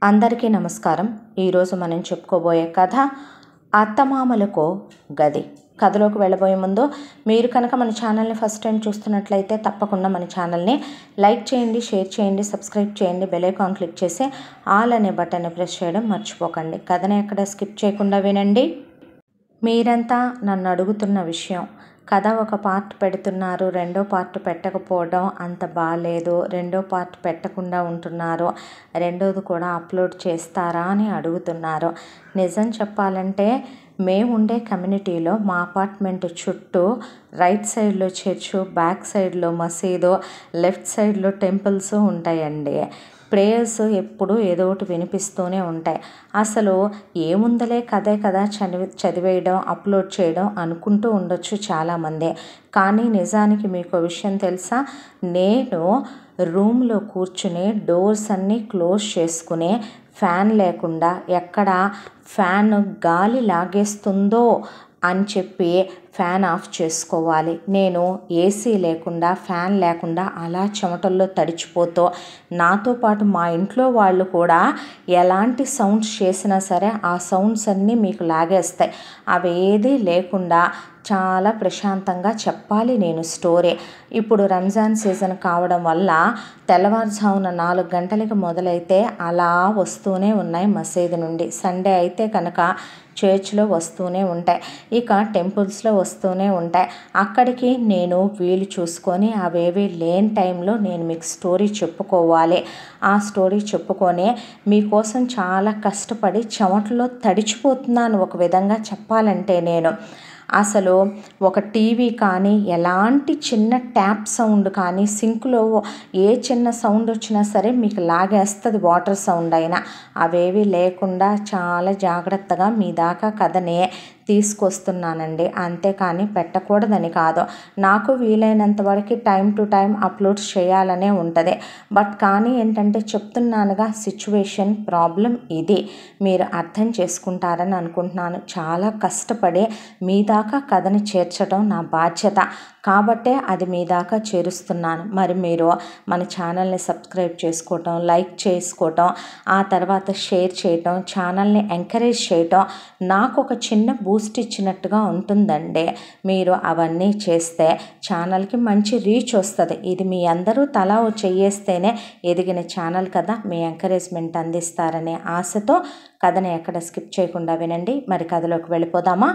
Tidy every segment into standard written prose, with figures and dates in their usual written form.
అందరికీ నమస్కారం. ఈరోజు మనం చెప్పుకోబోయే కథ అత్తమామలకో గది. కథలోకి వెళ్ళబోయే ముందు మీరు కనుక మన ఛానల్ని ఫస్ట్ టైం చూస్తున్నట్లయితే తప్పకుండా మన ఛానల్ని లైక్ చేయండి, షేర్ చేయండి, సబ్స్క్రైబ్ చేయండి, బెల్ ఐకాన్ క్లిక్ చేసి ఆల్ అనే బటన్ని ప్రెస్ చేయడం మర్చిపోకండి. కథని ఎక్కడ స్కిప్ చేయకుండా వినండి. మీరంతా నన్ను అడుగుతున్న విషయం, కథ ఒక పార్ట్ పెడుతున్నారు, రెండో పార్ట్ పెట్టకపోవడం అంత బాగాలేదు, రెండో పార్ట్ పెట్టకుండా ఉంటున్నారు, రెండోది కూడా అప్లోడ్ చేస్తారా అని అడుగుతున్నారు. నిజం చెప్పాలంటే మేము ఉండే కమ్యూనిటీలో మా అపార్ట్మెంట్ చుట్టూ రైట్ సైడ్లో చర్చు, బ్యాక్ సైడ్లో మసీదు, లెఫ్ట్ సైడ్లో టెంపుల్స్ ఉంటాయండి. ప్రేయర్స్ ఎప్పుడు ఏదో ఒకటి వినిపిస్తూనే ఉంటాయి. అసలు ఏముందలే కథే కదా చదివేయడం, అప్లోడ్ చేయడం అనుకుంటూ ఉండొచ్చు చాలామంది. కానీ నిజానికి మీకు విషయం తెలుసా, నేను రూమ్లో కూర్చుని డోర్స్ అన్నీ క్లోజ్ చేసుకుని ఫ్యాన్ లేకుండా ఎక్కడ ఫ్యాన్ గాలి లాగేస్తుందో అని చెప్పి ఫ్యాన్ ఆఫ్ చేసుకోవాలి. నేను ఏసీ లేకుండా, ఫ్యాన్ లేకుండా అలా చెమటల్లో తడిచిపోతూ, నాతో పాటు మా ఇంట్లో వాళ్ళు కూడా ఎలాంటి సౌండ్స్ చేసినా సరే ఆ సౌండ్స్ అన్నీ మీకు లాగేస్తాయి. అవి ఏదీ లేకుండా చాలా ప్రశాంతంగా చెప్పాలి నేను స్టోరీ. ఇప్పుడు రంజాన్ సీజన్ కావడం వల్ల తెల్లవారుజామున 4 గంటలకి మొదలైతే అలా వస్తూనే ఉన్నాయి మసీదు నుండి. సండే అయితే కనుక చర్చ్లో వస్తూనే ఉంటాయి, ఇక టెంపుల్స్లో వస్తూనే ఉంటాయి. అక్కడికి నేను వీలు చూసుకొని అవేవి లేని టైంలో నేను మీకు స్టోరీ చెప్పుకోవాలి. ఆ స్టోరీ చెప్పుకొని మీకోసం చాలా కష్టపడి చెమటలో తడిచిపోతున్నాను ఒక విధంగా చెప్పాలంటే. నేను అసలు ఒక టీవీ కానీ, ఎలాంటి చిన్న ట్యాప్ సౌండ్ కానీ, సింక్లో ఏ చిన్న సౌండ్ వచ్చినా సరే మీకు లాగేస్తుంది, వాటర్ సౌండ్ అయినా. అవేవి లేకుండా చాలా జాగ్రత్తగా మీ దాకా కథనే తీసుకొస్తున్నానండి. అంతేకాని పెట్టకూడదని కాదు, నాకు వీలైనంత వరకు టైం టు టైం అప్లోడ్స్ చేయాలనే ఉంటుంది. బట్ కానీ ఏంటంటే చెప్తున్నానుగా, సిచ్యువేషన్ ప్రాబ్లం ఇది మీరు అర్థం చేసుకుంటారని అనుకుంటున్నాను. చాలా కష్టపడి మీ దాకా కథని చేర్చడం నా బాధ్యత కాబట్టే అది మీ దాకా చేరుస్తున్నాను. మరి మీరు మన ఛానల్ని సబ్స్క్రైబ్ చేసుకోవటం, లైక్ చేసుకోవటం, ఆ తర్వాత షేర్ చేయటం, ఛానల్ని ఎంకరేజ్ చేయటం నాకు ఒక చిన్న బూస్ట్ ఇచ్చినట్టుగా ఉంటుందండి. మీరు అవన్నీ చేస్తే ఛానల్కి మంచి రీచ్ వస్తుంది. ఇది మీ అందరూ తలా చెయ్యేస్తేనే ఎదిగిన ఛానల్ కదా. మీ ఎంకరేజ్మెంట్ అందిస్తారనే ఆశతో కథని ఎక్కడ స్కిప్ చేయకుండా వినండి. మరి కథలోకి వెళ్ళిపోదామా.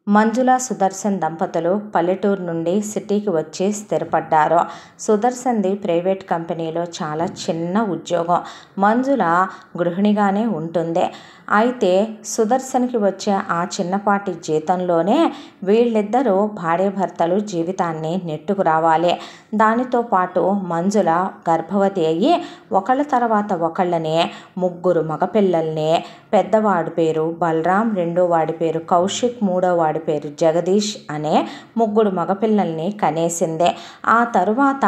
మంజుల, సుదర్శన్ దంపతులు పల్లెటూరు నుండి సిటీకి వచ్చి స్థిరపడ్డారు. సుదర్శన్ది ప్రైవేట్ కంపెనీలో చాలా చిన్న ఉద్యోగం, మంజుల గృహిణిగానే ఉంటుంది. అయితే సుదర్శన్కి వచ్చే ఆ చిన్నపాటి జీతంలోనే వీళ్ళిద్దరూ భార్యాభర్తలు జీవితాన్ని నెట్టుకు రావాలి. దానితో పాటు మంజుల గర్భవతి అయ్యి ఒకళ్ళ తర్వాత ఒకళ్ళని 3 మగపిల్లల్ని, పెద్దవాడి పేరు బలరాం, రెండో వాడి పేరు కౌశిక్, మూడో వాడి పేరు జగదీష్ అనే 3 మగపిల్లల్ని కనేసిందే. ఆ తరువాత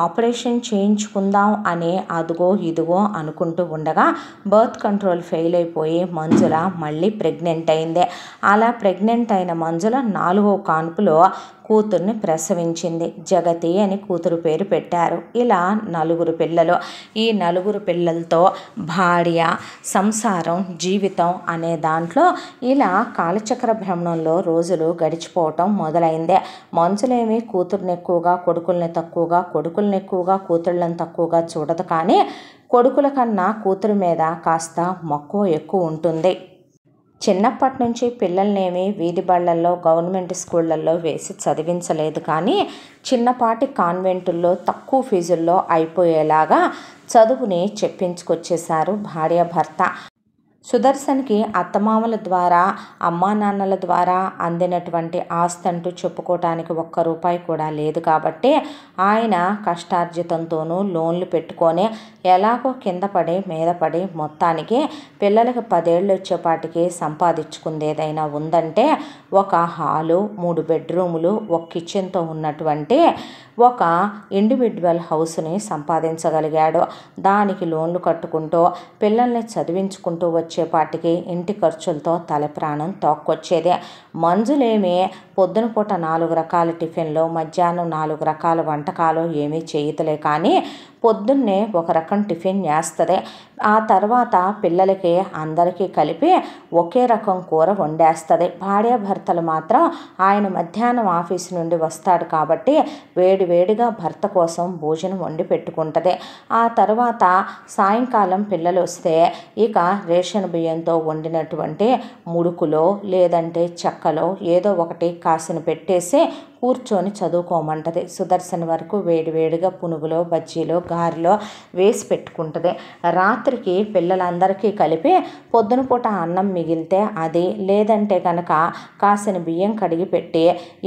ఆపరేషన్ చేయించుకుందాం అని అదుగో ఇదిగో అనుకుంటూ ఉండగా బర్త్ కంట్రోల్ ఫెయిల్ అయిపోయి మంజుల మళ్ళీ ప్రెగ్నెంట్ అయింది. అలా ప్రెగ్నెంట్ అయిన మంజుల 4వ కాన్పులో కూతుర్ని ప్రసవించింది. జగతి అని కూతురు పేరు పెట్టారు. ఇలా 4 పిల్లలు. ఈ 4 పిల్లలతో భార్య, సంసారం, జీవితం అనే దాంట్లో ఇలా కాలచక్ర భ్రమణంలో రోజులు గడిచిపోవటం మొదలైందే. మంచులేమి కూతుర్ని ఎక్కువగా, కొడుకుల్ని తక్కువగా, కొడుకుల్ని ఎక్కువగా, కూతుళ్ళని తక్కువగా చూడదు. కానీ కొడుకుల కన్నా కూతురు మీద కాస్త మక్కువ ఎక్కువ ఉంటుంది. చిన్నప్పటి నుంచి పిల్లల్నేమి వీధి బళ్ళల్లో, గవర్నమెంట్ స్కూళ్ళల్లో వేసి చదివించలేదు. కానీ చిన్నపాటి కాన్వెంటుల్లో తక్కువ ఫీజుల్లో అయిపోయేలాగా చదువుని చెప్పించుకొచ్చేశారు భార్యాభర్త. సుదర్శన్కి అత్తమామల ద్వారా, అమ్మా నాన్నల ద్వారా అందినటువంటి ఆస్తి అంటూ చెప్పుకోవటానికి ఒక్క రూపాయి కూడా లేదు. కాబట్టి ఆయన కష్టార్జితంతోనూ లోన్లు పెట్టుకొని ఎలాగో కింద పడి మీద పడి మొత్తానికి పిల్లలకి 10 ఏళ్ళు వచ్చేపాటికి సంపాదించుకుంది ఏదైనా ఉందంటే ఒక హాలు, 3 బెడ్రూములు, ఒక కిచెన్తో ఉన్నటువంటి ఒక ఇండివిజువల్ హౌస్ని సంపాదించగలిగాడు. దానికి లోన్లు కట్టుకుంటూ పిల్లల్ని చదివించుకుంటూ వచ్చేపాటికి ఇంటి ఖర్చులతో తలప్రాణం తోక్కొచ్చేదే. మంజులేమి పొద్దున పూట 4 రకాల టిఫిన్లు, మధ్యాహ్నం 4 రకాల వంటకాలు ఏమీ చేయతులే. కానీ పొద్దున్నే ఒక రకం టిఫిన్ చేస్తుంది. ఆ తర్వాత పిల్లలకి అందరికీ కలిపి ఒకే రకం కూర వండేస్తుంది. భార్యాభర్తలు మాత్రం ఆయన మధ్యాహ్నం ఆఫీసు నుండి వస్తాడు కాబట్టి వేడివేడిగా భర్త కోసం భోజనం వండి పెట్టుకుంటుంది. ఆ తర్వాత సాయంకాలం పిల్లలు వస్తే ఇక రేషన్ బియ్యంతో వండినటువంటి ముడుకులో లేదంటే చెక్కలో ఏదో ఒకటి కాసిన పెట్టేసి కూర్చొని చదువుకోమంటది. సుదర్శన్ వరకు వేడివేడిగా పునుగులో బజ్జీలో గారెలో వేసి పెట్టుకుంటుంది. రాత్రికి పిల్లలందరికీ కలిపి పొద్దున పూట అన్నం మిగిలితే అది, లేదంటే కనుక కాసిన బియ్యం కడిగి పెట్టి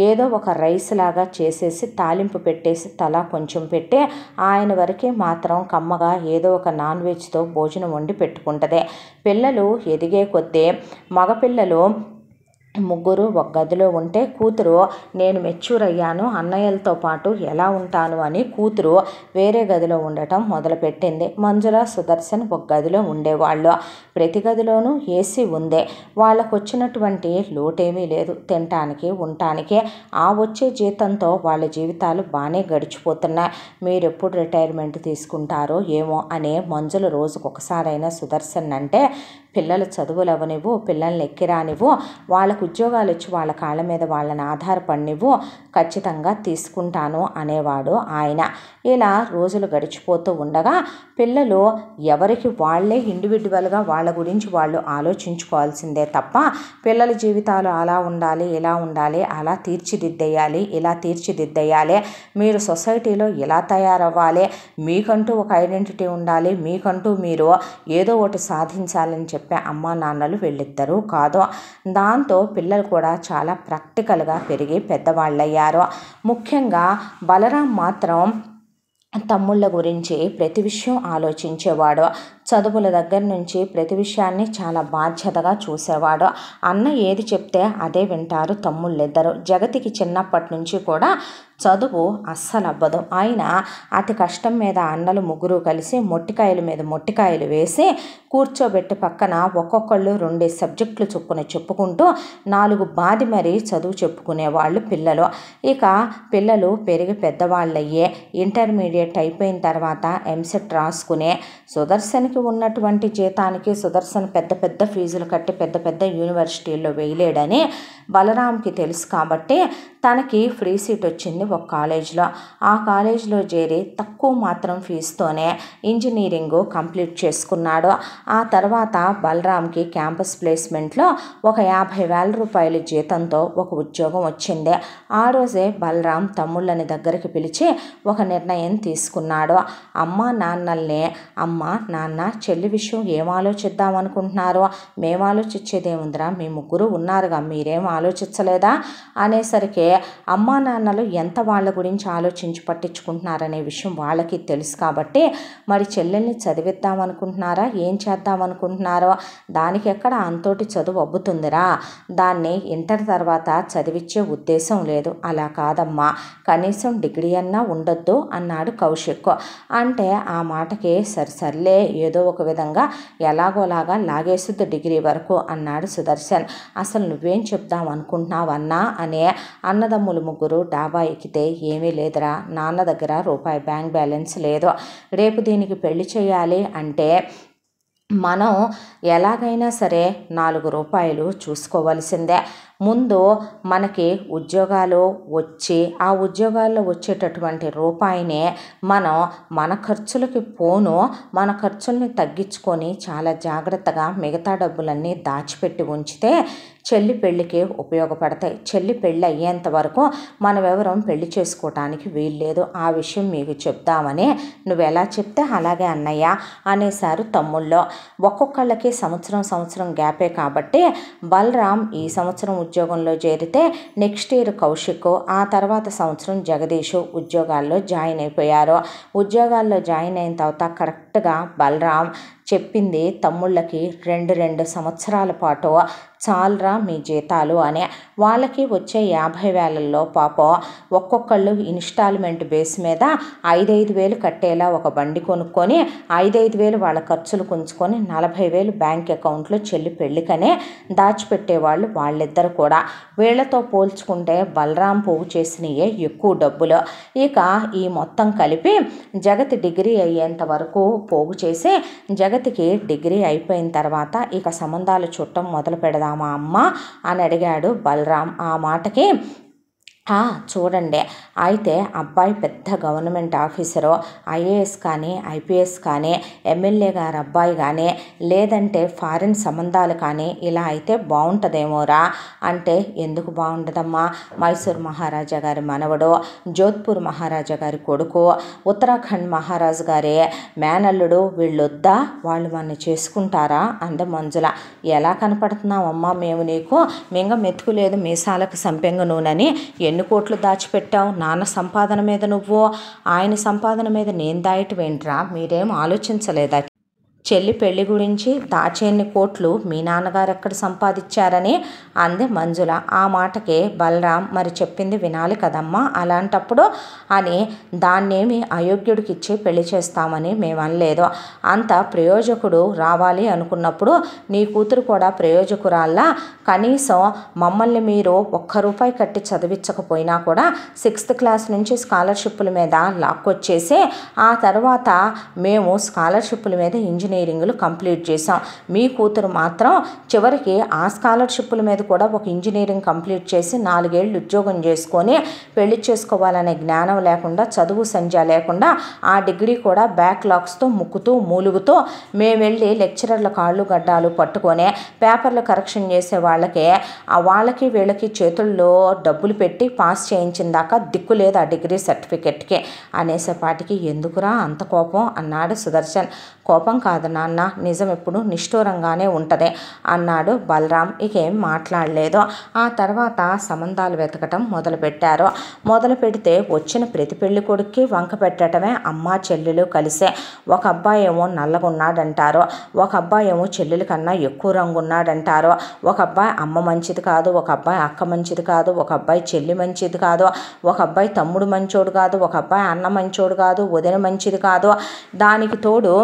ఏదో ఒక రైస్ లాగా చేసేసి తాలింపు పెట్టేసి తలా కొంచెం పెట్టి ఆయన వరకు మాత్రం కమ్మగా ఏదో ఒక నాన్ వెజ్తో భోజనం వండి పెట్టుకుంటుంది. పిల్లలు ఎదిగే కొద్దీ మగపిల్లలు ముగ్గురు ఒక గదిలో ఉంటే కూతురు నేను మెచ్యూర్ అయ్యాను, అన్నయ్యలతో పాటు ఎలా ఉంటాను అని కూతురు వేరే గదిలో ఉండటం మొదలుపెట్టింది. మంజుల, సుదర్శన్ ఒక గదిలో ఉండేవాళ్ళు. ప్రతి గదిలోనూ ఏసీ ఉందే. వాళ్ళకు వచ్చినటువంటి లోటేమీ లేదు. తినటానికి ఉండటానికి ఆ వచ్చే జీతంతో వాళ్ళ జీవితాలు బాగానే గడిచిపోతున్నాయి. మీరు ఎప్పుడు రిటైర్మెంట్ తీసుకుంటారో ఏమో అనే మంజుల రోజుకొకసారైనా సుదర్శన్ అంటే పిల్లల చదువులు అవనివ్వు, పిల్లల్ని ఎక్కిరానివ్వు, వాళ్ళకు ఉద్యోగాలు ఇచ్చి వాళ్ళ కాళ్ళ మీద వాళ్ళని ఆధారపడినివ్వు, ఖచ్చితంగా తీసుకుంటాను అనేవాడు ఆయన. ఇలా రోజులు గడిచిపోతూ ఉండగా పిల్లలు ఎవరికి వాళ్ళే ఇండివిజువల్గా వాళ్ళ గురించి వాళ్ళు ఆలోచించుకోవాల్సిందే తప్ప పిల్లల జీవితాలు అలా ఉండాలి, ఇలా ఉండాలి, అలా తీర్చిదిద్దేయాలి, ఇలా తీర్చిదిద్దేయాలి, మీరు సొసైటీలో ఇలా తయారవ్వాలి, మీకంటూ ఒక ఐడెంటిటీ ఉండాలి, మీకంటూ మీరు ఏదో ఒకటి సాధించాలని చెప్పే అమ్మా నాన్నలు వీళ్ళిద్దరూ కాదు. దాంతో పిల్లలు కూడా చాలా ప్రాక్టికల్గా పెరిగి పెద్దవాళ్ళయ్యారు. ముఖ్యంగా బలరాం మాత్రం తమ్ముళ్ళ గురించి ప్రతి విషయం ఆలోచించేవాడు. చదువుల దగ్గర నుంచి ప్రతి విషయాన్ని చాలా బాధ్యతగా చూసేవాడు. అన్న ఏది చెప్తే అదే వింటారు తమ్ముళ్ళిద్దరు. జగతికి చిన్నప్పటి నుంచి కూడా చదువు అస్సలు అవ్వదు. ఆయన అతి కష్టం మీద అన్నలు ముగ్గురు కలిసి మొట్టికాయల మీద మొట్టికాయలు వేసి కూర్చోబెట్టి పక్కన ఒక్కొక్కళ్ళు 2 సబ్జెక్టులు చొప్పున చెప్పుకుంటూ 4 బాది మరీ చదువు చెప్పుకునేవాళ్ళు పిల్లలు. ఇక పిల్లలు పెరిగి పెద్దవాళ్ళయ్యే ఇంటర్మీడియట్ అయిపోయిన తర్వాత ఎంసెట్ రాసుకునే సుదర్శన్కి ఉన్నటువంటి జీతానికి సుదర్శన్ పెద్ద పెద్ద ఫీజులు కట్టి పెద్ద పెద్ద యూనివర్సిటీల్లో వేయలేడని బలరాంకి తెలుసు కాబట్టి తనకి ఫ్రీ సీట్ వచ్చింది ఒక కాలేజ్లో. ఆ కాలేజ్లో చేరి తక్కువ మాత్రం ఫీజుతోనే ఇంజనీరింగ్ కంప్లీట్ చేసుకున్నాడు. ఆ తర్వాత బలరాంకి క్యాంపస్ ప్లేస్మెంట్లో ఒక 50,000 రూపాయల జీతంతో ఒక ఉద్యోగం వచ్చింది. ఆ రోజే బలరాం తమ్ముళ్ళని దగ్గరికి పిలిచి ఒక నిర్ణయం తీసుకున్నాడు. అమ్మ నాన్నల్ని అమ్మ నాన్న చెల్లి విషయం ఏం ఆలోచిద్దాం అనుకుంటున్నారో, మేము ఆలోచించేదేముందిరా, మీ ముగ్గురు ఉన్నారుగా, మీరేం ఆలోచించలేదా అనేసరికి అమ్మా నాన్నలు ఎంత వాళ్ళ గురించి ఆలోచించి పట్టించుకుంటున్నారనే విషయం వాళ్ళకి తెలుసు కాబట్టి మరి చెల్లెల్ని చదివిద్దాం అనుకుంటున్నారా, ఏం చేద్దాం అనుకుంటున్నారో, దానికి ఎక్కడ అంతోటి చదువు అబ్బుతుందిరా, దాన్ని ఇంటర్ తర్వాత చదివించే ఉద్దేశం లేదు. అలా కాదమ్మా, కనీసం డిగ్రీ అన్నా ఉండొద్దు అన్నాడు కౌశిక్. అంటే ఆ మాటకి సర్లే ఏదో ఒక విధంగా ఎలాగోలాగా లాగేసుద్ది డిగ్రీ వరకు అన్నాడు సుదర్శన్. అసలు నువ్వేం చెప్దాం అనుకుంటున్నావన్నా అనే అన్నదమ్ములు ముగ్గురు డాబా ఎక్కితే ఏమీ లేదురా, నాన్న దగ్గర రూపాయి బ్యాంక్ బ్యాలెన్స్ లేదు, రేపు దీనికి పెళ్లి చేయాలి అంటే మనం ఎలాగైనా సరే 4 రూపాయలు చూసుకోవాల్సిందే. ముందు మనకి ఉద్యోగాలు వచ్చి ఆ ఉద్యోగాల్లో వచ్చేటటువంటి రూపాయినే మనం మన ఖర్చులకి పోను మన ఖర్చుల్ని తగ్గించుకొని చాలా జాగ్రత్తగా మిగతా డబ్బులన్నీ దాచిపెట్టి ఉంచితే చెల్లి పెళ్ళికి ఉపయోగపడతాయి. చెల్లి పెళ్ళి అయ్యేంత వరకు మనం ఎవరం పెళ్లి చేసుకోవటానికి వీల్లేదు. ఆ విషయం మీకు చెప్దామని నువ్వు ఎలా చెప్తే అలాగే అన్నయ్య అనేసారు తమ్ముళ్ళు. ఒక్కొక్కళ్ళకి సంవత్సరం గ్యాపే కాబట్టి బలరాం ఈ సంవత్సరం ఉద్యోగంలో చేరితే నెక్స్ట్ ఇయర్ కౌశిక్, ఆ తర్వాత సంవత్సరం జగదీష్ ఉద్యోగాల్లో జాయిన్ అయిపోయారు. ఉద్యోగాల్లో జాయిన్ అయిన తర్వాత కరెక్ట్గా బలరాం చెప్పింది తమ్ముళ్ళకి 2 సంవత్సరాల పాటు చాలరా మీ జీతాలు అనే. వాళ్ళకి వచ్చే 50,000ల్లో పాపం ఒక్కొక్కళ్ళు ఇన్స్టాల్మెంట్ బేస్ మీద 5,000 కట్టేలా ఒక బండి కొనుక్కొని 5,000 వాళ్ళ ఖర్చులు కొంచుకొని 40,000 బ్యాంక్ అకౌంట్లో చెల్లి పెళ్ళికనే దాచిపెట్టేవాళ్ళు వాళ్ళిద్దరు కూడా. వీళ్లతో పోల్చుకుంటే బలరాం పోగు చేసినయే ఎక్కువ డబ్బులు. ఇక ఈ మొత్తం కలిపి జగతి డిగ్రీ అయ్యేంత వరకు పోగు చేసి జగతికి డిగ్రీ అయిపోయిన తర్వాత ఇక సంబంధాలు చుట్టం మొదలు పెడదామా అమ్మ అని అడిగాడు బలరాం. ఆ మాటకి చూడండి, అయితే అబ్బాయి పెద్ద గవర్నమెంట్ ఆఫీసరు, ఐఏఎస్ కానీ ఐపీఎస్ కానీ ఎమ్మెల్యే గారు అబ్బాయి కానీ లేదంటే ఫారిన్ సంబంధాలు కానీ ఇలా అయితే బాగుంటుందేమోరా అంటే, ఎందుకు బాగుంటుందమ్మా, మైసూర్ మహారాజా గారి మనవడు, జోధ్పూర్ మహారాజా గారి కొడుకు, ఉత్తరాఖండ్ మహారాజు గారి మేనల్లుడు, వీళ్ళొద్దా, వాళ్ళు మన చేసుకుంటారా అంద మంజుల. ఎలా కనపడుతున్నామమ్మా మేము నీకు, మింగ మెతుకులేదు మీసాలకు సంపెంగ నూనెని, ఎన్ని కోట్లు దాచిపెట్టావు, నాన్న సంపాదన మీద నువ్వు, ఆయన సంపాదన మీద నేను దాయటమేంట్రా, మీరేం ఆలోచించలేదా, చెల్లి పెళ్లి గురించి దాచేన్ని కోట్లు మీ నాన్నగారు ఎక్కడ సంపాదించారని అంది మంజుల. ఆ మాటకి బలరాం, మరి చెప్పింది వినాలి కదమ్మా, అలాంటప్పుడు అని దాన్నేమి అయోగ్యుడికి ఇచ్చి పెళ్లి చేస్తామని మేము అనలేదు. అంత ప్రయోజకుడు రావాలి అనుకున్నప్పుడు నీ కూతురు కూడా ప్రయోజకురాల్లా, కనీసం మమ్మల్ని మీరు ₹1 కట్టి చదివించకపోయినా కూడా 6th క్లాస్ నుంచి స్కాలర్షిప్ల మీద లాక్కొచ్చేసి ఆ తర్వాత మేము స్కాలర్షిప్ల మీద ఇంజనీరింగ్లు కంప్లీట్ చేసాం. మీ కూతురు మాత్రం చివరికి ఆ స్కాలర్షిప్ల మీద కూడా ఒక ఇంజనీరింగ్ కంప్లీట్ చేసి 4 ఏళ్ళు ఉద్యోగం చేసుకొని పెళ్లి చేసుకోవాలనే జ్ఞానం లేకుండా, చదువు సంధ్య లేకుండా ఆ డిగ్రీ కూడా బ్యాక్లాగ్స్తో ముక్కుతూ మూలుగుతూ మేము వెళ్ళి లెక్చరర్ల కాళ్ళు గడ్డాలు పట్టుకొని పేపర్లు కరెక్షన్ చేసే వాళ్ళకి వీళ్ళకి చేతుల్లో డబ్బులు పెట్టి పాస్ చేయించిన దాకా దిక్కు లేదు ఆ డిగ్రీ సర్టిఫికెట్కి అనేసేపాటికి, ఎందుకురా అంత కోపం అన్నాడు సుదర్శన్. కోపం కాదు నాన్న, నిజం ఎప్పుడు నిష్ఠూరంగానే ఉంటుంది అన్నాడు బలరాం. ఇకేం మాట్లాడలేదు. ఆ తర్వాత సంబంధాలు వెతకటం మొదలుపెట్టారు. మొదలు పెడితే వచ్చిన ప్రతి పెళ్లి కొడుక్కి వంక పెట్టడమే అమ్మ చెల్లెలు కలిసే. ఒక అబ్బాయి ఏమో నల్లగున్నాడంటారు, ఒక అబ్బాయి ఏమో చెల్లెల కన్నా ఎక్కువ రంగు ఉన్నాడంటారు, ఒక అబ్బాయి అమ్మ మంచిది కాదు, ఒక అబ్బాయి అక్క మంచిది కాదు, ఒక అబ్బాయి చెల్లి మంచిది కాదు, ఒక అబ్బాయి తమ్ముడు మంచోడు కాదు, ఒక అబ్బాయి అన్న మంచోడు కాదు, వదిన మంచిది కాదు. దానికి తోడు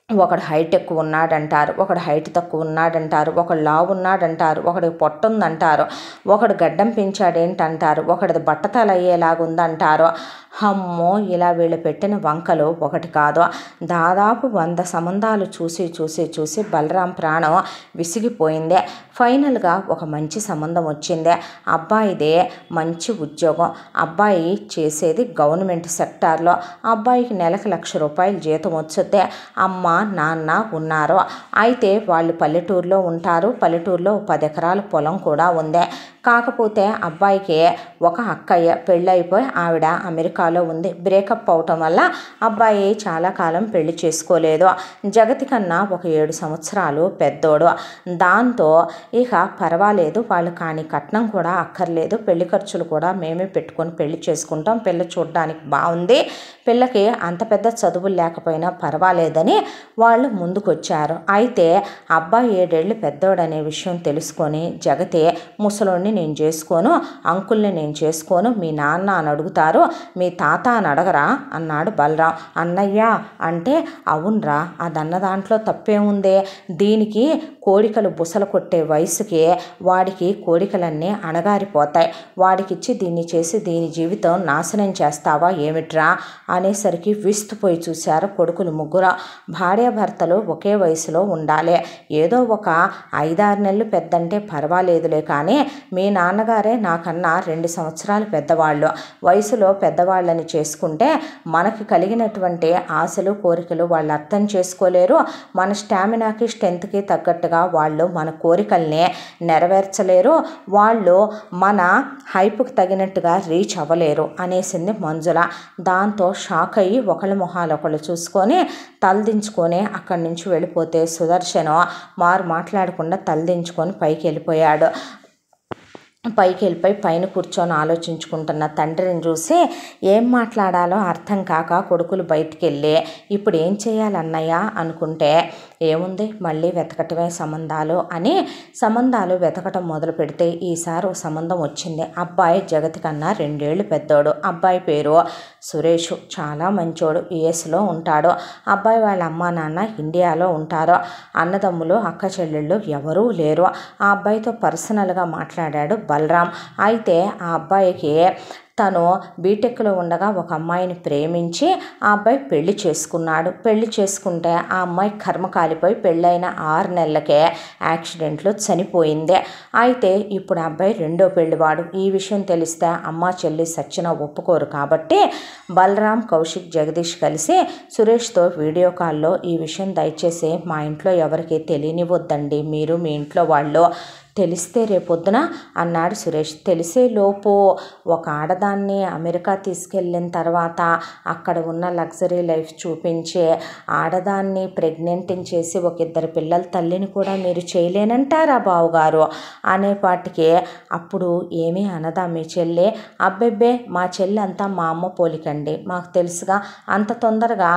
ఒకడు హైట్ ఎక్కువ ఉన్నాడంటారు, ఒకడు హైట్ తక్కువ ఉన్నాడంటారు, ఒకడు లావు ఉన్నాడంటారు, ఒకడికి పొట్టుందంటారు, ఒకడు గడ్డం పెంచాడేంటంటారు, ఒకడిది బట్టతల అయ్యేలాగుందంటారు. అమ్మో, ఇలా వీళ్ళు పెట్టిన వంకలు ఒకటి కాదు. దాదాపు 100 సంబంధాలు చూసి చూసి చూసి బలరాం ప్రాణం విసిగిపోయింది. ఫైనల్గా ఒక మంచి సంబంధం వచ్చింది. అబ్బాయిదే మంచి ఉద్యోగం, అబ్బాయి చేసేది గవర్నమెంట్ సెక్టార్లో, అబ్బాయికి నెలకు ₹1,00,000 జీతం వచ్చుద్ది. అమ్మ నాన్న ఉన్నారు. అయితే వాళ్ళు పల్లెటూరులో ఉంటారు. పల్లెటూరులో 10 ఎకరాల పొలం కూడా ఉంది. కాకపోతే అబ్బాయికి ఒక అక్కయ్య పెళ్ళైపోయి ఆవిడ అమెరికాలో ఉంది. బ్రేకప్ అవటం వల్ల అబ్బాయి చాలా కాలం పెళ్లి చేసుకోలేదు. జగతి కన్నా ఒక 7 సంవత్సరాలు పెద్దోడు. దాంతో ఇక పర్వాలేదు, వాళ్ళు కానీ కట్నం కూడా అక్కర్లేదు, పెళ్లి ఖర్చులు కూడా మేమే పెట్టుకొని పెళ్లి చేసుకుంటాం, పిల్ల చూడడానికి బాగుంది, పిల్లకి అంత పెద్ద చదువులు లేకపోయినా పర్వాలేదని వాళ్ళు ముందుకొచ్చారు. అయితే అబ్బాయి 7 ఏళ్ళు పెద్దోడనే విషయం తెలుసుకొని జగతి, ముసలోడిని నేను చేసుకోను, అంకుల్ని నేను చేసుకోను, మీ నాన్న అని అడుగుతారు, మీ తాత అని అడగరా అన్నాడు బలరాం. అన్నయ్య అంటే, అవునరా, అదన్న దాంట్లో తప్పేముందే, దీనికి కోడికలు బుసలు కొట్టే వయసుకి వాడికి కోడికలన్నీ అణగారిపోతాయి, వాడికిచ్చి దీన్ని చేసి దీని జీవితం నాశనం చేస్తావా ఏమిట్రా అనేసరికి విస్తుపోయి చూశారు కొడుకులు ముగ్గురు. భార్యాభర్తలు ఒకే వయసులో ఉండాలి, ఏదో ఒక 5-6 నెలలు పెద్దంటే పర్వాలేదులే, కానీ మీ నాన్నగారే నాకన్నా 2 సంవత్సరాలు పెద్దవాళ్ళు, వయసులో పెద్దవాళ్ళని చేసుకుంటే మనకి కలిగినటువంటి ఆశలు కోరికలు వాళ్ళు అర్థం చేసుకోలేరు, మన స్టామినాకి స్ట్రెంత్కి తగ్గట్టుగా వాళ్ళు మన కోరికల్ని నెరవేర్చలేరు, వాళ్ళు మన హైప్కి తగినట్టుగా రీచ్ అవ్వలేరు అనేసింది మంజుల. దాంతో షాక్ అయ్యి ఒకళ్ళ మొహాలు ఒకళ్ళు చూసుకొని తలదించుకొని అక్కడి నుంచి వెళ్ళిపోతే సుదర్శను మాట్లాడకుండా తలదించుకొని పైకి వెళ్ళిపోయాడు. పైకి వెళ్ళిపోయి పైన కూర్చొని ఆలోచించుకుంటున్న తండ్రిని చూసి ఏం మాట్లాడాలో అర్థం కాక కొడుకులు బయటికి వెళ్ళి ఇప్పుడు ఏం చేయాలన్నయ్య అనుకుంటే ఏముంది మళ్ళీ వెతకటమే సంబంధాలు అని సంబంధాలు వెతకటం మొదలు పెడితే ఈసారి ఒక సంబంధం వచ్చింది. అబ్బాయి జగతి కన్నా 2 ఏళ్ళు పెద్దోడు. అబ్బాయి పేరు సురేష్. చాలా మంచోడు. యుఎస్లో ఉంటాడు. అబ్బాయి వాళ్ళ అమ్మా నాన్న ఇండియాలో ఉంటారు. అన్నదమ్ములు అక్క చెల్లెళ్ళు ఎవరూ లేరు. ఆ అబ్బాయితో పర్సనల్గా మాట్లాడాడు బలరాం. అయితే ఆ అబ్బాయికి తను బీటెక్లో ఉండగా ఒక అమ్మాయిని ప్రేమించి ఆ అబ్బాయి పెళ్లి చేసుకున్నాడు. పెళ్లి చేసుకుంటే ఆ అమ్మాయి కర్మ కాలిపోయి పెళ్ళైన 6 నెలలకే యాక్సిడెంట్లో చనిపోయింది. అయితే ఇప్పుడు ఆ అబ్బాయి 2వ పెళ్లివాడు. ఈ విషయం తెలిస్తే అమ్మ చెల్లి సచ్చినా ఒప్పుకోరు కాబట్టి బలరాం, కౌశిక్, జగదీష్ కలిసి సురేష్తో వీడియో కాల్లో ఈ విషయం దయచేసి మా ఇంట్లో ఎవరికి తెలియనివ్వద్దండి, మీరు మీ ఇంట్లో వాళ్ళు, తెలిస్తే రేపొద్దున అన్నాడు సురేష్. తెలిసే లోపు ఒక ఆడదాన్ని అమెరికా తీసుకెళ్ళిన తర్వాత అక్కడ ఉన్న లగ్జరీ లైఫ్ చూపించి ఆడదాన్ని ప్రెగ్నెంట్ని చేసి ఒక 2 పిల్లల తల్లిని కూడా మీరు చేయలేనంటారా బావుగారు అనేపాటికి అప్పుడు ఏమీ అనదా మీ చెల్లి? అబ్బెబ్బే మా చెల్లి అంతా మా అమ్మ పోలికండి, మాకు తెలుసుగా, అంత తొందరగా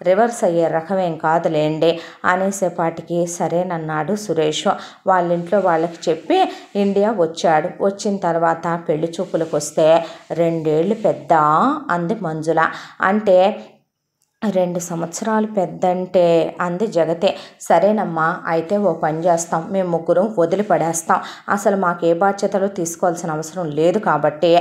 రివర్స్ అయ్యే రకమేం కాదులేండి అనేసేపాటికి సరేనన్నాడు సురేష్. వాళ్ళ ఇంట్లో వాళ్ళకి చెప్పి ఇండియా వచ్చాడు. వచ్చిన తర్వాత పెళ్లి చూపులకు వస్తే 2 ఏళ్ళు పెద్ద అంది మంజుల. అంటే 2 సంవత్సరాలు పెద్దంటే అంది జగతే. సరేనమ్మా, అయితే ఓ పని చేస్తాం, మేము ముగ్గురం వదిలిపడేస్తాం, అసలు మాకు ఏ బాధ్యతలు తీసుకోవాల్సిన అవసరం లేదు కాబట్టి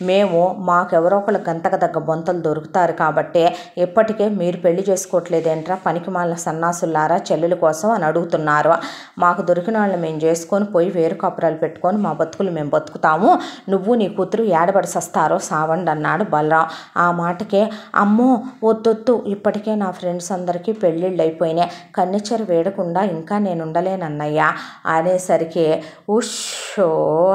మేము మాకెవరో ఒకళ్ళు గంతకు దగ్గ బొంతలు దొరుకుతారు కాబట్టి ఇప్పటికే మీరు పెళ్లి చేసుకోవట్లేదేంట్రా పనికి మాలిన సన్నాసులారా చెల్లెల కోసం అని అడుగుతున్నారు. మాకు దొరికిన వాళ్ళు మేము చేసుకొని పోయి వేరు కాపురాలు పెట్టుకొని మా బతుకులు మేము బతుకుతాము, నువ్వు నీ కూతురు ఏడబడి సస్తారో సావండి అన్నాడు బలరాం. ఆ మాటకే అమ్మో వద్దొద్దు, ఇప్పటికే నా ఫ్రెండ్స్ అందరికీ పెళ్ళిళ్ళు అయిపోయినాయి, కన్నెచ్చరు వేడకుండా ఇంకా నేను ఉండలేనన్నయ్యా అనేసరికి ఉషో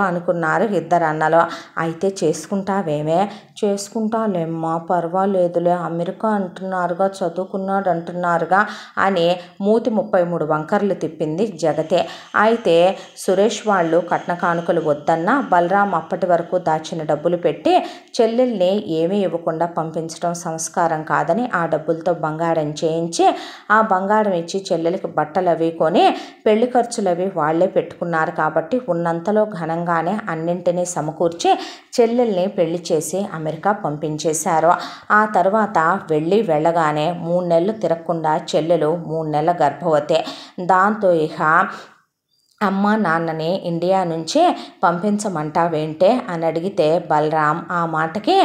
అనుకున్నారు 2 అన్నలు. అయితే చేసుకుంటావేమే? చేసుకుంటాలేమ్మా, పర్వాలేదులే, అమెరికా అంటున్నారుగా, చదువుకున్నాడు అంటున్నారుగా అని మూతి 33 వంకర్లు తిప్పింది జగతే. అయితే సురేష్ వాళ్ళు కట్న కానుకలు వద్దన్నా బలరాం అప్పటి వరకు దాచిన డబ్బులు పెట్టి చెల్లెల్ని ఏమీ ఇవ్వకుండా పంపించడం సంస్కారం కాదని ఆ డబ్బులతో బంగారం చేయించి ఆ బంగారం ఇచ్చి చెల్లెలకి బట్టలు అవి కొని పెళ్లి ఖర్చులు అవి వాళ్లే పెట్టుకున్నారు కాబట్టి ఉన్నంతలో ఘనంగానే అన్నింటినీ సమకూర్చి చెల్లెల్ని పెళ్లి చేసి అమెరికా పంపించేశారు. ఆ తర్వాత వెళ్ళగానే 3 నెలలు తిరగకుండా చెల్లెలు 3 నెలల గర్భవతి. దాంతో ఇక అమ్మ నాన్నని ఇండియా నుంచి పంపించమంటావేంటే అని అడిగితే బలరాం ఆ మాటకి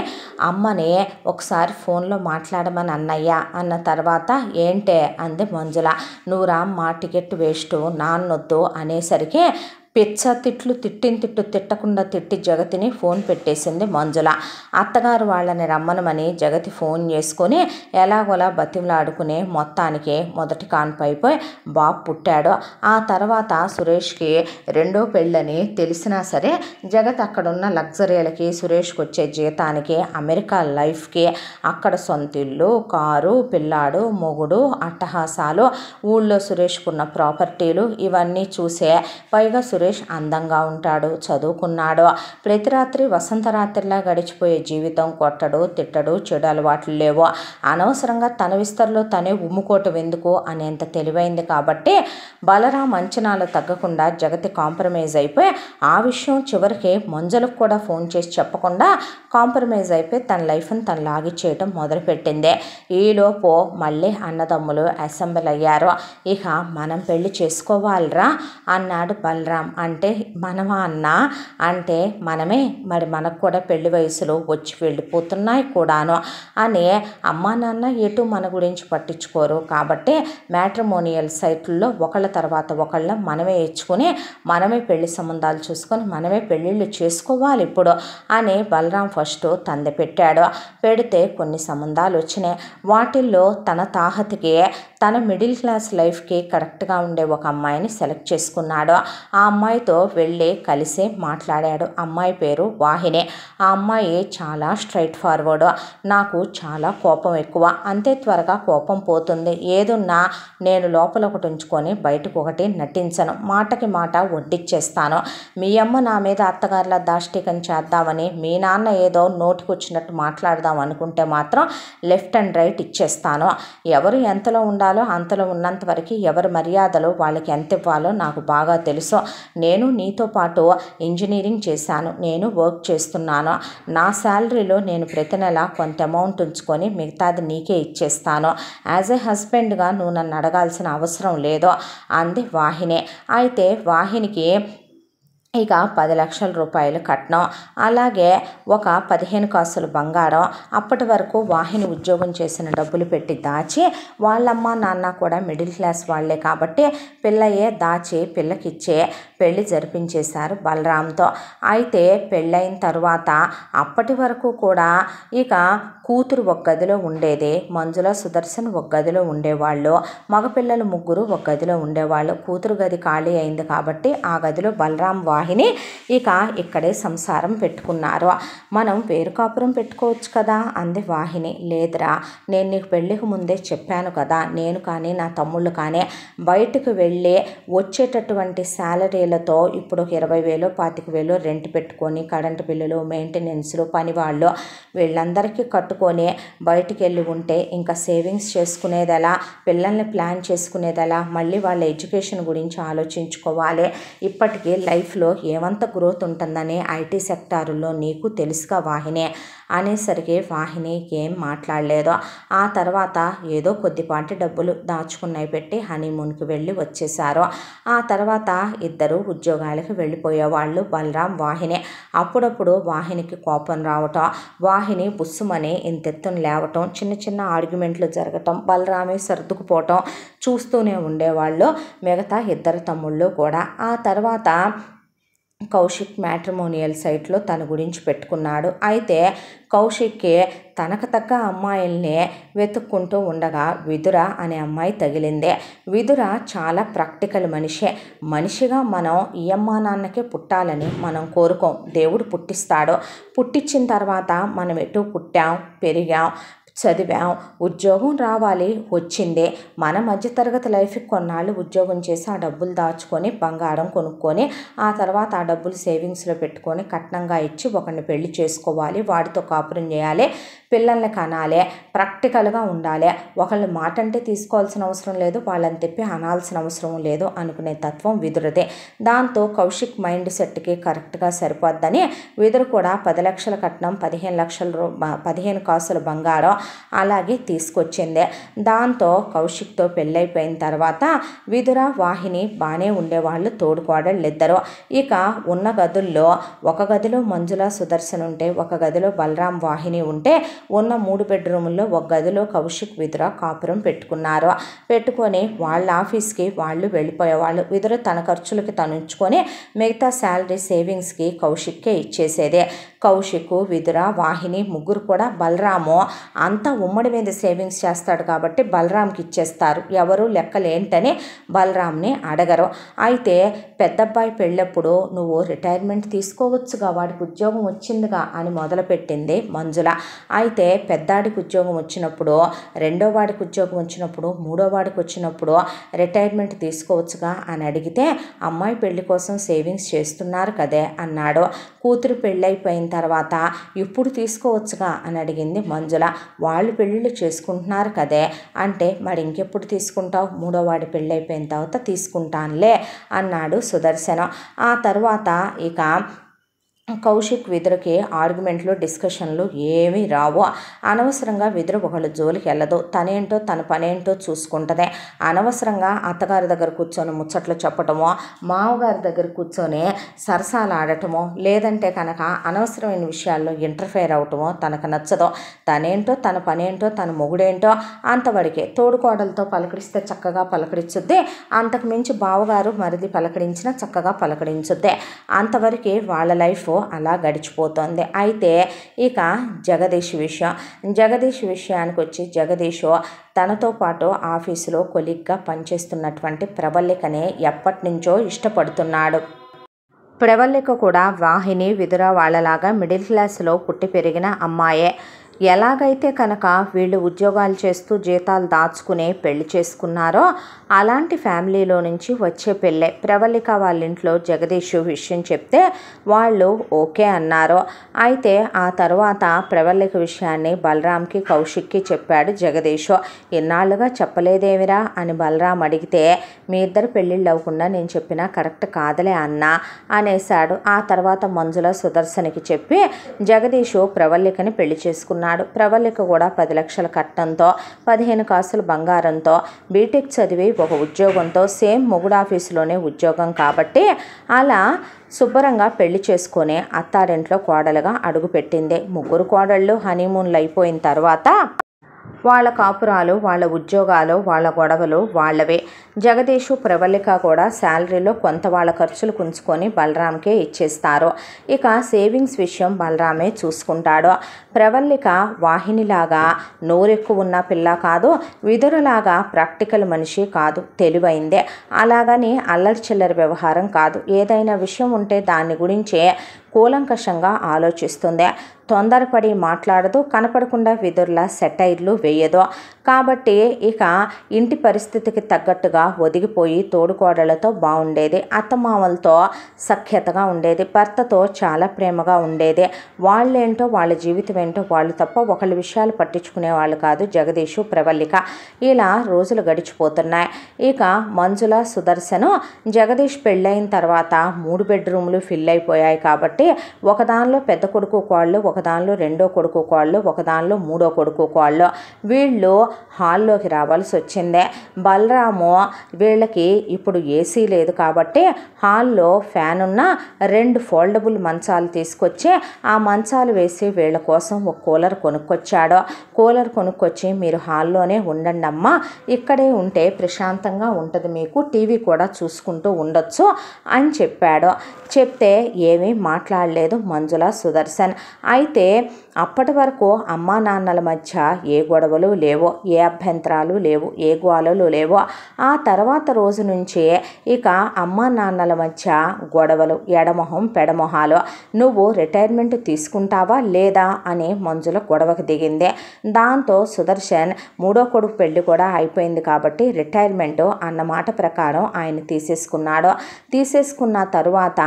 అమ్మని ఒకసారి ఫోన్లో మాట్లాడమని అన్నయ్య అన్న తర్వాత ఏంటే అంది మంజుల. నువ్వు రా, మా టికెట్ వేస్ట్, నాన్నొద్దు అనేసరికి పిచ్చ తిట్లు తిట్టకుండా తిట్టి జగతిని ఫోన్ పెట్టేసింది మంజుల. అత్తగారు వాళ్ళని రమ్మనమని జగతి ఫోన్ చేసుకొని ఎలాగోలా బతిమలాడుకుని మొత్తానికి మొదటి కాన్పు అయిపోయి బాబు పుట్టాడు. ఆ తర్వాత సురేష్కి 2వ పెళ్ళని తెలిసినా సరే జగత్ అక్కడున్న లగ్జరీలకి, సురేష్కి వచ్చే జీతానికి, అమెరికా లైఫ్కి, అక్కడ సొంత ఇల్లు, కారు, పిల్లాడు, మొగుడు, అట్టహాసాలు, ఊళ్ళో సురేష్కున్న ప్రాపర్టీలు ఇవన్నీ చూసే పైగా సురేష్ అందంగా ఉంటాడు, చదువుకున్నాడు, ప్రతి రాత్రి వసంతరాత్రిలా గడిచిపోయే జీవితం, కొట్టడు తిట్టడు, చెడు అలవాట్లు లేవు, అనవసరంగా తన విస్తరలో తనే ఉమ్ముకోవటం ఎందుకు అనేంత తెలివైంది కాబట్టి బలరాం అంచనాలు తగ్గకుండా జగతి కాంప్రమైజ్ అయిపోయి ఆ విషయం చివరికి మంజులకు కూడా ఫోన్ చేసి చెప్పకుండా కాంప్రమైజ్ అయిపోయి తన లైఫ్ని తను లాగిచ్చేయటం మొదలుపెట్టింది. ఈలోపు మళ్ళీ అన్నదమ్ములు అసెంబ్లీ అయ్యారు. ఇక మనం పెళ్లి చేసుకోవాలిరా అన్నాడు బలరాం. అంటే మనమా అన్నా? అంటే మనమే, మరి మనకు కూడా పెళ్లి వయసులో వచ్చి వెళ్ళిపోతున్నాయి కూడాను అని అమ్మా నాన్న ఎటు మన గురించి పట్టించుకోరు కాబట్టి మ్యాట్రిమోనియల్ సైట్లలో ఒకళ్ళ తర్వాత ఒకళ్ళ మనమే ఇచ్చుకొని మనమే పెళ్లి సంబంధాలు చూసుకొని మనమే పెళ్ళిళ్ళు చేసుకోవాలి ఇప్పుడు అని బలరాం ఫస్ట్ తంది పెట్టాడు. పెడితే కొన్ని సంబంధాలు వచ్చినాయి. వాటిల్లో తన తాహతికి తన మిడిల్ క్లాస్ లైఫ్కి కరెక్ట్గా ఉండే ఒక అమ్మాయిని సెలెక్ట్ చేసుకున్నాడు. ఆ అమ్మాయితో వెళ్ళి కలిసి మాట్లాడాడు. అమ్మాయి పేరు వాహిని. ఆ అమ్మాయి చాలా స్ట్రైట్ ఫార్వర్డ్. నాకు చాలా కోపం ఎక్కువ, అంతే త్వరగా కోపం పోతుంది. ఏదున్నా నేను లోపల ఒకటి ఉంచుకొని బయటకు ఒకటి నటించను, మాటకి మాట వడ్డిచ్చేస్తాను. మీ అమ్మ నా మీద అత్తగారుల దాష్టికం చేద్దామని, మీ నాన్న ఏదో నోటికి వచ్చినట్టు మాట్లాడదాం అనుకుంటే మాత్రం లెఫ్ట్ అండ్ రైట్ ఇచ్చేస్తాను. ఎవరు ఎంతలో ఉండాలో అంతలో ఉన్నంత వరకు ఎవరి మర్యాదలు వాళ్ళకి ఎంత ఇవ్వాలో నాకు బాగా తెలుసు. నేను నీతో పాటు ఇంజనీరింగ్ చేశాను, నేను వర్క్ చేస్తున్నాను. నా శాలరీలో నేను ప్రతి నెల కొంత అమౌంట్ ఉంచుకొని మిగతాది నీకే ఇచ్చేస్తాను. యాజ్ ఏ హస్బెండ్గా నువ్వు నన్ను అడగాల్సిన అవసరం లేదు అంది వాహిని. అయితే వాహినికి ఇక 10 లక్షల రూపాయలు కట్నం, అలాగే ఒక 15 కాసులు బంగారం. అప్పటి వరకు వాహిని ఉద్యోగం చేసిన డబ్బులు పెట్టి దాచి, వాళ్ళమ్మ నాన్న కూడా మిడిల్ క్లాస్ వాళ్లే కాబట్టి పిల్లయే దాచి పిల్లకిచ్చే పెళ్లి జరిపించేశారు బలరాంతో. అయితే పెళ్ళైన తర్వాత అప్పటి వరకు కూడా ఇక కూతురు ఒక గదిలో ఉండేది, మంజుల సుదర్శన్ ఒక గదిలో ఉండేవాళ్ళు, మగపిల్లలు ముగ్గురు ఒక గదిలో ఉండేవాళ్ళు. కూతురు గది ఖాళీ అయింది కాబట్టి ఆ గదిలో బలరాం వాహిని ఇక ఇక్కడే సంసారం పెట్టుకున్నారు. మనం వేరు కాపురం పెట్టుకోవచ్చు కదా అంది వాహిని. లేదురా, నేను నీకు పెళ్ళికి ముందే చెప్పాను కదా, నేను కానీ నా తమ్ముళ్ళు కానీ బయటకు వెళ్ళి వచ్చేటటువంటి శాలరీలతో ఇప్పుడు 20,000 25,000 రెంట్ పెట్టుకొని కరెంటు బిల్లులు మెయింటెనెన్స్లు పనివాళ్ళు వీళ్ళందరికీ కట్టుకొని బయటికి వెళ్ళి ఉంటే ఇంకా సేవింగ్స్ చేసుకునేది ఎలా, పిల్లల్ని ప్లాన్ చేసుకునేది ఎలా, మళ్ళీ వాళ్ళ ఎడ్యుకేషన్ గురించి ఆలోచించుకోవాలి. ఇప్పటికీ లైఫ్లో ఏమంత గ్రోత్ ఉంటుందని ఐటీ సెక్టారులో నీకు తెలుసుగా వాహిని అనేసరికి వాహినికి ఏం మాట్లాడలేదు. ఆ తర్వాత ఏదో కొద్దిపాటి డబ్బులు దాచుకున్నాయి పెట్టి హనీమూన్కి వెళ్ళి వచ్చేసారు. ఆ తర్వాత ఇద్దరు ఉద్యోగాలకు వెళ్ళిపోయేవాళ్ళు బలరాం వాహిని. అప్పుడప్పుడు వాహినికి కోపం రావటం, వాహిని బుస్సుమని ఇంతెత్తున లేవటం, చిన్న చిన్న ఆర్గ్యుమెంట్లు జరగటం, బలరామే సర్దుకుపోవటం చూస్తూనే ఉండేవాళ్ళు మిగతా ఇద్దరు తమ్ముళ్ళు కూడా. ఆ తర్వాత కౌశిక్ మ్యాట్రిమోనియల్ సైట్లో తన గురించి పెట్టుకున్నాడు. అయితే కౌశిక్కి తనకు తగ్గ అమ్మాయిల్ని వెతుక్కుంటూ ఉండగా విదుర అనే అమ్మాయి తగిలింది. విదుర చాలా ప్రాక్టికల్ మనిషిగా మనం ఈ అమ్మా నాన్నకే పుట్టాలని మనం కోరుకోం, దేవుడు పుట్టిస్తాడు. పుట్టించిన తర్వాత మనం ఎటు పుట్టాం, పెరిగాం, చదివాం, ఉద్యోగం రావాలి, వచ్చిందే. మన మధ్యతరగతి లైఫ్కి కొన్నాళ్ళు ఉద్యోగం చేసి ఆ డబ్బులు దాచుకొని బంగారం కొనుక్కొని ఆ తర్వాత ఆ డబ్బులు సేవింగ్స్లో పెట్టుకొని కట్నంగా ఇచ్చి ఒకరిని పెళ్లి చేసుకోవాలి, వాడితో కాపురం చేయాలి, పిల్లల్ని కనాలి, ప్రాక్టికల్గా ఉండాలి. ఒకళ్ళు మాట అంటే తీసుకోవాల్సిన అవసరం లేదు, వాళ్ళని తెప్పి అనాల్సిన అవసరం లేదు అనుకునే తత్వం విదురదే. దాంతో కౌశిక్ మైండ్ సెట్కి కరెక్ట్గా సరిపోద్దని విదుర కూడా 10 లక్షల కట్నం, 15 కాసుల బంగారం అలాగే తీసుకొచ్చింది. దాంతో కౌశిక్తో పెళ్ళైపోయిన తర్వాత విదుర వాహిని బాగానే ఉండేవాళ్ళు, తోడుకోడళ్ళిద్దరు. ఇక ఉన్న గదుల్లో ఒక గదిలో మంజుల సుదర్శన్ ఉంటే, ఒక గదిలో బలరాం వాహిని ఉంటే, ఉన్న 3 బెడ్రూముల్లో ఒక గదిలో కౌశిక్ విదుర కాపురం పెట్టుకున్నారు. పెట్టుకొని వాళ్ళ ఆఫీస్కి వాళ్ళు వెళ్ళిపోయేవాళ్ళు. విదుర తన ఖర్చులకి తను ఉంచుకొని మిగతా శాలరీ సేవింగ్స్కి కౌశిక్కే ఇచ్చేసేదే. కౌశిక్, విదుర, వాహిని ముగ్గురు కూడా బలరాము అంతా ఉమ్మడి మీద సేవింగ్స్ చేస్తాడు కాబట్టి బలరాంకి ఇచ్చేస్తారు. ఎవరు లెక్కలేంటని బలరాంని అడగరు. అయితే పెద్దబ్బాయి పెళ్ళప్పుడు నువ్వు రిటైర్మెంట్ తీసుకోవచ్చుగా, వాడికి ఉద్యోగం వచ్చిందిగా అని మొదలుపెట్టింది మంజుల. అయితే పెద్దాడికి ఉద్యోగం వచ్చినప్పుడు, రెండో వాడికి ఉద్యోగం వచ్చినప్పుడు, మూడో వాడికి వచ్చినప్పుడు రిటైర్మెంట్ తీసుకోవచ్చుగా అని అడిగితే అమ్మాయి పెళ్లి కోసం సేవింగ్స్ చేస్తున్నారు కదే అన్నాడు. కూతురు పెళ్ళైపోయిన తర్వాత ఇప్పుడు తీసుకోవచ్చుగా అని అడిగింది మంజుల. వాళ్ళు పెళ్ళిళ్ళు చేసుకుంటున్నారు కదే అంటే, మరి ఇంకెప్పుడు తీసుకుంటావు, మూడో వాడి పెళ్ళైపోయిన తర్వాత తీసుకుంటానులే అన్నాడు సుదర్శనం. ఆ తర్వాత ఇక కౌశిక్ విదురకి ఆర్గ్యుమెంట్లు డిస్కషన్లు ఏమీ రావు. అనవసరంగా విదుర ఒకళ్ళ జోలికి వెళ్ళదు, తనేంటో తన పనేంటో చూసుకుంటుంది. అనవసరంగా అత్తగారి దగ్గర కూర్చొని ముచ్చట్లు చెప్పటమో, మామగారి దగ్గర కూర్చొని సరసాలు ఆడటమో, లేదంటే కనుక అనవసరమైన విషయాల్లో ఇంటర్ఫేర్ అవటమో తనకు నచ్చదు. తనేంటో తన పనేంటో తన మొగుడేంటో అంతవరకే. తోడుకోడలతో పలకరిస్తే చక్కగా పలకరించుద్ది, అంతకు మించి బావగారు మరిది పలకరించినా చక్కగా పలకరించుద్ది. అంతవరకే వాళ్ళ లైఫ్ అలా గడిచిపోతుంది. అయితే ఇక జగదీష్ విషయానికి వచ్చి జగదీష్ తనతో పాటు ఆఫీసులో కొలీగ్గా పనిచేస్తున్నటువంటి ప్రవల్లికనే ఎప్పటి నుంచో ఇష్టపడుతున్నాడు. ప్రవల్లిక కూడా వాహిని, విదుర వాళ్ళలాగా మిడిల్ క్లాస్లో పుట్టి పెరిగిన అమ్మాయే. ఎలాగైతే కనుక వీళ్ళు ఉద్యోగాలు చేస్తూ జీతాలు దాచుకుని పెళ్లి చేసుకున్నారో అలాంటి ఫ్యామిలీలో నుంచి వచ్చే పెళ్ళే. ప్రవల్లిక వాళ్ళ ఇంట్లో జగదీష్ విషయం చెప్తే వాళ్ళు ఓకే అన్నారు. అయితే ఆ తర్వాత ప్రవల్లిక విషయాన్ని బలరాంకి, కౌశిక్కి చెప్పాడు జగదీష్. ఇన్నాళ్ళుగా చెప్పలేదేమిరా అని బలరాం అడిగితే, మీ ఇద్దరు పెళ్ళిళ్ళు అవ్వకుండా నేను చెప్పినా కరెక్ట్ కాదలే అన్నా అనేశాడు. ఆ తర్వాత మంజుల సుదర్శన్కి చెప్పి జగదీష్ ప్రవల్లికని పెళ్లి చేసుకున్నాడు. ప్రవల్లిక కూడా 10 లక్షల కట్నంతో 15 కాసుల బంగారంతో బీటెక్ చదివి ఒక ఉద్యోగంతో సేమ్ మొగుడు ఆఫీసులోనే ఉద్యోగం కాబట్టి అలా శుభ్రంగా పెళ్లి చేసుకొని అత్తారింట్లో కోడలుగా అడుగుపెట్టింది. ముగ్గురు కోడళ్ళు హనీమూన్లు అయిపోయిన తర్వాత వాళ్ళ కాపురాలు, వాళ్ళ ఉద్యోగాలు, వాళ్ళ గొడవలు వాళ్ళవే. జగదీష్, ప్రవల్లిక కూడా శాలరీలో కొంత వాళ్ళ ఖర్చులు కుంచుకొని బలరాంకే ఇచ్చేస్తారు. ఇక సేవింగ్స్ విషయం బలరామే చూసుకుంటాడు. ప్రవల్లిక వాహినిలాగా నోరెక్కువ ఉన్న పిల్ల కాదు, విదురలాగా ప్రాక్టికల్ మనిషి కాదు, తెలివైందే. అలాగని అల్లరి చిల్లర వ్యవహారం కాదు. ఏదైనా విషయం ఉంటే దాని గురించే కూలంకషంగా ఆలోచిస్తుంది. తొందరపడి మాట్లాడదు, కనపడకుండా విదుర్లా సెటైర్లు వేయదు. కాబట్టి ఇక ఇంటి పరిస్థితికి తగ్గట్టుగా ఒదిగిపోయి తోడుకోడలతో బాగుండేది. అత్తమామలతో సఖ్యతగా ఉండేది. భర్తతో చాలా ప్రేమగా ఉండేది. వాళ్ళేంటో వాళ్ళ జీవితం ఏంటో వాళ్ళు తప్ప ఒకళ్ళ విషయాలు పట్టించుకునే వాళ్ళు కాదు జగదీష్, ప్రవల్లిక. ఇలా రోజులు గడిచిపోతున్నాయి. ఇక మంజుల, సుదర్శను జగదీష్ పెళ్ళైన తర్వాత 3 బెడ్రూమ్లు ఫిల్ అయిపోయాయి కాబట్టి ఒకదానిలో పెద్ద కొడుకు కోళ్ళు, ఒకదానిలో రెండో కొడుకు కోళ్ళు, ఒకదానిలో మూడో కొడుకు కోళ్ళు. వీళ్ళు హాల్లోకి రావాల్సి వచ్చిందే. బలరాము వీళ్ళకి ఇప్పుడు ఏసీ లేదు కాబట్టి హాల్లో ఫ్యాన్ ఉన్న 2 ఫోల్డబుల్ మంచాలు తీసుకొచ్చి ఆ మంచాలు వేసి వీళ్ళ కోసం ఒక కూలర్ కొనుక్కొచ్చాడు. కూలర్ కొనుక్కొచ్చి మీరు హాల్లోనే ఉండండి అమ్మా, ఇక్కడే ఉంటే ప్రశాంతంగా ఉంటుంది, మీకు టీవీ కూడా చూసుకుంటూ ఉండొచ్చు అని చెప్పాడు. చెప్తే ఏమీ మాట్లాడలేదు మంజుల, సుదర్శన్. అయితే అప్పటి వరకు అమ్మా నాన్నల మధ్య ఏ గొడవలు లేవు, ఏ అభ్యంతరాలు లేవు, ఏ గోలలు లేవు. ఆ తర్వాత రోజు నుంచే ఇక అమ్మా నాన్నల మధ్య గొడవలు, ఎడమొహం పెడమొహాలు. నువ్వు రిటైర్మెంట్ తీసుకుంటావా లేదా అని మంజుల గొడవకు దిగింది. దాంతో సుదర్శన్ మూడో కొడుకు పెళ్లి కూడా అయిపోయింది కాబట్టి రిటైర్మెంట్ అన్నమాట ప్రకారం ఆయన తీసేసుకున్నాడు. తీసేసుకున్న తరువాత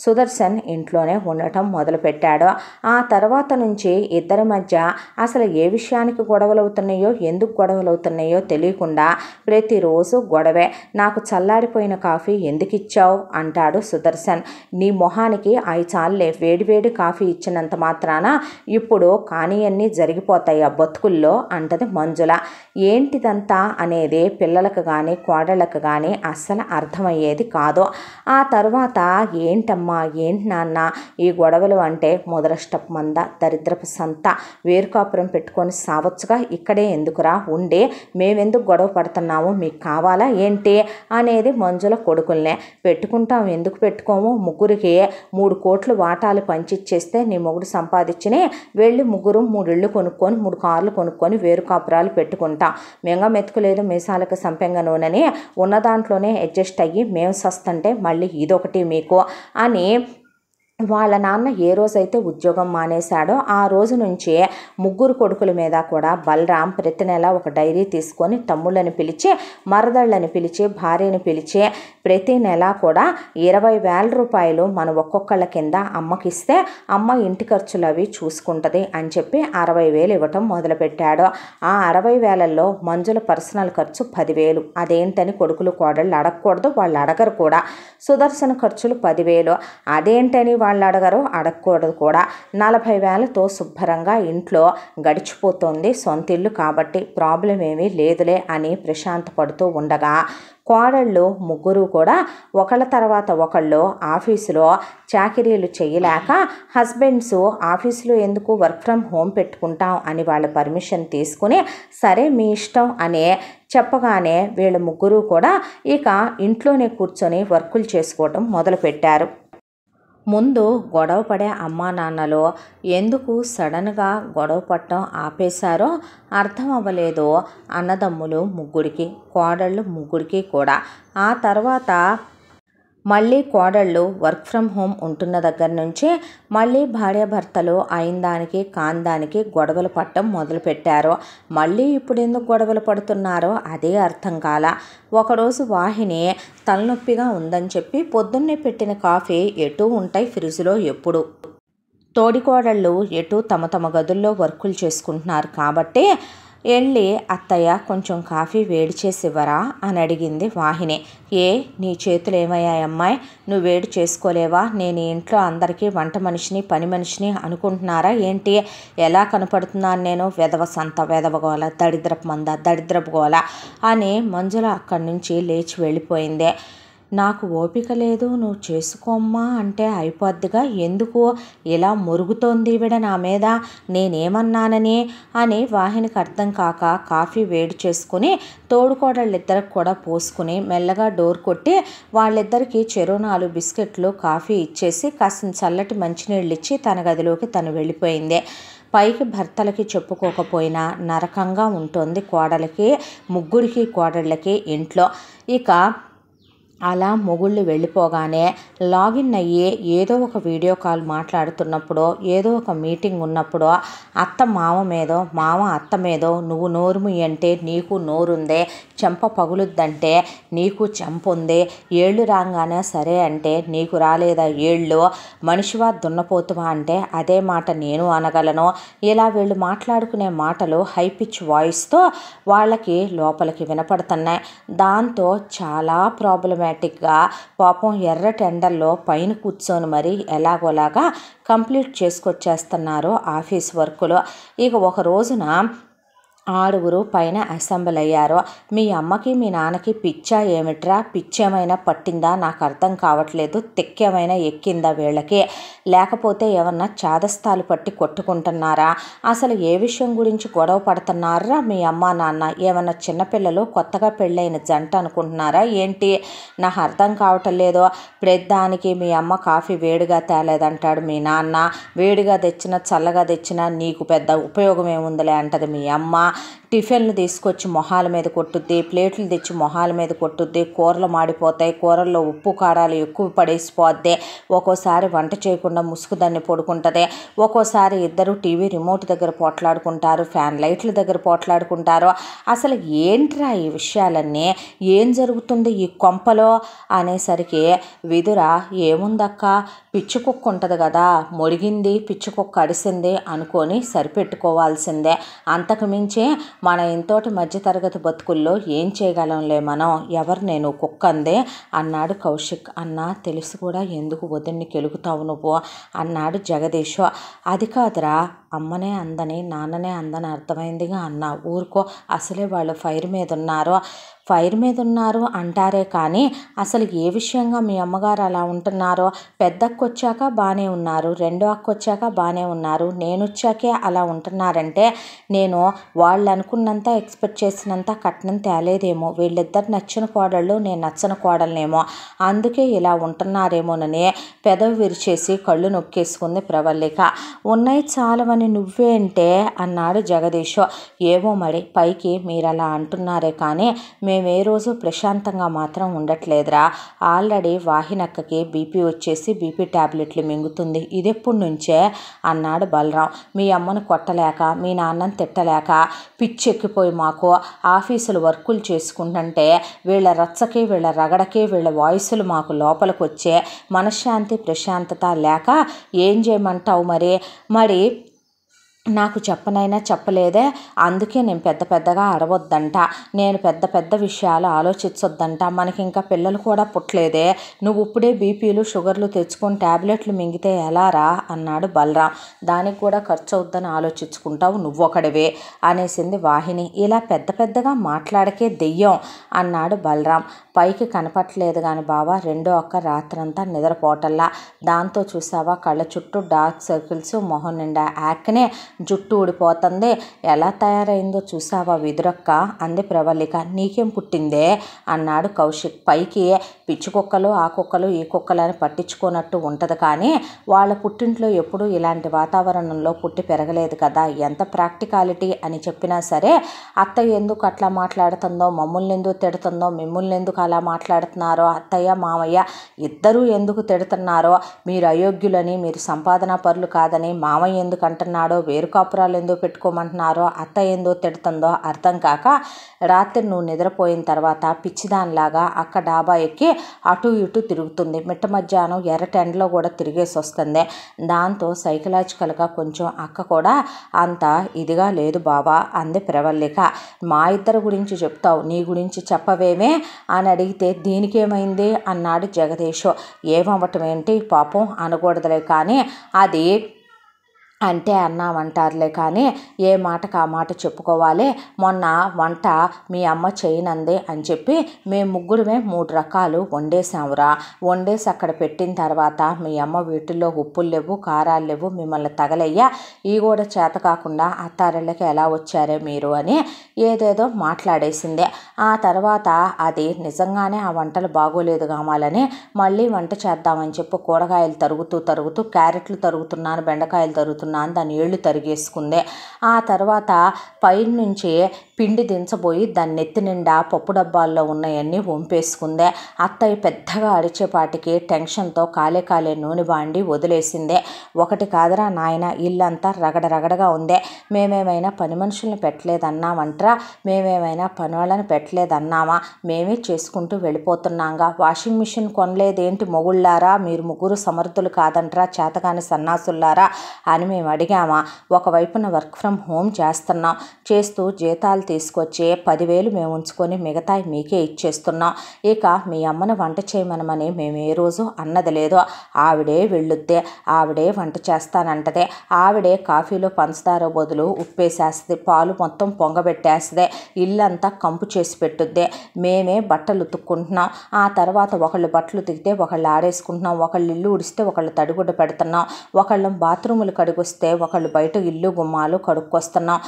సుదర్శన్ ఇంట్లోనే ఉండటం మొదలుపెట్టాడు. ఆ తర్వాత నుంచి ఇద్దరి మధ్య అసలు ఏ విషయానికి గొడవలు అవుతున్నాయో, ఎందుకు గొడవలు అవుతున్నాయో తెలియకుండా ప్రతిరోజు గొడవే. నాకు చల్లారిపోయిన కాఫీ ఎందుకు ఇచ్చావు అంటాడు సుదర్శన్. నీ మొహానికి అవి చాలే, వేడివేడి కాఫీ ఇచ్చినంత మాత్రాన ఇప్పుడు కానీ అన్నీ జరిగిపోతాయి ఆ బతుకుల్లో అంటది మంజుల. ఏంటిదంతా అనేది పిల్లలకు కానీ కోడళ్ళకు కానీ అస్సలు అర్థమయ్యేది కాదు. ఆ తర్వాత ఏంటమ్మా, ఏంటి నాన్న ఈ గొడవలు అంటే ముదరష్టపు మంద, దరిద్రపు సంత, వేరుకాపురం పెట్టుకొని సావచ్చుగా, ఇక్కడే ఎందుకురా ఉండి మేమెందుకు గొడవ పడుతున్నాము, మీకు కావాలా ఏంటి అనేది మంజుల కొడుకుల్నే. పెట్టుకుంటాం, ఎందుకు పెట్టుకోము, ముగ్గురికి 3 కోట్లు వాటాలు పంచిచ్చేస్తే నీ మొగుడు సంపాదించిని వెళ్ళి ముగ్గురు 3 ఇళ్ళు కొనుక్కొని 3 కార్లు కొనుక్కొని వేరుకాపురాలు పెట్టుకుంటాం. మెంగ మెతుకులేదు మీసాలకు సంపెంగ నూనెని ఉన్న దాంట్లోనే అడ్జస్ట్ అయ్యి మేము సస్తంటే మళ్ళీ ఇదొకటి మీకు అని వాళ్ళ నాన్న ఏ రోజైతే ఉద్యోగం మానేశాడో ఆ రోజు నుంచే ముగ్గురు కొడుకుల మీద కూడా బలరాం ప్రతి నెల ఒక డైరీ తీసుకొని తమ్ముళ్ళని పిలిచి, మరదళ్ళని పిలిచి, భార్యని పిలిచి ప్రతి నెల కూడా 20,000 రూపాయలు మనం ఒక్కొక్కళ్ళ కింద అమ్మకిస్తే అమ్మ ఇంటి ఖర్చులు అవి చూసుకుంటుంది అని చెప్పి 60,000 ఇవ్వటం మొదలుపెట్టాడు. ఆ 60,000లో మంజుల పర్సనల్ ఖర్చు 10,000. అదేంటని కొడుకులు కోడళ్ళు అడగకూడదు, వాళ్ళు అడగరు కూడా. సుదర్శన ఖర్చులు 10,000. అదేంటని వాళ్ళు అడగరు, అడగకూడదు కూడా. 40,000తో శుభ్రంగా ఇంట్లో గడిచిపోతుంది. సొంత ఇల్లు కాబట్టి ప్రాబ్లం ఏమీ లేదులే అని ప్రశాంత పడుతూ ఉండగా కోడళ్ళు ముగ్గురు కూడా ఒకళ్ళ తర్వాత ఒకళ్ళు ఆఫీసులో చాకిరీలు చేయలేక హస్బెండ్స్ ఆఫీసులో ఎందుకు వర్క్ ఫ్రమ్ హోమ్ పెట్టుకుంటాం అని వాళ్ళ పర్మిషన్ తీసుకుని సరే మీ ఇష్టం అనే చెప్పగానే వీళ్ళ ముగ్గురు కూడా ఇక ఇంట్లోనే కూర్చొని వర్కులు చేసుకోవడం మొదలుపెట్టారు. ముందు గొడవ పడే అమ్మా నాన్నలు ఎందుకు సడన్గా గొడవ పడటం ఆపేశారో అర్థం అవ్వలేదు అన్నదమ్ములు ముగ్గురికి, కోడళ్ళు ముగ్గురికి కూడా. ఆ తర్వాత మళ్ళీ కోడళ్ళు వర్క్ ఫ్రమ్ హోమ్ ఉంటున్న దగ్గర నుంచి మళ్ళీ భార్యాభర్తలు అయిన దానికి కాని దానికి గొడవలు పడటం మొదలుపెట్టారు. మళ్ళీ ఇప్పుడు ఎందుకు గొడవలు పడుతున్నారో అదే అర్థం కాల. ఒకరోజు వాహిని తలనొప్పిగా ఉందని చెప్పి పొద్దున్నే పెట్టిన కాఫీ ఎటూ ఉంటాయి ఫ్రిడ్జ్లో ఎప్పుడు. తోడికోడళ్ళు ఎటు తమ తమ గదుల్లో వర్కులు చేసుకుంటున్నారు కాబట్టి వెళ్ళి అత్తయ్య కొంచెం కాఫీ వేడి చేసి ఇవ్వరా అని అడిగింది వాహిని. ఏ నీ చేతులు ఏమయ్యాయి అమ్మాయి, నువ్వు వేడి చేసుకోలేవా? నేను ఇంట్లో అందరికీ వంట మనిషిని పని మనిషిని అనుకుంటున్నారా ఏంటి? ఎలా కనపడుతున్నాను నేను? వెధవ సంత, వెధవగోల, దరిద్రపు మంద, దరిద్రపు గోల అని మంజుల అక్కడి నుంచి లేచి వెళ్ళిపోయింది. నాకు ఓపిక లేదు, నువ్వు చేసుకోమ్మా అంటే అయిపోద్దిగా, ఎందుకు ఇలా మురుగుతోంది ఈవిడ నా మీద, నేనేమన్నానని అని వాహినికి అర్థం కాక కాఫీ వేడి చేసుకుని తోడుకోడళ్ళిద్దరికి కూడా పోసుకుని మెల్లగా డోర్ కొట్టి వాళ్ళిద్దరికీ చెరో 4 బిస్కెట్లు కాఫీ ఇచ్చేసి కాసిన చల్లటి మంచినీళ్ళు ఇచ్చి తన గదిలోకి తను వెళ్ళిపోయింది. పైకి భర్తలకి చెప్పుకోకపోయినా నరకంగా ఉంటుంది కోడలికి, ముగ్గురికి కోడళ్ళకి ఇంట్లో. ఇక అలా మొగుళ్ళు వెళ్ళిపోగానే లాగిన్ అయ్యి ఏదో ఒక వీడియో కాల్ మాట్లాడుతున్నప్పుడో ఏదో ఒక మీటింగ్ ఉన్నప్పుడో అత్త మామ మీదో మామ అత్త మీదో నువ్వు నోరుము అంటే నీకు నోరుందే, చెంప పగులుద్దంటే నీకు చెంప ఉంది, ఏళ్ళు రాగానే సరే అంటే నీకు రాలేదా ఏళ్ళు, మనిషివా దున్నపోతువా అంటే అదే మాట నేను అనగలను. ఇలా వీళ్ళు మాట్లాడుకునే మాటలు హై పిచ్ వాయిస్తో వాళ్ళకి లోపలికి వినపడుతున్నాయి. దాంతో చాలా ప్రాబ్లమాటిక్గా పాపం ఎర్ర టెండర్లో పైన కూర్చొని మరి ఎలాగోలాగా కంప్లీట్ చేసుకొచ్చేస్తున్నారు ఆఫీస్ వర్కులు. ఇక ఒక రోజున 6 పైన అసెంబ్లీ అయ్యారు. మీ అమ్మకి మీ నాన్నకి పిచ్చా ఏమిట్రా, పిచ్చేమైనా పట్టిందా నాకు అర్థం కావట్లేదు, తెక్కేమైనా ఎక్కిందా వీళ్ళకి, లేకపోతే ఏమన్నా చాదస్తాలు పట్టి కొట్టుకుంటున్నారా, అసలు ఏ విషయం గురించి గొడవ పడుతున్నారా మీ అమ్మ నాన్న, ఏమన్నా చిన్నపిల్లలు కొత్తగా పెళ్ళైన జంట అనుకుంటున్నారా ఏంటి, నాకు అర్థం కావటం లేదు. ప్రతిదానికి మీ అమ్మ కాఫీ వేడిగా తేలేదంటాడు మీ నాన్న, వేడిగా తెచ్చినా చల్లగా తెచ్చినా నీకు పెద్ద ఉపయోగం ఏముందిలే అంటది మీ అమ్మ. టిఫిన్లు తీసుకొచ్చి మొహాల మీద కొట్టుద్ది, ప్లేట్లు తెచ్చి మొహాల మీద కొట్టుద్ది, కూరలు మాడిపోతాయి, కూరల్లో ఉప్పు కారాలు ఎక్కువ పడేసిపోద్ది, ఒక్కోసారి వంట చేయకుండా ముసుగుదాన్ని పడుకుంటుంది, ఒక్కోసారి ఇద్దరు టీవీ రిమోట్ దగ్గర పోట్లాడుకుంటారు, ఫ్యాన్ లైట్ల దగ్గర పోట్లాడుకుంటారు. అసలు ఏంట్రా ఈ విషయాలన్నీ, ఏం జరుగుతుంది ఈ కొంపలో అనేసరికి విదుర ఏముందక్క, పిచ్చి కుక్క ఉంటుంది కదా, మొడిగింది పిచ్చి కుక్క అడిసింది అనుకొని సరిపెట్టుకోవాల్సిందే, అంతకు మించి మన ఇంతోటి మధ్యతరగతి బతుకుల్లో ఏం చేయగలంలే మనం, ఎవరు నేను కుక్క అందే అన్నాడు కౌశిక్. అన్నా తెలిసి కూడా ఎందుకు వదిన్ని కెలుగుతావు నువ్వు అన్నాడు జగదీష్. అది కాదురా, అమ్మనే అందని నాన్ననే అందని అర్థమైందిగా అన్నా, ఊరుకో, అసలే వాళ్ళు ఫైర్ మీద ఉన్నారు అంటారే కానీ అసలు ఏ విషయంగా మీ అమ్మగారు అలా ఉంటున్నారో, పెద్ద అక్క వచ్చాక బాగానే ఉన్నారు, రెండో అక్క వచ్చాక బాగానే ఉన్నారు, నేను వచ్చాకే అలా ఉంటున్నారంటే నేను వాళ్ళు అనుకున్నంత ఎక్స్పెక్ట్ చేసినంత కట్నం తేలేదేమో, వీళ్ళిద్దరు నచ్చిన కోడళ్ళు నేను నచ్చని కోడలనేమో, అందుకే ఇలా ఉంటున్నారేమోనని పెదవి విరిచేసి కళ్ళు నొక్కేసుకుంది ప్రవల్లిక. ఉన్నాయి చాలవని నువ్వే అంటే అన్నాడు జగదీష్. ఏమో మరి పైకి మీరు అలా అంటున్నారే కానీ మేము ఏ రోజు ప్రశాంతంగా మాత్రం ఉండట్లేదురా, ఆల్రెడీ వాహినక్కకి బీపీ వచ్చేసి బీపీ ట్యాబ్లెట్లు మింగుతుంది, ఇదెప్పటి నుంచే అన్నాడు బలరాం. మీ అమ్మను కొట్టలేక మీ నాన్నని తిట్టలేక పిచ్చెక్కిపోయి మాకు ఆఫీసులు వర్కులు చేసుకుంటుంటే వీళ్ళ రచ్చకి వీళ్ళ రగడకి వీళ్ళ వాయిస్లు మాకు లోపలికి వచ్చే మనశ్శాంతి ప్రశాంతత లేక ఏం చేయమంటావు మరి నాకు చెప్పనైనా చెప్పలేదే, అందుకే నేను పెద్దగా అరవద్దంట, నేను పెద్ద విషయాలు ఆలోచించొద్దంట, మనకి ఇంకా పిల్లలు కూడా పుట్టలేదే, నువ్వు ఇప్పుడే బీపీలు షుగర్లు తెచ్చుకొని ట్యాబ్లెట్లు మింగితే ఎలారా అన్నాడు బలరాం. దానికి కూడా ఖర్చు అవుద్దని ఆలోచించుకుంటావు నువ్వొకడివే అనేసింది వాహిని. ఇలా పెద్దగా మాట్లాడకే దెయ్యం అన్నాడు బలరాం. పైకి కనపట్లేదు కానీ బావా, రెండో అక్క రాత్రంతా నిద్రపోటల్లా, దాంతో చూసావా కళ్ళ చుట్టూ డార్క్ సర్కిల్స్, మొహం నిండా యాక్నే, జుట్టు ఊడిపోతుంది, ఎలా తయారైందో చూసావా విదురక్క అంది ప్రవల్లిక. నీకేం పుట్టిందే అన్నాడు కౌశిక్. పైకి పిచ్చి కుక్కలు ఆ కుక్కలు ఈ కుక్కలని పట్టించుకోనట్టు ఉంటుంది, కానీ వాళ్ళ పుట్టింట్లో ఎప్పుడూ ఇలాంటి వాతావరణంలో పుట్టి పెరగలేదు కదా, ఎంత ప్రాక్టికాలిటీ అని చెప్పినా సరే అత్తయ్య ఎందుకు అట్లా మాట్లాడుతుందో, మమ్మల్ని ఎందుకు తిడుతుందో, మిమ్మల్ని ఎందుకు అలా మాట్లాడుతున్నారో, అత్తయ్య మామయ్య ఇద్దరూ ఎందుకు తిడుతున్నారో, మీరు అయోగ్యులని, మీరు సంపాదనా పరులు కాదని మామయ్య ఎందుకు అంటున్నాడో, వేరు కాపురాలు ఎందుకు పెట్టుకోమంటున్నారో, అత్తయ్య ఎందుకు తిడుతుందో అర్థం కాక రాత్రి నువ్వు నిద్రపోయిన తర్వాత పిచ్చిదానిలాగా అక్క డాబా ఎక్కి అటు ఇటు తిరుగుతుంది. మిట్ట మధ్యాహ్నం ఎర్రటి ఎండలో కూడా తిరిగేసి వస్తుంది. దాంతో సైకలాజికల్గా కొంచెం అక్క కూడా అంత ఇదిగా లేదు బావా అంది ప్రవల్లిక. మా ఇద్దరు గురించి చెప్తావు, నీ గురించి చెప్పవేమే అని అడిగితే దీనికేమైంది అన్నాడు జగదీష్. ఏమవ్వటం ఏంటి పాపం అనకూడదులే, కానీ అది అంటే అన్నామంటారులే, కానీ ఏ మాటకు ఆ మాట చెప్పుకోవాలి. మొన్న వంట మీ అమ్మ చేయనంది అని చెప్పి మేము ముగ్గురమే 3 రకాలు వండేసామురా. వండేసి అక్కడ పెట్టిన తర్వాత మీ అమ్మ వీటిల్లో ఉప్పులు లేవు, కారాలు లేవు, మిమ్మల్ని తగలయ్యా, ఈ కూడా చేత కాకుండా అత్తారిళ్ళకి ఎలా వచ్చారే మీరు అని ఏదేదో మాట్లాడేసింది. ఆ తర్వాత అది నిజంగానే ఆ వంటలు బాగోలేదు కావాలని మళ్ళీ వంట చేద్దామని చెప్పి కూరగాయలు తరుగుతూ క్యారెట్లు తరుగుతున్నాను, బెండకాయలు తరుగుతున్నాను, దాని ఏళ్ళు తరిగేసుకుంది. ఆ తర్వాత పైనుంచి పిండి దించబోయి దాన్ని నెత్తి నిండా పప్పు డబ్బాల్లో ఉన్నాయన్నీ వంపేసుకుంది. అత్తయ్య పెద్దగా అరిచేపాటికి టెన్షన్తో కాలే నూనె బాండి వదిలేసింది. ఒకటి కాదురా నాయన, ఇల్లంతా రగడరగడగా ఉంది. మేమేమైనా పని మనుషుల్ని పెట్టలేదన్నామంట్రా, మేమేమైనా పని వాళ్ళని పెట్టలేదన్నామా, మేమే చేసుకుంటూ వెళ్ళిపోతున్నాంగా. వాషింగ్ మిషన్ కొనలేదేంటి మొగుళ్ళారా, మీరు ముగ్గురు సమర్థులు కాదంట్రా, చేతగాని సన్నాసుల్లారా అని మేము అడిగామా. ఒకవైపున వర్క్ ఫ్రమ్ హోమ్ చేస్తున్నాం, చేస్తూ జీతాలు తీసుకొచ్చి 10,000 మేము ఉంచుకొని మిగతా మీకే ఇచ్చేస్తున్నాం. ఇక మీ అమ్మను వంట చేయమనమని మేము ఏ రోజు అన్నది లేదు. ఆవిడే వెళ్ళుద్దే, ఆవిడే వంట చేస్తానంటదే, ఆవిడే కాఫీలో పంచదార బదులు ఉప్పేసేస్తుంది, పాలు మొత్తం పొంగబెట్టేస్తుంది, ఇల్లంతా కంపు చేసి పెట్టుద్దే, మేమే బట్టలు ఉతుక్కుంటున్నాం. ఆ తర్వాత ఒకళ్ళు బట్టలు ఉతికితే ఒకళ్ళు ఆడేసుకుంటున్నాం, ఒకళ్ళు ఇల్లు ఉడిస్తే ఒకళ్ళు తడిగుడ్డ పెడుతున్నాం, ఒకళ్ళం బాత్రూములు కడుగొస్తే ఒకళ్ళు బయట ఇల్లు గుమ్మాలు కడుక్కొస్తున్నాం.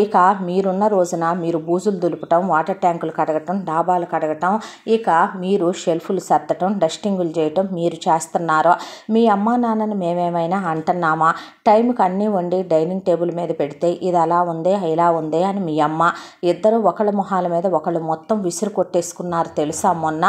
ఇక మీరున్న రోజున మీరు బూజులు దులుపటం, వాటర్ ట్యాంకులు కడగటం, డాబాలు కడగటం, ఇక మీరు షెల్ఫ్లు సర్దటం, డస్టింగులు చేయటం మీరు చేస్తున్నారు. మీ అమ్మా నాన్నని మేమేమైనా అంటున్నామా? టైంకి అన్నీ వండి డైనింగ్ టేబుల్ మీద పెడితే ఇది అలా ఉందే ఇలా ఉందే అని మీ అమ్మ. ఇద్దరు ఒకళ్ళ మొహాల మీద ఒకళ్ళు మొత్తం విసురు కొట్టేసుకున్నారు తెలుసా మొన్న.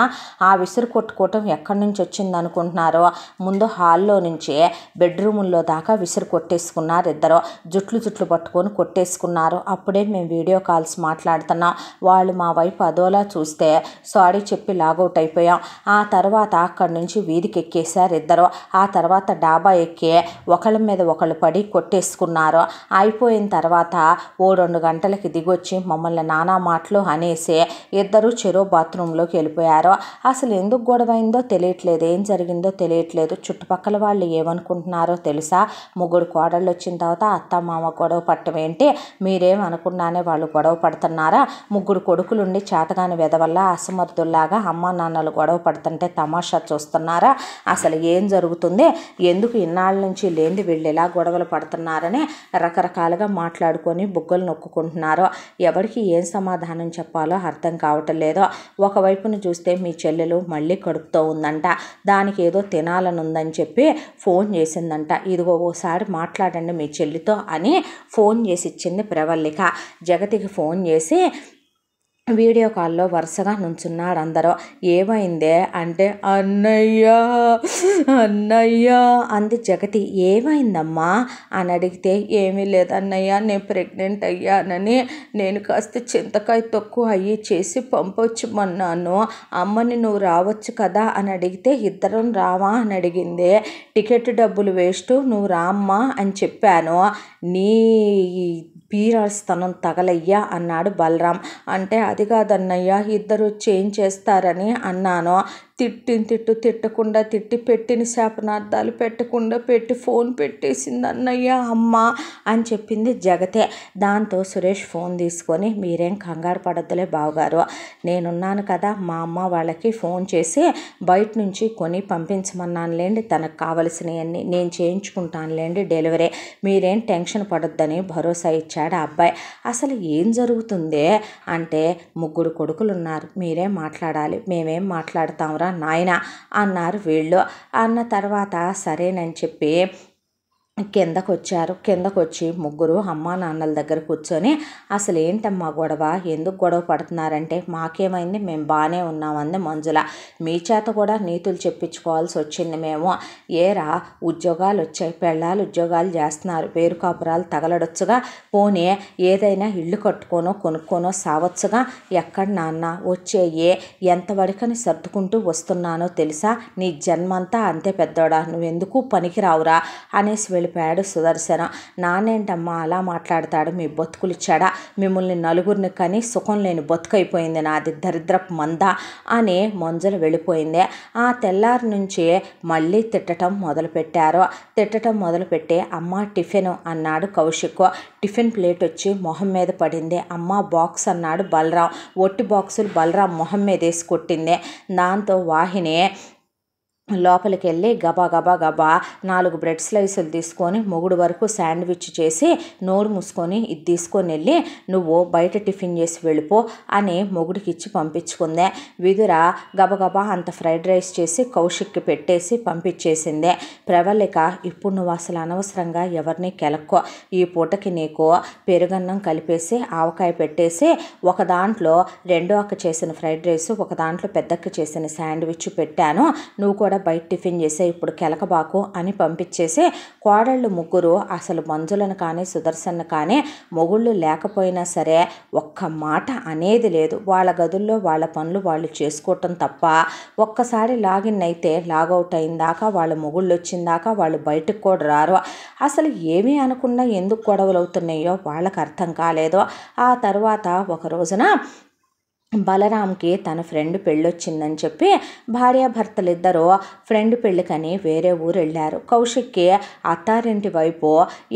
ఆ విసురు కొట్టుకోవటం ఎక్కడి నుంచి వచ్చింది అనుకుంటున్నారో, ముందు హాల్లో నుంచే బెడ్రూముల్లో దాకా విసురు కొట్టేసుకున్నారు ఇద్దరు. జుట్లు పట్టుకొని కొట్టేసుకున్నారు. అప్పుడే మేము వీడియో కాల్స్ మాట్లాడుతున్నాం. వాళ్ళు మా వైపు అదోలా చూస్తే సారీ చెప్పి లాగౌట్ అయిపోయాం. ఆ తర్వాత అక్కడి నుంచి వీధికి ఎక్కేశారు ఇద్దరు. ఆ తర్వాత డాబా ఎక్కి ఒకళ్ళ మీద ఒకళ్ళు పడి కొట్టేసుకున్నారు. అయిపోయిన తర్వాత 2 గంటలకి దిగొచ్చి మమ్మల్ని నానా మాటలు అనేసి ఇద్దరు చెరో బాత్రూంలోకి వెళ్ళిపోయారు. అసలు ఎందుకు గొడవైందో తెలియట్లేదు, ఏం జరిగిందో తెలియట్లేదు. చుట్టుపక్కల వాళ్ళు ఏమనుకుంటున్నారో తెలుసా? 3 కోడళ్ళు వచ్చిన తర్వాత అత్త మామ గొడవ పట్టం ఏంటి, మీరేమనుకున్నానే వాళ్ళు గొడవ పడుతున్నారా? 3 కొడుకులుండి చేతగాని వెదవల్లా అసమర్థుల్లాగా అమ్మా నాన్నలు గొడవ పడుతుంటే తమాషా చూస్తున్నారా? అసలు ఏం జరుగుతుంది, ఎందుకు ఇన్నాళ్ళ నుంచి లేని వీళ్ళు ఎలా గొడవలు పడుతున్నారని రకరకాలుగా మాట్లాడుకొని బుగ్గలు నొక్కుంటున్నారు. ఎవరికి ఏం సమాధానం చెప్పాలో అర్థం కావటం లేదు. ఒకవైపున చూస్తే మీ చెల్లెలు మళ్ళీ కడుపుతో ఉందంట, దానికి ఏదో తినాలనుందని చెప్పి ఫోన్ చేసిందంట. ఇదిగో ఓసారి మాట్లాడండి మీ చెల్లితో అని ఫోన్ చేసి ఇచ్చింది ప్రవల్లిక. జగతికి ఫోన్ చేసి వీడియో కాల్లో వరుసగా నుంచున్నాడు అందరూ. ఏమైందే అంటే అన్నయ్య అంది జగతి. ఏమైందమ్మా అని అడిగితే ఏమీ లేదన్నయ్య, నేను ప్రెగ్నెంట్ అయ్యానని నేను కాస్త చింతకాయ తక్కువ అయ్యి చేసి పంపొచ్చమన్నాను, అమ్మని నువ్వు రావచ్చు కదా అని అడిగితే ఇద్దరం రావా అని అడిగింది. టికెట్ డబ్బులు వేస్ట్, నువ్వు రామ్మా అని చెప్పాను. నీ పీరియడ్స్ తనం తగలయ్యా అన్నాడు బలరాం. అంటే అది కాదన్నయ్య, ఇద్దరు చేంజ్ చేస్తారని అన్నాను. తిట్టకుండా తిట్టి పెట్టిన శాపనార్థాలు పెట్టకుండా పెట్టి ఫోన్ పెట్టేసింది అన్నయ్య అమ్మ అని చెప్పింది జగతే. దాంతో సురేష్ ఫోన్ తీసుకొని మీరేం కంగారు పడద్దులే బావగారు, నేనున్నాను కదా, మా అమ్మ వాళ్ళకి ఫోన్ చేసి బయట నుంచి కొని పంపించమన్నానులేండి, తనకు కావలసినవన్నీ నేను చేయించుకుంటానులేండి డెలివరీ, మీరేం టెన్షన్ పడొద్దని భరోసా ఇచ్చాడు ఆ అబ్బాయి. అసలు ఏం జరుగుతుంది అంటే 3 కొడుకులు ఉన్నారు, మీరేం మాట్లాడాలి, మేమేం మాట్లాడతాంరా నాయన అన్నారు వీళ్ళు. అన్న తర్వాత సరేనని చెప్పి కిందకొచ్చి ముగ్గురు అమ్మా నాన్నల దగ్గర కూర్చొని అసలు ఏంటమ్మా గొడవ, ఎందుకు గొడవ పడుతున్నారంటే మాకేమైంది, మేము బాగానే ఉన్నామంది మంజుల. మీ చేత కూడా నీతులు చెప్పించుకోవాల్సి వచ్చింది మేము. ఏరా ఉద్యోగాలు వచ్చాయి, పెళ్ళాలు ఉద్యోగాలు చేస్తున్నారు, పేరు కాపురాలు తగలడొచ్చుగా, పోనీ ఏదైనా ఇల్లు కట్టుకోనో కొనుక్కోనో సావచ్చుగా, ఎక్కడ నాన్న వచ్చేయే ఎంతవరకని సర్దుకుంటూ వస్తున్నానో తెలుసా, నీ జన్మంతా అంతే పెద్దోడా, నువ్వెందుకు పనికిరావురా అనేసి వెళ్ళిపోయాడు సుదర్శన. నానేంటమ్మా అలా మాట్లాడతాడు, మీ బతుకులిచ్చాడా, మిమ్మల్ని నలుగురిని కానీ సుఖం లేని బతుకైపోయింది నాది, దరిద్రపు మంద అని మంజుల వెళ్ళిపోయింది. ఆ తెల్లారి నుంచి మళ్ళీ తిట్టడం మొదలుపెట్టి అమ్మ టిఫిన్ అన్నాడు కౌశిక్. టిఫిన్ ప్లేట్ వచ్చి మొహం మీద పడింది. అమ్మ బాక్స్ అన్నాడు బలరాం. ఒట్టి బాక్సులు బలరాం మొహం మీద వేసి కొట్టింది. దాంతో వాహిని లోపలికి వెళ్ళి గబా 4 బ్రెడ్ స్లైసులు తీసుకొని మొగుడు వరకు శాండ్విచ్ చేసి నోరు మూసుకొని ఇది తీసుకొని వెళ్ళి నువ్వు బయట టిఫిన్ చేసి వెళ్ళిపో అని మొగుడికి ఇచ్చి పంపించుకుందే. విదుర గబగబా అంత ఫ్రైడ్ రైస్ చేసి కౌశిక్కి పెట్టేసి పంపించేసిందే. ప్రవళిక ఇప్పుడు నువ్వు అసలు అనవసరంగా ఎవరిని కెలక్కో, ఈ పూటకి నీకు పెరుగన్నం కలిపేసి ఆవకాయ పెట్టేసి ఒక దాంట్లో రెండో అక్క చేసిన ఫ్రైడ్ రైస్, ఒక దాంట్లో పెద్దక్క చేసిన శాండ్విచ్ పెట్టాను, నువ్వు కూడా బయట టిఫిన్ చేసే, ఇప్పుడు కెలకబాకు అని పంపించేసి కోడళ్ళు ముగ్గురు అసలు మంజులను కానీ సుదర్శన్ కానీ మొగుళ్ళు లేకపోయినా సరే ఒక్క మాట అనేది లేదు. వాళ్ళ గదుల్లో వాళ్ళ పనులు వాళ్ళు చేసుకోవటం తప్ప ఒక్కసారి లాగిన్ అయితే లాగౌట్ అయిందాకా వాళ్ళ మొగుళ్ళు వచ్చిందాకా వాళ్ళు బయటకు కూడా రారు. అసలు ఏమీ అనకుండా ఎందుకు గొడవలు అవుతున్నాయో వాళ్ళకి అర్థం కాలేదు. ఆ తర్వాత ఒక రోజున బలరాంకి తన ఫ్రెండ్ పెళ్ళొచ్చిందని చెప్పి భార్యాభర్తలిద్దరూ ఫ్రెండ్ పెళ్ళికని వేరే ఊరు వెళ్ళారు. కౌశిక్కి అత్తారింటి వైపు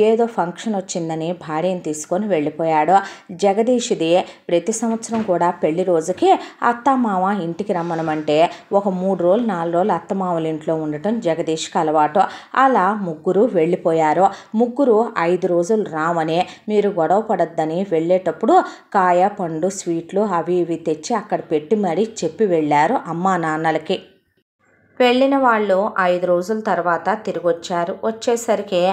ఏదో ఫంక్షన్ వచ్చిందని భార్యను తీసుకొని వెళ్ళిపోయాడు. జగదీష్ది ప్రతి సంవత్సరం కూడా పెళ్లి రోజుకి అత్తమామ ఇంటికి రమ్మనమంటే ఒక 3 రోజులు 4 రోజులు అత్తమామల ఇంట్లో ఉండటం జగదీష్కి అలవాటు. అలా ముగ్గురు వెళ్ళిపోయారు. ముగ్గురు 5 రోజులు రామని మీరు గొడవ పడద్దని వెళ్ళేటప్పుడు కాయ పండు స్వీట్లు అవి ఇవి తెచ్చి అక్కడ పెట్టి మరీ చెప్పి వెళ్ళారు అమ్మా నాన్నలకి. వెళ్ళిన వాళ్ళు 5 రోజుల తర్వాత తిరిగి వచ్చేసరికి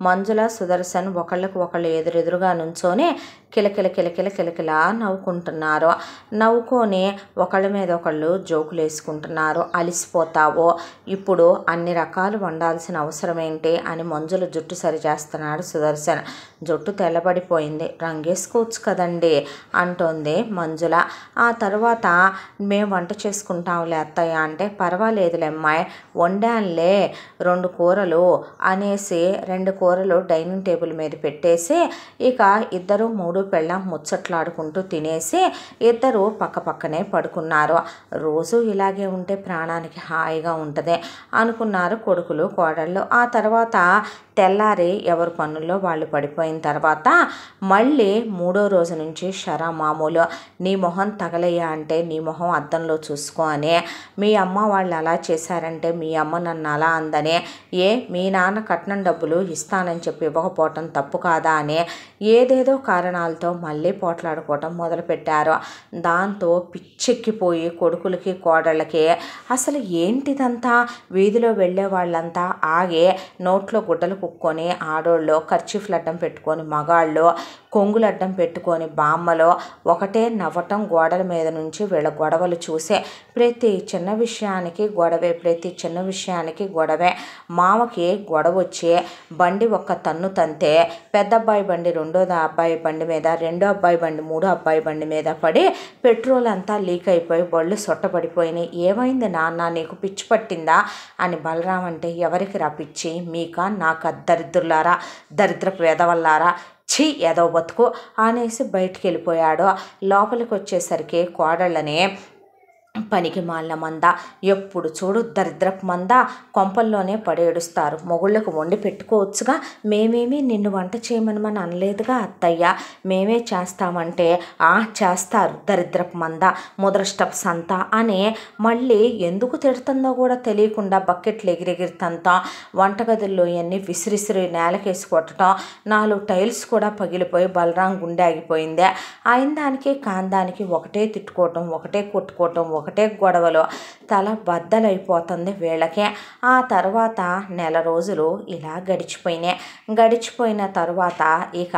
మంజుల సుదర్శన్ ఒకళ్ళు ఎదురుగా నుంచొని కిలకిలా నవ్వుకుంటున్నారు. నవ్వుకొని ఒకళ్ళ మీద ఒకళ్ళు జోకులు వేసుకుంటున్నారు. అలిసిపోతావో, ఇప్పుడు అన్ని రకాలు వండాల్సిన అవసరం ఏంటి అని మంజుల జుట్టు సరి చేస్తున్నాడు సుదర్శన్. జుట్టు తెల్లబడిపోయింది, రంగేసుకోవచ్చు కదండి అంటోంది మంజుల. ఆ తర్వాత మేము వంట చేసుకుంటాంలే అత్తయ్య అంటే పర్వాలేదులే అమ్మాయి వండానులే 2 కూరలు అనేసి 2 కూరలు డైనింగ్ టేబుల్ మీద పెట్టేసి ఇక ఇద్దరు 3 పెళ్ళాం ముచ్చట్లాడుకుంటూ తినేసి ఇద్దరు పక్కనే పడుకున్నారు. రోజు ఇలాగే ఉంటే ప్రాణానికి హాయిగా ఉంటుంది అనుకున్నారు కొడుకులు కోడళ్ళు. ఆ తర్వాత తెల్లారి ఎవరి పనుల్లో వాళ్ళు పడిపోయిన తర్వాత మళ్ళీ 3వ రోజు నుంచి షరా మామూలు. నీ మొహం తగలయ్యా అంటే నీ మొహం అద్దంలో చూసుకో అని, మీ అమ్మ వాళ్ళు అలా చేశారంటే మీ అమ్మ నన్ను అలా అందని, మీ నాన్న కట్నం డబ్బులు ఇస్తానని చెప్పి ఇవ్వకపోవటం తప్పు కాదా అని ఏదేదో కారణాలతో మళ్ళీ పోట్లాడుకోవటం మొదలుపెట్టారు. దాంతో పిచ్చెక్కిపోయి కొడుకులకి కోడళ్ళకి అసలు ఏంటిదంతా, వీధిలో వెళ్ళే వాళ్ళంతా ఆగే నోట్లో గుడ్డలు కుక్కొని ఆడోళ్ళు, కర్చీఫ్లు అడ్డం పెట్టుకొని మగాళ్ళు, కొంగులు అడ్డం పెట్టుకొని బామ్మలో ఒకటే నవ్వటం. గోడల మీద నుంచి వీళ్ళ గొడవలు చూసే ప్రతి చిన్న విషయానికి గొడవే. మామకి గొడవ వచ్చి బండి ఒక్క తన్ను తంతే పెద్ద అబ్బాయి బండి రెండో అబ్బాయి బండి మీద, రెండో అబ్బాయి బండి మూడో అబ్బాయి బండి మీద పడి పెట్రోల్ అంతా లీక్ అయిపోయి బళ్ళు సొట్టపడిపోయినాయి. ఏమైంది నాన్న, నీకు పిచ్చి పట్టిందా అని బలరాం అంటే ఎవరికి రా పిచ్చి, మీకా నాకా దరిద్రులారా, దరిద్రపు వెధవల్లారా, ఛీ ఏదో బతుకు అనేసి బయటికి వెళ్ళిపోయాడు. లోపలికి వచ్చేసరికి కోడళ్ళని పనికి మాలిన మంద, ఎప్పుడు చూడు దరిద్రపు మంద, కొంపల్లోనే పడేడుస్తారు. మొగుళ్ళకు వండి పెట్టుకోవచ్చుగా, మేమేమి నిన్ను వంట చేయమని అనలేదుగా అత్తయ్య, మేమే చేస్తామంటే చేస్తారు దరిద్రపు మంద, ముదరష్టపు సంత అని మళ్ళీ ఎందుకు తిడుతుందో కూడా తెలియకుండా బకెట్లు ఎగిరెగిరితంతా, వంటగదుల్లో ఇవన్నీ విసిరిసిరి నేలకేసి కొట్టడం, 4 టైల్స్ కూడా పగిలిపోయి బలరాం గుండె ఆగిపోయిందే. అయిన దానికి కాందానికి ఒకటే తిట్టుకోవటం, ఒకటే కొట్టుకోవటం, ఒకటే గొడవలు, తల బద్దలైపోతుంది వీళ్ళకే. ఆ తర్వాత నెల రోజులు ఇలా గడిచిపోయిన తర్వాత ఇక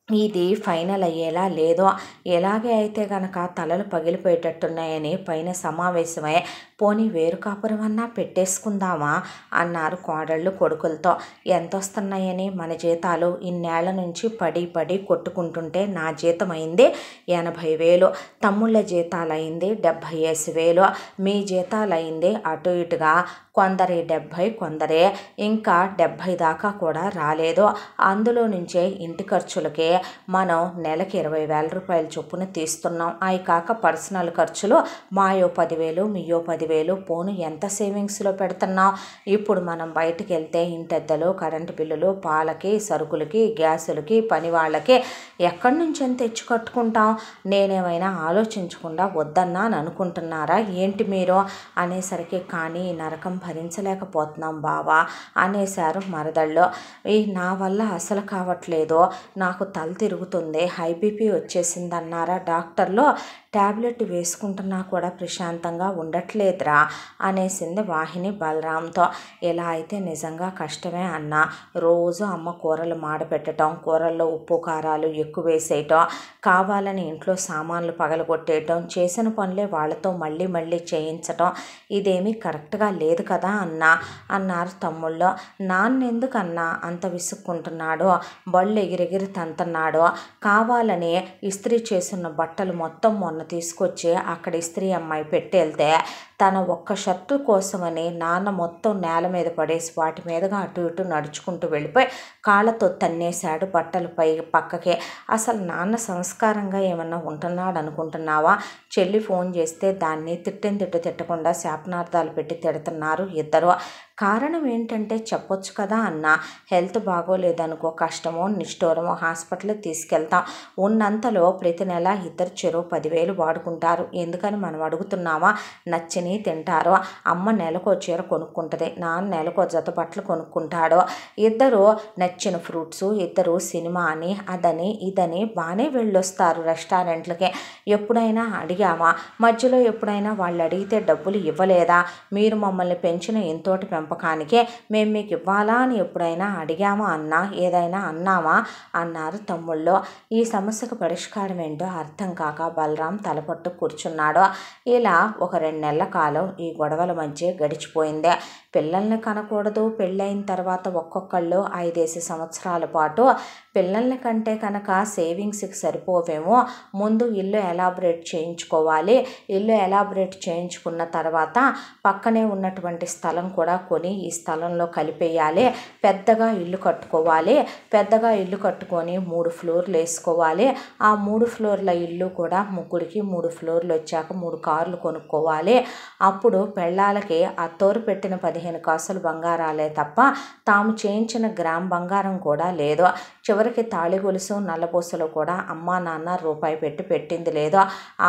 ఇది ఫైనల్ అయ్యేలా లేదో, ఎలాగే అయితే గనక తలలు పగిలిపోయేటట్టున్నాయని పైన సమావేశమై పోనీ వేరు కాపురం అన్నా పెట్టేసుకుందామా అన్నారు కోడళ్ళు కొడుకులతో. ఎంత వస్తున్నాయని మన జీతాలు ఇన్నేళ్ల నుంచి పడి కొట్టుకుంటుంటే నా జీతం అయింది 80,000, తమ్ముళ్ళ జీతాలు అయింది 75,000, మీ జీతాలు అయింది అటు ఇటుగా కొందరి 70, కొందరే ఇంకా 70 దాకా కూడా రాలేదు. అందులో నుంచే ఇంటి ఖర్చులకే మనం నెలకి 20,000 రూపాయల చొప్పున తీస్తున్నాం. అవి కాక పర్సనల్ ఖర్చులు మాయో 10,000, మీయో 10,000, పోను ఎంత సేవింగ్స్లో పెడుతున్నాం. ఇప్పుడు మనం బయటికి వెళ్తే ఇంటెద్దలు, కరెంటు బిల్లులు, పాలకి, సరుకులకి, గ్యాసులకి, పని వాళ్ళకి ఎక్కడి నుంచి ఎంత తెచ్చి కట్టుకుంటాం. నేనేమైనా ఆలోచించకుండా వద్దన్నా అని అనుకుంటున్నారా ఏంటి మీరు అనేసరికి, కానీ ఈ నరకం భరించలేకపోతున్నాం బావా అనేశారు మరదళ్ళు. నా వల్ల అసలు కావట్లేదు, నాకు తల తిరుగుతుంది, హై బీపీ వచ్చేసిందన్నారా డాక్టర్లు, ట్యాబ్లెట్ వేసుకుంటున్నా కూడా ప్రశాంతంగా ఉండట్లేదురా అనేసింది వాహిని బలరాంతో. ఇలా అయితే నిజంగా కష్టమే అన్న. రోజు అమ్మ కూరలు మాడపెట్టడం, కూరల్లో ఉప్పు కారాలు ఎక్కువ వేసేయటం, కావాలని ఇంట్లో సామాన్లు పగలగొట్టేయటం, చేసిన పనులే వాళ్ళతో మళ్ళీ చేయించటం, ఇదేమీ కరెక్ట్గా లేదు కదా అన్నారు తమ్ముళ్ళు. నాన్నెందుకన్నా అంత విసుక్కుంటున్నాడు, బళ్ళు ఎగిరెగిరి తంతున్నాడు, కావాలని ఇస్త్రీ చేస్తున్న బట్టలు మొత్తం మొన్న తీసుకొచ్చి అక్కడ ఇస్త్రీ అమ్మాయి పెట్టేళ్తే తన ఒక్క షర్టు కోసమని నాన్న మొత్తం నేల మీద పడేసి వాటి మీదగా అటు ఇటు నడుచుకుంటూ వెళ్ళిపోయి కాళ్ళతో తన్నేశాడు బట్టలు పక్కకే. అసలు నాన్న సంస్కారంగా ఏమన్నా ఉంటున్నాడు అనుకుంటున్నావా? చెల్లి ఫోన్ చేస్తే దాన్ని తిట్టకుండా శాపనార్థాలు పెట్టి తిడుతున్నారు ఇద్దరు. కారణం ఏంటంటే చెప్పొచ్చు కదా అన్న, హెల్త్ బాగోలేదనుకో, కష్టమో నిష్ఠూరమో హాస్పిటల్కి తీసుకెళ్తాం, ఉన్నంతలో ప్రతి నెల ఇద్దరు చెరో 10,000 వాడుకుంటారు. ఎందుకని మనం అడుగుతున్నామా? నచ్చిని తింటారు. అమ్మ నెలకో చీర కొనుక్కుంటుంది, నాన్న నెలకో జత బట్టలు కొనుక్కుంటాడు. ఇద్దరు నచ్చిన ఫ్రూట్స్, ఇద్దరు సినిమా అని అదని ఇదని బాగానే వెళ్ళొస్తారు రెస్టారెంట్లకి. ఎప్పుడైనా అడిగామా? మధ్యలో ఎప్పుడైనా వాళ్ళు అడిగితే డబ్బులు ఇవ్వలేదా? మీరు మమ్మల్ని పెంచిన ఎంతోటి పెంపకానికే మేము మీకు ఇవ్వాలా అని ఎప్పుడైనా అడిగామా అన్నా, ఏదైనా అన్నామా అన్నారు తమ్ముళ్ళు. ఈ సమస్యకు పరిష్కారం ఏంటో అర్థం కాక బలరాం తలపట్టు కూర్చున్నాడు. ఇలా ఒక 2 నెలల కాలం ఈ గొడవల మధ్య గడిచిపోయింది. పిల్లల్ని కనకూడదు, పెళ్ళైన తర్వాత ఒక్కొక్కళ్ళు 5 సంవత్సరాల పాటు పిల్లల్ని కంటే కనుక సేవింగ్స్కి సరిపోవేమో, ముందు ఇల్లు ఎలాబరేట్ చేయించుకోవాలి, ఇల్లు ఎలాబరేట్ చేయించుకున్న తర్వాత పక్కనే ఉన్నటువంటి స్థలం కూడా కొని ఈ స్థలంలో కలిపేయాలి, పెద్దగా ఇల్లు కట్టుకోవాలి, పెద్దగా ఇల్లు కట్టుకొని 3 ఫ్లోర్లు వేసుకోవాలి, ఆ 3 ఫ్లోర్ల ఇల్లు కూడా ముగ్గురికి 3 ఫ్లోర్లు వచ్చాక 3 కార్లు కొనుక్కోవాలి. అప్పుడు పెళ్ళాలకి అత్తోరు పెట్టిన 15 కాసులు బంగారాలే తప్ప తాము చేయించిన గ్రామ్ బంగారం కూడా లేదు. చివరికి తాళి గొలుసు నల్లబోసలు కూడా అమ్మా నాన్న రూపాయి పెట్టింది లేదు.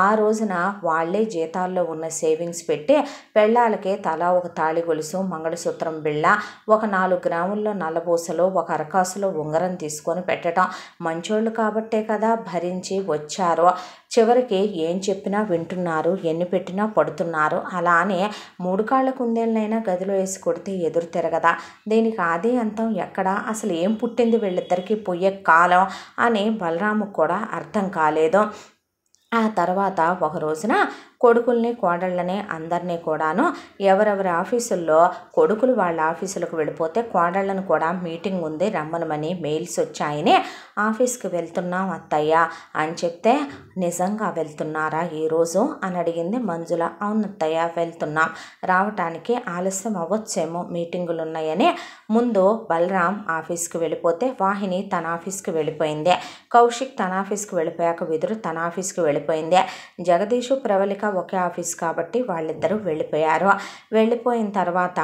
ఆ రోజున వాళ్ళే జీతాల్లో ఉన్న సేవింగ్స్ పెట్టి పెళ్ళాలకే తలా ఒక తాళి గొలుసు, మంగళసూత్రం బిళ్ళ, ఒక 4 గ్రాముల్లో నల్లబోసలు, ఒక అరకాసులో ఉంగరం తీసుకొని పెట్టడం. మంచోళ్ళు కాబట్టే కదా భరించి వచ్చారు. చివరికి ఏం చెప్పినా వింటున్నారు, ఎన్ని పెట్టినా పడుతున్నారు. అలానే 3 కాళ్ళ కుందేళ్ళనైనా గదిలో వేసి కొడితే ఎదురు తిరగదా? దీనికి ఆది అంతం ఎక్కడ? అసలు ఏం పుట్టింది వీళ్ళిద్దరికీ పోయే కాలం అని బలరాముకు కూడా అర్థం కాలేదు. ఆ తర్వాత ఒక రోజున కొడుకుల్ని కోడళ్ళని అందరినీ కూడాను ఎవరెవరి ఆఫీసుల్లో కొడుకులు వాళ్ళ ఆఫీసులకు వెళ్ళిపోతే కోడళ్ళను కూడా మీటింగ్ ఉంది రమ్మనమని మెయిల్స్ వచ్చాయని ఆఫీస్కి వెళ్తున్నాం అత్తయ్య అని చెప్తే, నిజంగా వెళ్తున్నారా ఈరోజు అని అడిగింది మంజుల. అవును అత్తయ్య వెళ్తున్నాం, రావటానికి ఆలస్యం అవ్వచ్చేమో, మీటింగులు ఉన్నాయని ముందు బలరాం ఆఫీస్కి వెళ్ళిపోతే వాహిని తన ఆఫీస్కి వెళ్ళిపోయింది. కౌశిక్ తన ఆఫీస్కి వెళ్ళిపోయాక విదురు తన ఆఫీస్కి వెళ్ళిపోయింది. జగదీషు, ప్రవళిక ఒకే ఆఫీస్ కాబట్టి వాళ్ళిద్దరూ వెళ్ళిపోయారు. వెళ్ళిపోయిన తర్వాత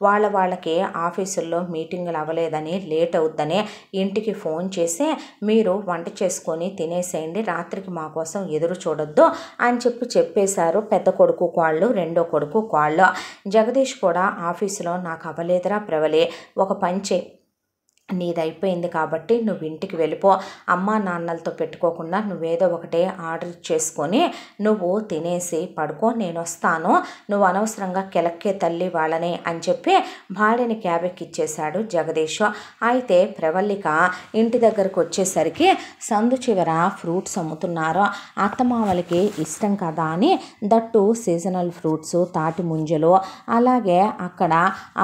వాళ్ళకి ఆఫీసుల్లో మీటింగులు అవ్వలేదని, లేట్ అవుద్దని ఇంటికి ఫోన్ చేసి మీరు వంట చేసుకొని తినేసేయండి, రాత్రికి మా కోసం ఎదురు చూడొద్దు అని చెప్పేశారు పెద్ద కొడుకు కోళ్ళు, రెండో కొడుకు కోళ్ళు. జగదీష్ కూడా ఆఫీసులో నాకు అవ్వలేదురా ప్రవళి, ఒక పంచే నీది అయిపోయింది కాబట్టి నువ్వు ఇంటికి వెళ్ళిపో, అమ్మా నాన్నలతో పెట్టుకోకుండా నువ్వేదో ఒకటే ఆర్డర్ చేసుకొని నువ్వు తినేసి పడుకో, నేను వస్తాను, నువ్వు అనవసరంగా కెలక్కే తల్లి వాళ్ళని అని చెప్పి భార్యని క్యాబ్ ఎక్కిచ్చేశాడు జగదీష్. అయితే ప్రవళిక ఇంటి దగ్గరకు వచ్చేసరికి సందు చివర ఫ్రూట్స్ అమ్ముతున్నారు. అత్తమామలకి ఇష్టం కదా అని దట్టు సీజనల్ ఫ్రూట్స్, తాటి ముంజలు, అలాగే అక్కడ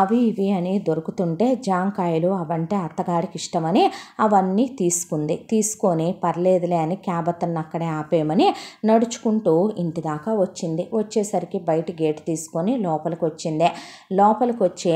అవి ఇవి అని దొరుకుతుంటే జాంకాయలు అవంటే అత్తగారికి ఇష్టమని అవన్నీ తీసుకొని పర్లేదులే అని క్యాబ్ అతన్ని అక్కడే ఆపేయమని నడుచుకుంటూ ఇంటి దాకా వచ్చింది. వచ్చేసరికి బయట గేట్ తీసుకొని లోపలికి వచ్చింది. లోపలికి వచ్చి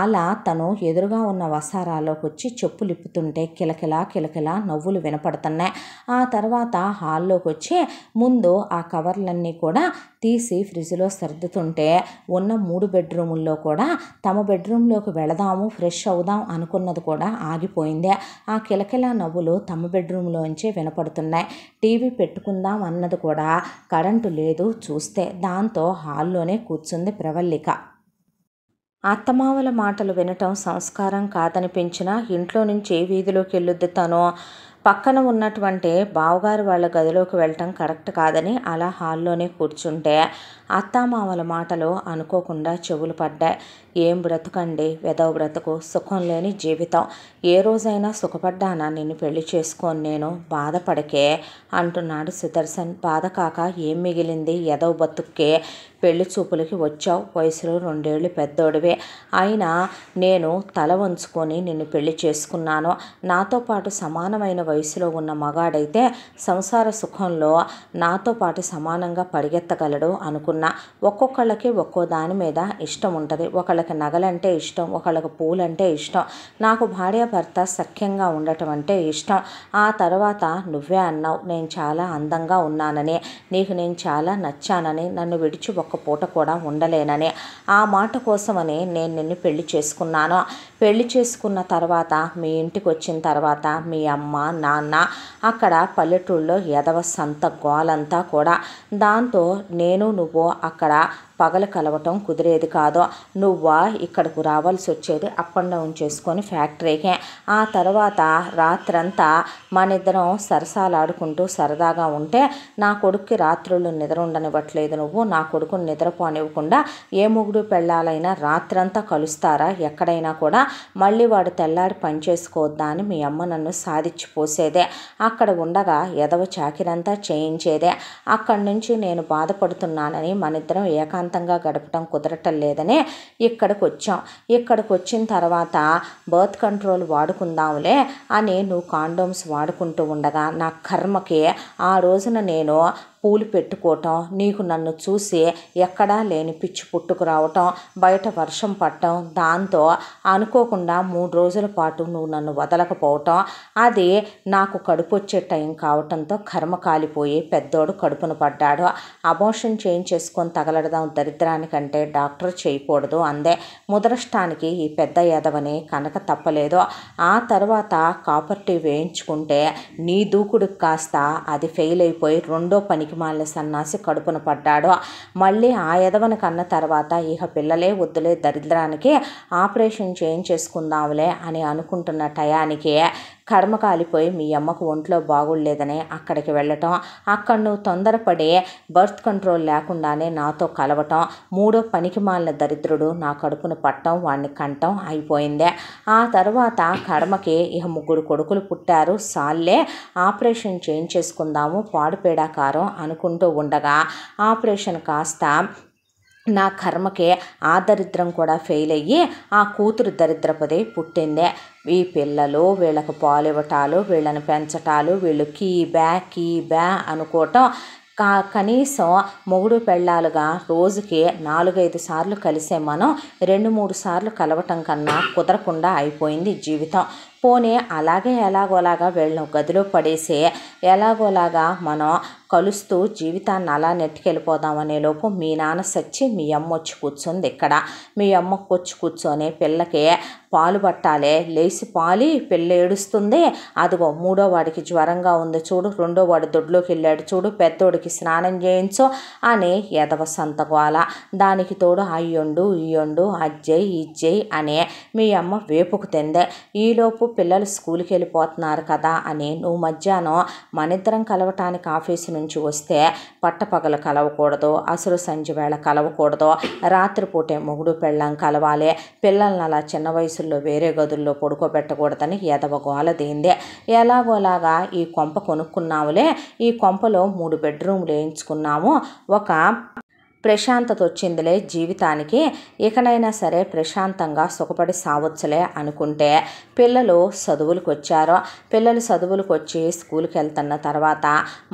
అలా తను ఎదురుగా ఉన్న వసారాలోకి వచ్చి చెప్పులు ఇప్పుతుంటే కిలకిలా నవ్వులు వినపడుతున్నాయి. ఆ తర్వాత హాల్లోకి వచ్చి ముందు ఆ కవర్లన్నీ కూడా తీసి ఫ్రిడ్జ్లో సర్దుతుంటే ఉన్న 3 బెడ్రూముల్లో కూడా తమ బెడ్రూమ్లోకి వెళదాము, ఫ్రెష్ అవుదాం అనుకున్నది కూడా ఆగిపోయింది. ఆ కిలకిలా నవ్వులు తమ బెడ్రూమ్లోంచే వినపడుతున్నాయి. టీవీ పెట్టుకుందాం అన్నది కూడా కరెంటు లేదు చూస్తే. దాంతో హాల్లోనే కూర్చుంది ప్రవళిక. అత్తమావల మాటలు వినటం సంస్కారం కాదనిపించినా ఇంట్లో నుంచి వీధిలోకి వెళ్ళొద్దు తను. పక్కన ఉన్నటువంటి బావగారు వాళ్ళ గదిలోకి వెళ్ళటం కరెక్ట్ కాదని అలా హాల్లోనే కూర్చుంటే అత్తామామల మాటలు అనుకోకుండా చెవులు పడ్డాయి. ఏం బ్రతుకండి, వెదవ బ్రతుకు, సుఖం లేని జీవితం, ఏ రోజైనా సుఖపడ్డానా నిన్ను పెళ్లి చేసుకొని నేను, బాధపడకే అంటున్నాడు సుదర్శన్. బాధ కాక ఏం మిగిలింది, ఎదవ బతుక్కే, పెళ్లి చూపులకి వచ్చావు, వయసులో 2 ఏళ్ళు పెద్దోడివే, అయినా నేను తల వంచుకొని నిన్ను పెళ్లి చేసుకున్నాను. నాతో పాటు సమానమైన వయసులో ఉన్న మగాడైతే సంసార సుఖంలో నాతో పాటు సమానంగా పరిగెత్తగలడు అనుకున్నా. ఒక్కొక్కళ్ళకి ఒక్కో దాని మీద ఇష్టం ఉంటుంది. ఒకళ్ళకి నగలంటే ఇష్టం, ఒకళ్ళకి పూలంటే ఇష్టం. నాకు భార్యాభర్త సఖ్యంగా ఉండటం అంటే ఇష్టం. ఆ తర్వాత నువ్వే అన్నావు నేను చాలా అందంగా ఉన్నానని, నీకు నేను చాలా నచ్చానని, నన్ను విడిచి ఒక్క పూట కూడా ఉండలేనని. ఆ మాట కోసమని నేను నిన్ను పెళ్లి చేసుకున్నాను. పెళ్లి చేసుకున్న తర్వాత మీ ఇంటికి వచ్చిన తర్వాత మీ అమ్మ నాన్న అక్కడ పల్లెటూళ్ళలో ఎదవ సంత గోలంతా కూడా. దాంతో నేను నువ్వు అక్కడ పగలు కలవటం కుదిరేది కాదు. నువ్వా ఇక్కడకు రావాల్సి వచ్చేది, అప్ అండ్ డౌన్ చేసుకొని ఫ్యాక్టరీకే. ఆ తర్వాత రాత్రంతా మనిద్దరం సరసాలాడుకుంటూ సరదాగా ఉంటే నా కొడుక్కి రాత్రుళ్ళు నిద్ర ఉండనివ్వట్లేదు నువ్వు. నా కొడుకుని నిద్రపోనివ్వకుండా ఏ మొగుడు పెళ్ళాలైనా రాత్రంతా కలుస్తారా ఎక్కడైనా కూడా, మళ్ళీ వాడు తెల్లారి పని చేసుకోవద్దా అని మీ అమ్మ నన్ను సాధించి పోసేదే. అక్కడ ఉండగా ఎదవ చాకిరంతా చేయించేదే. అక్కడి నుంచి నేను బాధపడుతున్నానని మనిద్దరం ఏకాంతంగా గడపటం కుదరటం లేదని ఇక్కడికి వచ్చాం. ఇక్కడికి వచ్చిన తర్వాత బర్త్ కంట్రోల్ వాడుకుందాంలే అని నువ్వు కాండోమ్స్ వాడుకుంటూ ఉండగా నా కర్మకి ఆ రోజున నేను పూలు పెట్టుకోవటం, నీకు నన్ను చూసి ఎక్కడా లేని పిచ్చి పుట్టుకు రావటం, బయట వర్షం పట్టడం, దాంతో అనుకోకుండా 3 రోజుల పాటు నువ్వు నన్ను వదలకపోవటం, అది నాకు కడుపు వచ్చే టైం కావటంతో కర్మ కాలిపోయి పెద్దోడు కడుపును పడ్డాడు. అబోర్షన్ చేయించేసుకొని తగలడదాం దరిద్రానికంటే డాక్టర్ చేయకూడదు అందే. ముదరష్టానికి ఈ పెద్ద ఎదవని కనుక తప్పలేదు. ఆ తర్వాత కాపర్టీ వేయించుకుంటే నీ దూకుడికి కాస్త అది ఫెయిల్ అయిపోయి రెండో పనికి మాలిన సన్నాసి కడుపున పడ్డాడు. మళ్ళీ ఆ ఎదవని కన్న తర్వాత ఇక పిల్లలే వద్దులే దరిద్రానికి ఆపరేషన్ చేయించేసుకుందాంలే అని అనుకుంటున్న టయానికి కర్మ కాలిపోయి మీ అమ్మకు ఒంట్లో బాగులేదని అక్కడికి వెళ్ళటం, అక్కడ నువ్వు తొందరపడి బర్త్ కంట్రోల్ లేకుండానే నాతో కలవటం, 3వ పనికి మాలిన దరిద్రుడు నా కడుపును పట్టడం, వాడిని కంటం అయిపోయిందే. ఆ తర్వాత కర్మకి ఇక 3 కొడుకులు పుట్టారు. సాల్లే ఆపరేషన్ చేయించేసుకుందాము పాడుపేడాకారం అనుకుంటూ ఉండగా ఆపరేషన్ కాస్త నా కర్మకే ఆ దరిద్రం కూడా ఫెయిల్ అయ్యి ఆ కూతురు దరిద్రపదే పుట్టిందే. ఈ పిల్లలు వీళ్ళకు పాలు ఇవ్వటాలు, వీళ్ళని పెంచటాలు, వీళ్ళు కీ బ్యా అనుకోవటం, కనీసం మొగుడు పెళ్ళాలుగా రోజుకి 4-5 సార్లు కలిసే మనం 2-3 సార్లు కలవటం కన్నా కుదరకుండా అయిపోయింది జీవితం. పోనీ అలాగే ఎలాగోలాగా వీళ్ళను గదిలో పడేసి ఎలాగోలాగా మనం కలుస్తూ జీవితాన్ని అలా నెట్టుకెళ్ళిపోదామనే లోపు మీ నాన్న సచ్చి మీ అమ్మ వచ్చి కూర్చుంది ఇక్కడ. మీ అమ్మకు వచ్చి కూర్చొని పిల్లకి పాలు పట్టాలే, లేచి పాలి పిల్ల ఏడుస్తుంది, అదిగో మూడో వాడికి జ్వరంగా ఉంది చూడు, రెండో వాడు దొడ్లోకి వెళ్ళాడు చూడు, పెద్దోడికి స్నానం చేయించు అని ఎదవ సంతగోల. దానికి తోడు అయ్యొండు ఇయ్యొండు అజ్జయ్ ఇజ్జయ్ అనే మీ అమ్మ వేపుకు తిందే. ఈలోపు పిల్లలు స్కూల్కి వెళ్ళిపోతున్నారు కదా అని నువ్వు మధ్యాహ్నం మనిద్దరం కలవటానికి ఆఫీసు నుంచి వస్తే పట్టపగలు కలవకూడదు, అసురు సంజి వేళ కలవకూడదు, రాత్రిపూటే మొగుడు పెళ్ళం కలవాలి, పిల్లల్ని అలా చిన్న వయసుల్లో వేరే గదుల్లో పడుకోబెట్టకూడదని ఎదవ గోల దీందే. ఎలాగోలాగా ఈ కొంప కొనుక్కున్నాములే, ఈ కొంపలో 3 బెడ్రూమ్లు వేయించుకున్నాము, ఒక ప్రశాంతత వచ్చిందిలే జీవితానికి, ఇకనైనా సరే ప్రశాంతంగా సుఖపడి సావచ్చులే అనుకుంటే పిల్లలు చదువులకు వచ్చారు. పిల్లలు చదువులకు వచ్చి స్కూల్కి వెళ్తున్న తర్వాత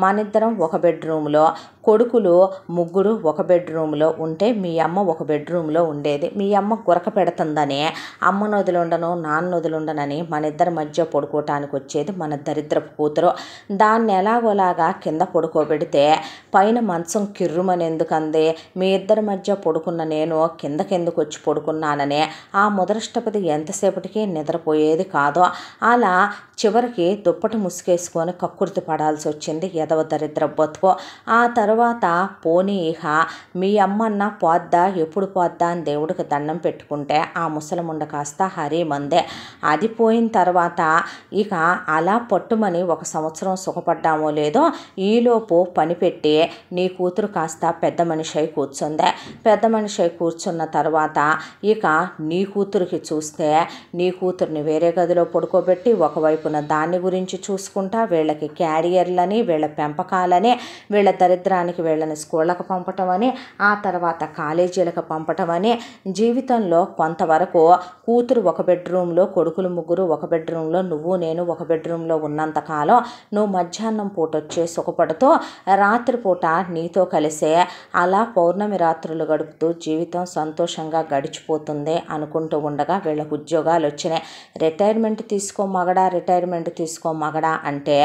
మనిద్దరం ఒక బెడ్రూమ్లో, కొడుకులు ముగ్గురు ఒక బెడ్రూమ్లో ఉంటే మీ అమ్మ ఒక బెడ్రూమ్లో ఉండేది. మీ అమ్మ గురక పెడుతుందని అమ్మను వదిలుండను నాన్న వదిలుండనని మన ఇద్దరి మధ్య పడుకోవటానికి వచ్చేది మన దరిద్రపు కూతురు. దాన్ని ఎలాగోలాగా కింద పడుకోబెడితే పైన మంచం కిర్రుమని ఎందుకంది, మీ ఇద్దరి మధ్య పడుకున్న నేను కిందకెందుకు వచ్చి పడుకున్నాననే ఆ ముదరష్టపతి ఎంతసేపటికి నిద్రపోయేది కాదు. అలా చివరికి దుప్పటి ముసుకేసుకొని కక్కుర్తి పడాల్సి వచ్చింది ఎదవ దరిద్ర బతుకు. ఆ తర్వాత పోనీ ఇహ మీ అమ్మన్న పోద్దా ఎప్పుడు పోద్దా అని దేవుడికి దండం పెట్టుకుంటే ఆ ముసలముండ కాస్త హరిమందే. అది పోయిన తర్వాత ఇక అలా పట్టుమని 1 సంవత్సరం సుఖపడ్డామో లేదో ఈలోపు పని పెట్టి నీ కూతురు కాస్త పెద్ద మనిషి అయి కూర్చుందే. పెద్ద మనిషి అయి కూర్చున్న తర్వాత ఇక నీ కూతురికి చూస్తే నీ కూతుర్ని వేరే గదిలో పడుకోబెట్టి ఒకవైపున దాన్ని గురించి చూసుకుంటా వీళ్ళకి క్యారియర్లని, వీళ్ళ పెంపకాలని, వీళ్ళ దరిద్రానికి వీళ్ళని స్కూళ్ళకు పంపటం అని, ఆ తర్వాత కాలేజీలకు పంపటం అని, జీవితంలో కొంతవరకు కూతురు ఒక బెడ్రూమ్లో, కొడుకులు ముగ్గురు ఒక బెడ్రూమ్లో, నువ్వు నేను ఒక బెడ్రూమ్లో ఉన్నంతకాలం నువ్వు మధ్యాహ్నం పూట వచ్చే సుఖపడుతూ రాత్రిపూట నీతో కలిసే అలా పౌర్ణమి రాత్రులు గడుపుతూ జీవితం సంతోషంగా గడిచిపోతుంది అనుకుంటూ ఉండగా వీళ్ళకు ఉద్యోగాలు వచ్చినాయి. రిటైర్మెంట్ తీసుకో మగడా అంటే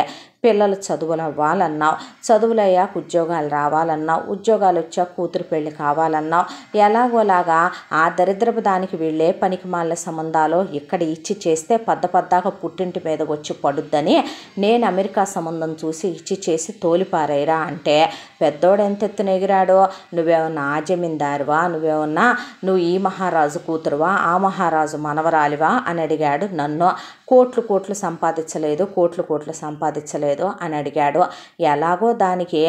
పిల్లలు చదువులు అవ్వాలన్నావు, చదువులయ్యాక ఉద్యోగాలు రావాలన్నావు, ఉద్యోగాలు వచ్చాక కూతురు పెళ్ళి కావాలన్నావు. ఎలాగోలాగా ఆ దరిద్రపు దానికి వీళ్ళే పనికి మాల సంబంధాలు ఇక్కడ ఇచ్చి చేస్తే పద్దగా పుట్టింటి మీదకి వచ్చి పడుద్దని నేను అమెరికా సంబంధం చూసి ఇచ్చి చేసి తోలిపారేరా అంటే పెద్దోడు ఎంత ఎత్తున ఎగిరాడో, నువ్వేమన్నా ఆ జమీందారువా, నువ్వు ఈ మహారాజు కూతురువా, ఆ మహారాజు మనవరాలివా అని అడిగాడు నన్ను. కోట్లు సంపాదించలేదు అని అడిగాడు. ఎలాగో దానికి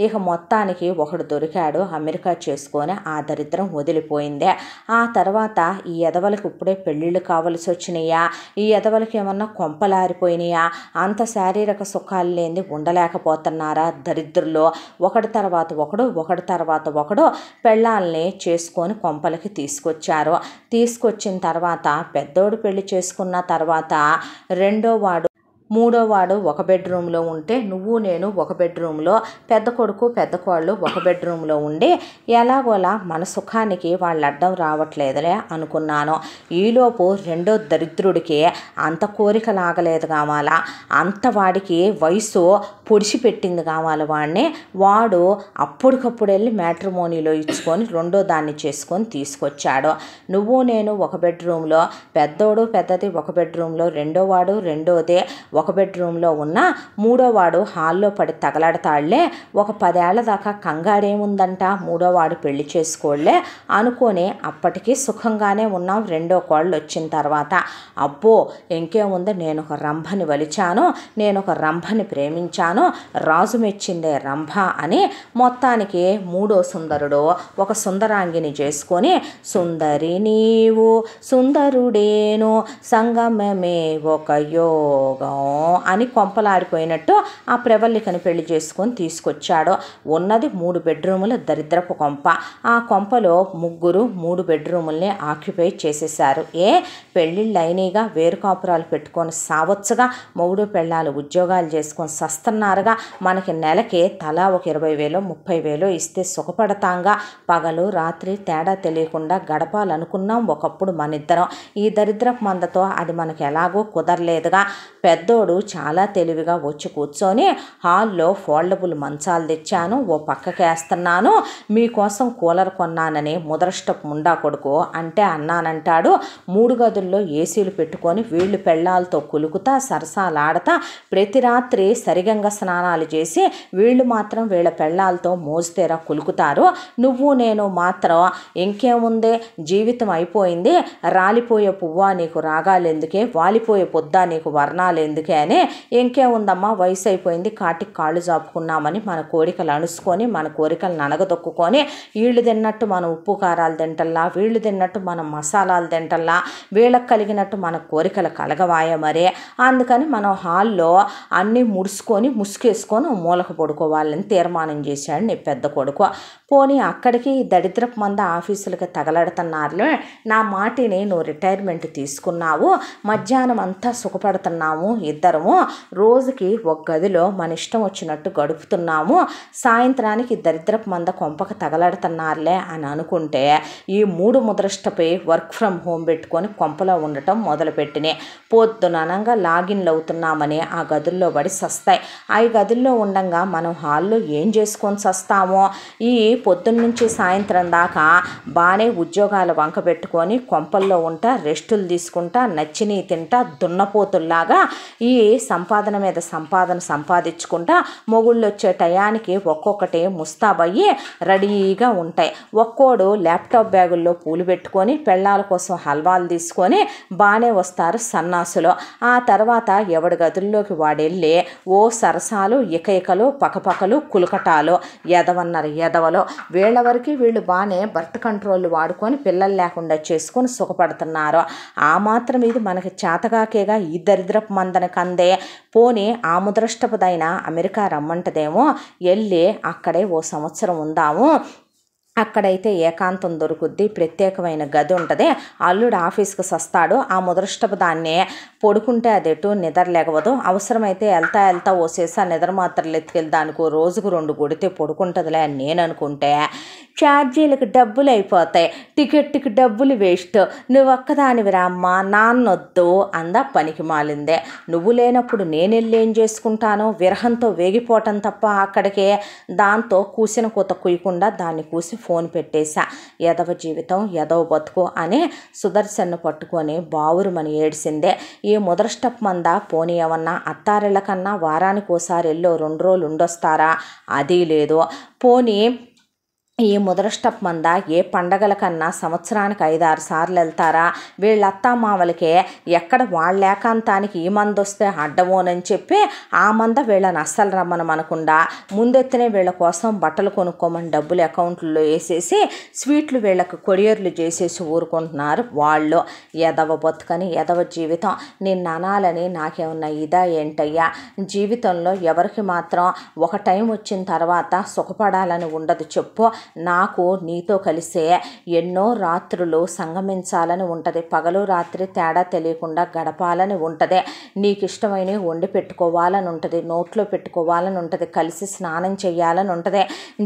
ఇక మొత్తానికి ఒకడు దొరికాడు, అమెరికా చేసుకొని ఆ దరిద్రం వదిలిపోయిందే. ఆ తర్వాత ఈ ఎదవలకి ఇప్పుడే పెళ్ళిళ్ళు కావలసి వచ్చినాయా, ఈ ఎదవలకి ఏమన్నా కొంపలారిపోయినాయా, అంత శారీరక సుఖాలు లేని ఉండలేకపోతున్నారా దరిద్రుల్లో. ఒకటి తర్వాత ఒకడు పెళ్ళాలని చేసుకొని కొంపలకి తీసుకొచ్చిన తర్వాత పెద్దోడు పెళ్లి చేసుకున్న తర్వాత మూడో వాడు ఒక బెడ్రూమ్లో ఉంటే నువ్వు నేను ఒక బెడ్రూమ్లో, పెద్ద కొడుకు పెద్ద కోళ్ళు ఒక బెడ్రూమ్లో ఉండి ఎలాగోలా మన సుఖానికి వాళ్ళు అడ్డం రావట్లేదులే అనుకున్నాను. ఈలోపు రెండో దరిద్రుడికి అంత కోరిక లాగలేదు కావాలా, అంత వాడికి వయసు పొడిచిపెట్టింది కావాలి వాడిని. వాడు అప్పటికప్పుడు వెళ్ళి మ్యాట్రిమోనీలో ఇచ్చుకొని రెండో దాన్ని చేసుకొని తీసుకొచ్చాడు. నువ్వు నేను ఒక బెడ్రూమ్లో, పెద్దోడు పెద్దది ఒక బెడ్రూమ్లో, రెండోదే ఒక బెడ్రూమ్లో ఉన్న మూడోవాడు హాల్లో పడి తగలాడతాళ్లే, ఒక 10 ఏళ్ల దాకా కంగారేముందంట, మూడోవాడు పెళ్లి చేసుకోళ్లే అనుకొని అప్పటికి సుఖంగానే ఉన్నాం. రెండో కోళ్ళు వచ్చిన తర్వాత అబ్బో ఇంకేముంది, నేను ఒక రంభని వలిచాను, నేను ఒక రంభని ప్రేమించాను, రాజు మెచ్చిందే రంభ అని మొత్తానికి మూడో సుందరుడు ఒక సుందరాంగిని చేసుకొని సుందరి నీవు సుందరుడేను సంగమమే ఒక యోగం అని కొంపలాడిపోయినట్టు ఆ ప్రవల్లికని పెళ్లి చేసుకొని తీసుకొచ్చాడు. ఉన్నది 3 బెడ్రూముల దరిద్రపు కొంప. ఆ కొంపలో ముగ్గురు 3 బెడ్రూముల్ని ఆక్యుపై చేసేశారు. పెళ్ళిళ్ళు అయినీగా వేరు కాపురాలు పెట్టుకొని సావచ్చుగా, మొగుడు పెళ్ళాలు ఉద్యోగాలు చేసుకొని సస్తున్నారుగా, మనకి నెలకి తలా ఒక 20,000 30,000 ఇస్తే సుఖపడతాంగా, పగలు రాత్రి తేడా తెలియకుండా గడపాలనుకున్నాం ఒకప్పుడు మనిద్దరం. ఈ దరిద్రపు మందతో అది మనకి ఎలాగో కుదరలేదుగా. పెద్దోడు చాలా తెలివిగా వచ్చి కూర్చొని హాల్లో ఫోల్డబుల్ మంచాలు తెచ్చాను, ఓ పక్కకేస్తున్నాను, మీకోసం కూలర్ కొన్నానని ముదరష్టపు ముండా కొడుకు అంటే అన్నానంటాడు. 3 గదుల్లో ఏసీలు పెట్టుకొని వీళ్ళు పెళ్ళాలతో కులుకుతా సరసాలాడతా ప్రతి రాత్రి సరిగంగ స్నానాలు చేసి వీళ్ళు మాత్రం వీళ్ళ పెళ్ళాలతో మోజుతేరా కులుకుతారు. నువ్వు నేను మాత్రం ఇంకేముందే, జీవితం అయిపోయింది, రాలిపోయే పువ్వా నీకు రాగాలెందుకే, వాలిపోయే పొద్దా నీకు వర్ణాలు ఎందుకే అని, ఇంకేముందమ్మా వయసు అయిపోయింది, కాటికి కాళ్ళు చాపుకున్నామని మన కోరికలు అణుసుకొని మన కోరికలను అనగదొక్కుకొని వీళ్ళు తిన్నట్టు మనం ఉప్పు కారాలు తింటల్లా, వీళ్ళు తిన్నట్టు మనం మసాలాలు తింటల్లా, వీళ్ళకి కలిగినట్టు మన కోరికలు కలగవాయ మరే. అందుకని మనం హాల్లో అన్నీ ముడుచుకొని ముసుకేసుకొని మూలకు పడుకోవాలని తీర్మానం చేశాడు నీ పెద్ద కొడుకు. పోనీ అక్కడికి దరిద్రపు మంద ఆఫీసులకి తగలడుతున్నారులే, నా మాటిని నువ్వు రిటైర్మెంట్ తీసుకున్నావు, మధ్యాహ్నం అంతా సుఖపడుతున్నాము, ఇద్దరము రోజుకి ఒక గదిలో మన ఇష్టం వచ్చినట్టు గడుపుతున్నాము, సాయంత్రానికి దరిద్రపు మంద కొంపకు తగలడుతున్నారులే అని అనుకుంటే ఈ 3 ముద్రష్టపై వర్క్ ఫ్రమ్ హోమ్ పెట్టుకొని కొంపలో ఉండటం మొదలుపెట్టినాయి. పొద్దుననంగా లాగిన్లు అవుతున్నామని ఆ గదుల్లో పడి సస్తాయి. ఆ గదుల్లో ఉండంగా మనం హాల్లో ఏం చేసుకొని సస్తామో. ఈ పొద్దున్న నుంచి సాయంత్రం దాకా బాగానే ఉద్యోగాల వంక పెట్టుకొని కొంపల్లో ఉంటా, రెస్టులు తీసుకుంటా, నచ్చిని తింటా, దున్నపోతుల్లాగా ఈ సంపాదన మీద సంపాదించుకుంటా మొగుళ్ళు వచ్చే టయానికి ఒక్కొక్కటి ముస్తాబయ్యి రెడీగా ఉంటాయి. ఒక్కోడు ల్యాప్టాప్ బ్యాగుల్లో పూలు పెట్టుకొని పెళ్ళాల కోసం హల్వాలు తీసుకొని బాగానే వస్తారు సన్నాసులు. ఆ తర్వాత ఎవడి గదుల్లోకి వాడెళ్ళి ఓ సరసాలు, ఇకలు, పకపకలు, కులకటాలు, ఎదవన్నారు ఎదవలు. వీళ్ళ వరకు వీళ్ళు బాగానే బర్త్ కంట్రోల్ వాడుకొని పిల్లలు లేకుండా చేసుకొని సుఖపడుతున్నారు. ఆ మాత్రం ఇది మనకి చేతగాకేగా ఈ దరిద్రపు మందన కందే. పోనీ ఆ ముద్రష్టపుదైనా అమెరికా రమ్మంటదేమో, వెళ్ళి అక్కడే ఓ సంవత్సరం ఉందాము, అక్కడైతే ఏకాంతం దొరుకుద్ది, ప్రత్యేకమైన గది ఉంటుంది, అల్లుడు ఆఫీస్కి సస్తాడు, ఆ ముదృష్టపు దాన్ని పడుకుంటే అది ఎటు నిద్రలేగవదు, అవసరమైతే వెళ్తా ఓసేసి ఆ నిద్ర మాత్రలు ఎత్తుకెళ్ళి దానికి రోజుకు 2 కొడితే పడుకుంటుందిలే అని నేను అనుకుంటే ఛార్జీలకు డబ్బులు అయిపోతాయి, టికెట్కి డబ్బులు వేస్ట్, నువ్వు ఒక్కదానివి రామ్మా, నాన్నొద్దు అందా పనికి మాలిందే. నువ్వు లేనప్పుడు నేనెళ్ళి ఏం చేసుకుంటాను, విరహంతో వేగిపోవటం తప్ప అక్కడికే. దాంతో కూసిన కూత కుయ్యకుండా దాన్ని కూసి ఫోన్ పెట్టేశా. ఎదవ జీవితం ఎదవ బతుకు అని సుదర్శన్ను పట్టుకొని బావురుమని ఏడిసిందే. ఈ ముదరష్టపు మంద పోనీ ఏమన్నా అత్తారిళ్ళ కన్నా వారానికి ఓసారి వెళ్ళో 2 రోజులు ఉండొస్తారా, అది లేదు. పోనీ ఈ ముదరష్టపు మంద ఏ పండగల కన్నా సంవత్సరానికి 5-6 సార్లు వెళ్తారా, వీళ్ళ అత్తామామలకే ఎక్కడ వాళ్ళ ఏకాంతానికి ఈ మంద వస్తే అడ్డమోనని చెప్పి ఆ మంద వీళ్ళని అస్సలు రమ్మనమనకుండా ముందెత్తినే వీళ్ళ కోసం బట్టలు కొనుక్కోమని డబ్బులు అకౌంట్లో వేసేసి స్వీట్లు వీళ్ళకి కొరియర్లు చేసేసి ఊరుకుంటున్నారు వాళ్ళు. ఎదవ బతుకని ఎదవ జీవితం, నిన్ను అనాలని నాకేమన్నా ఇదా ఏంటయ్యా. జీవితంలో ఎవరికి మాత్రం ఒక టైం వచ్చిన తర్వాత సుఖపడాలని ఉండదు చెప్పు. నాకు నీతో కలిసే ఎన్నో రాత్రులు సంగమించాలని ఉంటుంది, పగలు రాత్రి తేడా తెలియకుండా గడపాలని ఉంటుంది, నీకు ఇష్టమైనవి వండి పెట్టుకోవాలని ఉంటుంది, నోట్లో పెట్టుకోవాలని ఉంటుంది, కలిసి స్నానం చేయాలని ఉంటుంది.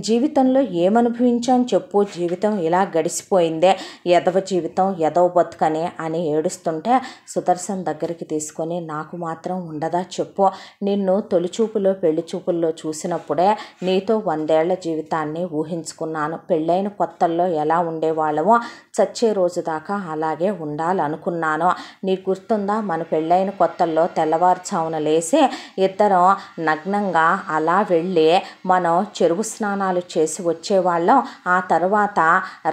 జీవితంలో ఏమనుభవించాను చెప్పు, జీవితం ఇలా గడిచిపోయిందే, ఎదవ జీవితం ఎదవ బతుకని అని ఏడుస్తుంటే సుదర్శన్ దగ్గరికి తీసుకొని నాకు మాత్రం ఉండదా చెప్పు. నిన్ను తొలిచూపులో పెళ్లి చూపుల్లో చూసినప్పుడే నీతో 100 ఏళ్ల జీవితాన్ని ఊహించుకున్నాను. పెళ్ళైన కొత్తల్లో ఎలా ఉండేవాళ్ళమో చచ్చే రోజు దాకా అలాగే ఉండాలనుకున్నాను. నీకు గుర్తుందా, మన పెళ్ళైన కొత్తల్లో తెల్లవారుజామున లేసి ఇద్దరం నగ్నంగా అలా వెళ్ళి మనం చెరువు స్నానాలు చేసి వచ్చేవాళ్ళం. ఆ తర్వాత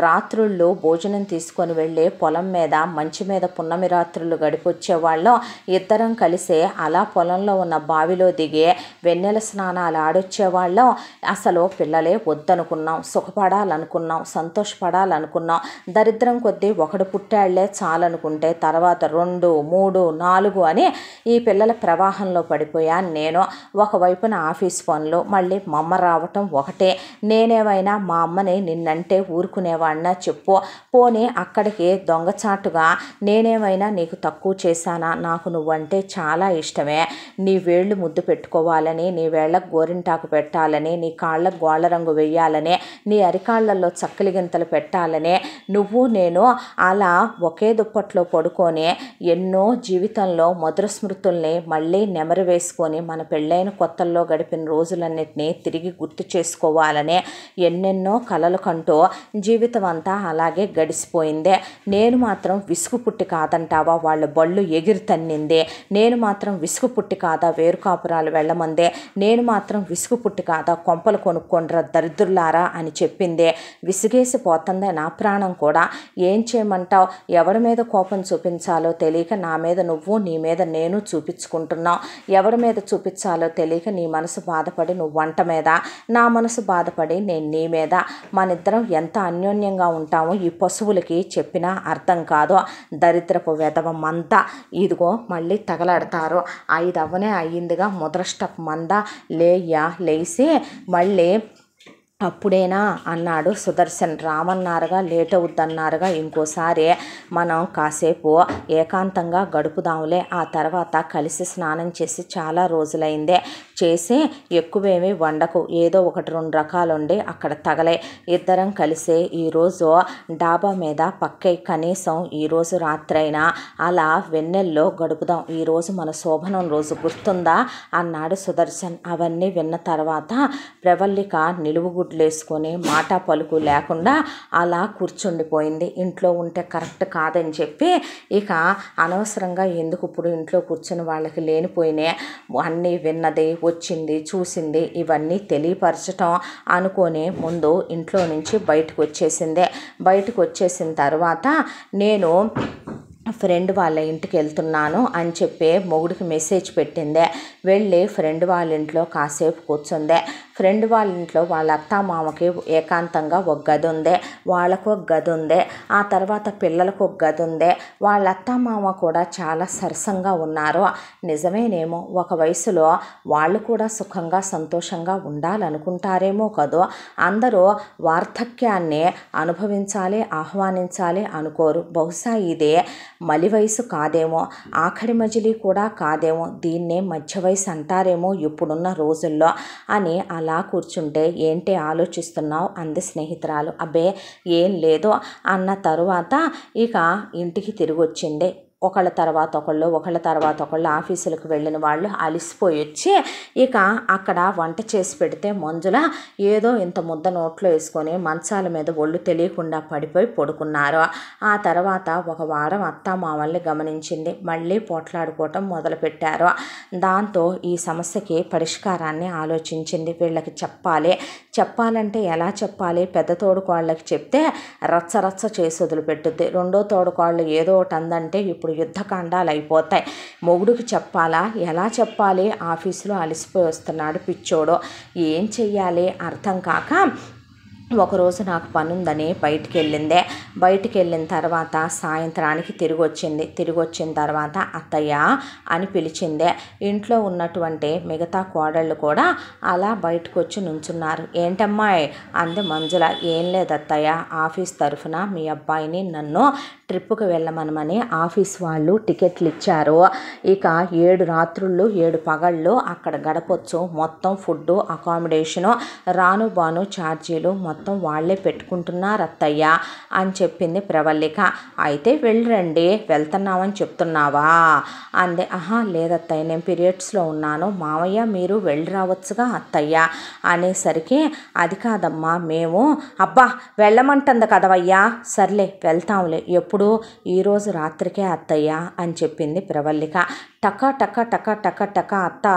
రాత్రుళ్ళు భోజనం తీసుకొని వెళ్ళి పొలం మీద మంచి మీద పున్నమి రాత్రులు గడిపొచ్చేవాళ్ళం. ఇద్దరం కలిసి అలా పొలంలో ఉన్న బావిలో దిగి వెన్నెల స్నానాలు ఆడొచ్చేవాళ్ళం. అసలు పిల్లలే వద్దనుకున్నాం, సుఖపడాలనుకున్నాం, సంతోషపడాలనుకున్నాం. దరిద్రం కొద్దీ ఒకడు పుట్టాళ్లే చాలనుకుంటే తర్వాత 2, 3, 4 అని ఈ పిల్లల ప్రవాహంలో పడిపోయాను నేను. ఒకవైపున ఆఫీస్ పనులు, మళ్ళీ మా అమ్మ రావటం ఒకటే. నేనేమైనా మా అమ్మని నిన్నంటే ఊరుకునేవాడినా చెప్పు? పోనీ అక్కడికి దొంగచాటుగా నేనేమైనా నీకు తక్కువ చేశానా? నాకు నువ్వంటే చాలా ఇష్టమే. నీ వేళ్ళు ముద్దు పెట్టుకోవాలని, నీ వేళ్ళకు గోరింటాకు పెట్టాలని, నీ కాళ్ళకు గోళ్ళ రంగు వెయ్యాలని, నీ అరికాళ్లలో చక్కలి గింతలు పెట్టాలని నువ్వు నేను అలా ఒకే దుప్పట్లో పడుకొని ఎన్నో జీవితంలో మధుర స్మృతుల్ని మళ్ళీ నెమరు వేసుకొని మన పెళ్ళైన కొత్తల్లో గడిపిన రోజులన్నిటినీ తిరిగి గుర్తు చేసుకోవాలని ఎన్నెన్నో కలలు కంటూ జీవితం అంతా అలాగే గడిచిపోయిందే. నేను మాత్రం విసుగు పుట్టి కాదంటావా వాళ్ళ బళ్ళు ఎగిరి తన్నిందే? నేను మాత్రం విసుగు పుట్టి కాదా వేరు కాపురాలు వెళ్ళమందే? నేను మాత్రం విసుగు పుట్టి కాదా కొంపలు కొనుక్కొండ్రా దరిద్రులారా అని చెప్పిందే? విసిగేసి పోతుందే నా ప్రాణం కూడా. ఏం చేయమంటావు? ఎవరి మీద కోపం చూపించాలో తెలియక నా మీద నువ్వు, నీ మీద నేను చూపించుకుంటున్నావు. ఎవరి మీద చూపించాలో తెలియక నీ మనసు బాధపడి నువ్వు వంట మీద, నా మనసు బాధపడి నేను నీ మీద. మనిద్దరం ఎంత అన్యోన్యంగా ఉంటామో ఈ పశువులకి చెప్పినా అర్థం కాదు. దరిద్రపు వెధవ మంద ఇదిగో మళ్ళీ తగలాడతారు. 5 అవ్వనే అయ్యిందిగా ముద్రష్టపు మంద లేసి మళ్ళీ అప్పుడేనా అన్నాడు సుదర్శన్. రామన్నారుగా లేట్ అవుద్దన్నారుగా, ఇంకోసారి మనం కాసేపు ఏకాంతంగా గడుపుదాంలే, ఆ తర్వాత కలిసి స్నానం చేసి చాలా రోజులైందే, చేసి ఎక్కువేమీ వండకు, ఏదో 1-2 రకాలు వండి అక్కడ తగలే, ఇద్దరం కలిసి ఈరోజు డాబా మీద పక్కై కనీసం ఈరోజు రాత్రైనా అలా వెన్నెల్లో గడుపుదాం. ఈరోజు మన శోభనం రోజు గుర్తుందా అన్నాడు సుదర్శన్. అవన్నీ విన్న తర్వాత ప్రవల్లిక నిలువు వేసుకొని మాట పలుకు లేకుండా అలా కూర్చుండిపోయింది. ఇంట్లో ఉంటే కరెక్ట్ కాదని చెప్పి ఇక అనవసరంగా ఎందుకు ఇప్పుడు ఇంట్లో కూర్చుని వాళ్ళకి లేనిపోయినే అన్నీ విన్నది, వచ్చింది, చూసింది ఇవన్నీ తెలియపరచటం అనుకొని ముందు ఇంట్లో నుంచి బయటకు వచ్చేసిన తర్వాత నేను ఫ్రెండ్ వాళ్ళ ఇంటికి వెళ్తున్నాను అని చెప్పి మొగుడికి మెసేజ్ పెట్టిందే. వెళ్ళి ఫ్రెండ్ వాళ్ళ ఇంట్లో కాసేపు కూర్చుందే. ఫ్రెండ్ వాళ్ళ ఇంట్లో వాళ్ళ అత్తామామకి ఏకాంతంగా ఒక గది ఉందే, వాళ్ళకు ఒక గది ఉందే, ఆ తర్వాత పిల్లలకు ఒక గది ఉందే. వాళ్ళ అత్తామామ కూడా చాలా సరసంగా ఉన్నారు. నిజమేనేమో, ఒక వయసులో వాళ్ళు కూడా సుఖంగా సంతోషంగా ఉండాలనుకుంటారేమో కదో. అందరూ వార్ధక్యాన్ని అనుభవించాలి, ఆహ్వానించాలి అనుకోరు. బహుశా ఇదే మలి వయసు కాదేమో, ఆఖరి మజిలీ కూడా కాదేమో, దీన్నే మధ్య వయసు అంటారేమో ఇప్పుడున్న రోజుల్లో అని అలా కూర్చుంటే ఏంటి ఆలోచిస్తున్నావు అంది స్నేహితురాలు. అబ్బే ఏం లేదు అన్న తరువాత ఇక ఇంటికి తిరిగి వచ్చింది. ఒకళ్ళ తర్వాత ఒకళ్ళు ఆఫీసులకు వెళ్ళిన వాళ్ళు అలిసిపోయి వచ్చి ఇక అక్కడ వంట చేసి పెడితే మంజుల ఏదో ఇంత ముద్ద నోట్లో వేసుకొని మంచాల మీద ఒళ్ళు తెలియకుండా పడిపోయి పడుకున్నారు. ఆ తర్వాత ఒక వారం అత్తామామల్ని గమనించింది. మళ్ళీ పోట్లాడుకోవటం మొదలుపెట్టారు. దాంతో ఈ సమస్యకి పరిష్కారాన్ని ఆలోచించింది. వీళ్ళకి చెప్పాలంటే ఎలా చెప్పాలి? పెద్ద తోడుకోళ్ళకి చెప్తే రచ్చ చేసి వదిలిపెట్టుద్ది. రెండో తోడుకోళ్ళు ఏదో ఒకటి అందంటే ఇప్పుడు యుద్ధకాండాలు అయిపోతాయి. మొగుడికి చెప్పాలా? ఎలా చెప్పాలి? ఆఫీసులో అలసిపోయి వస్తున్నాడు పిచ్చోడు. ఏం చెయ్యాలి అర్థం కాక ఒకరోజు నాకు పనుందని బయటికి వెళ్ళిన తర్వాత సాయంత్రానికి తిరిగి వచ్చిన తర్వాత అత్తయ్య అని పిలిచిందే. ఇంట్లో ఉన్నటువంటి మిగతా కోడళ్ళు కూడా అలా బయటకు వచ్చి నుంచున్నారు. ఏంటమ్మాయి అంది మంజుల. ఏం లేదత్తయ్య, ఆఫీస్ తరఫున మీ అబ్బాయిని నన్ను ట్రిప్పుకి వెళ్ళమనమని ఆఫీస్ వాళ్ళు టికెట్లు ఇచ్చారు. ఇక 7 రాత్రుళ్ళు 7 పగళ్ళు అక్కడ గడపొచ్చు. మొత్తం ఫుడ్డు, అకామిడేషను, రాను బాను ఛార్జీలు మొత్తం వాళ్ళే పెట్టుకుంటున్నారు అత్తయ్య అని చెప్పింది ప్రవల్లిక. అయితే వెళ్ళరండి, వెళ్తున్నామని చెప్తున్నావా అంది. ఆహా లేదత్తయ్య, నేను పీరియడ్స్లో ఉన్నాను, మావయ్య మీరు వెళ్ళి రావచ్చుగా అత్తయ్య అనేసరికి అది కాదమ్మా మేము. అబ్బా వెళ్ళమంటుంది కదవయ్యా, సర్లే వెళ్తాంలే, ఎప్పుడు ఈరోజు రాత్రికే అత్తయ్య అని చెప్పింది ప్రవల్లిక. టక అత్త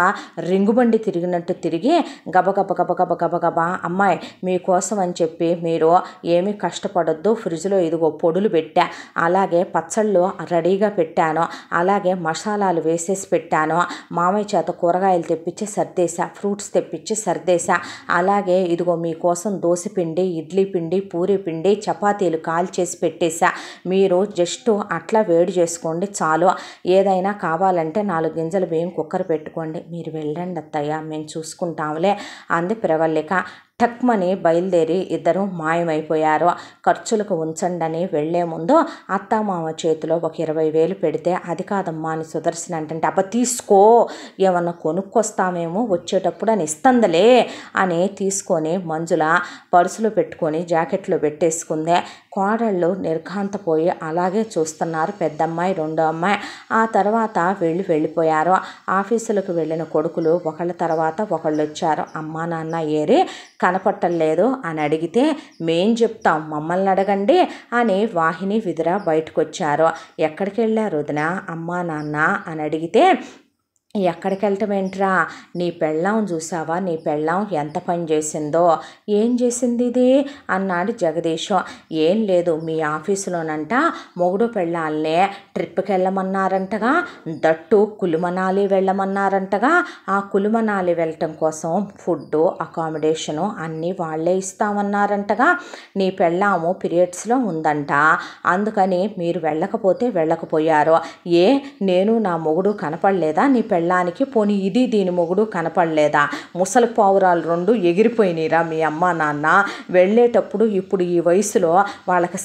రింగుబండి తిరిగినట్టు తిరిగి గబగబా అమ్మాయి మీకోసం అని అని చెప్పి మీరు ఏమీ కష్టపడొద్దు, ఫ్రిడ్జ్లో ఇదిగో పొడులు పెట్టా, అలాగే పచ్చళ్ళు రెడీగా పెట్టాను, అలాగే మసాలాలు వేసేసి పెట్టాను, మామయ్య చేత కూరగాయలు తెప్పించి సర్దేశా, ఫ్రూట్స్ తెప్పించి సర్దేశా, అలాగే ఇదిగో మీకోసం దోశ పిండి, ఇడ్లీ పిండి, పూరి పిండి, చపాతీలు కాల్చేసి పెట్టేశా, మీరు జస్ట్ అట్లా వేడి చేసుకోండి చాలు, ఏదైనా కావాలంటే 4 గింజలు బియ్యం కుక్కర్ పెట్టుకోండి, మీరు వెళ్ళండి అత్తయ్య మేము చూసుకుంటాంలే అంది ప్రవల్లిక. టక్మని బయలుదేరి ఇద్దరు మాయమైపోయారు. ఖర్చులకు ఉంచండి వెళ్లే ముందు అత్తమామ చేతిలో ఒక 20,000 పెడితే అది కాదమ్మా అని సుదర్శన్ అంటే అబ్బా తీసుకో, ఏమన్నా కొనుక్కొస్తామేమో వచ్చేటప్పుడు అని ఇస్తుందిలే అని తీసుకొని మంజుల పర్సులో పెట్టుకొని జాకెట్లో పెట్టేసుకుందే. కోడళ్ళు నిర్ఘాంతపోయి అలాగే చూస్తున్నారు. పెద్దమ్మాయి రెండో అమ్మాయి. ఆ తర్వాత వెళ్ళిపోయారు. ఆఫీసులకు వెళ్ళిన కొడుకులు ఒకళ్ళ తర్వాత ఒకళ్ళు వచ్చారు. అమ్మా నాన్న ఏరి కనపట్టలేదు అని అడిగితే మేం చెప్తాం మమ్మల్ని అడగండి అని వాహిని విదుర బయటకు వచ్చారు. ఎక్కడికి వెళ్ళారు వదిన అమ్మా నాన్న అని అడిగితే ఎక్కడికి వెళ్ళటం ఏంట్రా, నీ పెళ్ళాం చూసావా, నీ పెళ్ళాం ఎంత పని చేసిందో. ఏం చేసింది ఇది అన్నాడు జగదీష్. ఏం లేదు, మీ ఆఫీసులోనంట మొగుడు పెళ్ళాలనే ట్రిప్కి వెళ్ళమన్నారంటగా, దట్టు కులుమనాలి వెళ్ళమన్నారంటగా. ఆ కులుమనాలి వెళ్ళటం కోసం ఫుడ్డు అకామిడేషను అన్నీ వాళ్ళే ఇస్తామన్నారంటగా. నీ పెళ్ళాము పీరియడ్స్లో ఉందంట, అందుకని మీరు వెళ్ళకపోతే వెళ్ళకపోయారు. నేను నా మొగుడు కనపడలేదా నీ పెళ్ళానికి? పోనీ ఇది దీని మొగుడు కనపడలేదా? ముసలి పావురాలు 2 ఎగిరిపోయినీరా మీ అమ్మ నాన్న వెళ్ళేటప్పుడు. ఇప్పుడు ఈ వయసులో వాళ్ళకి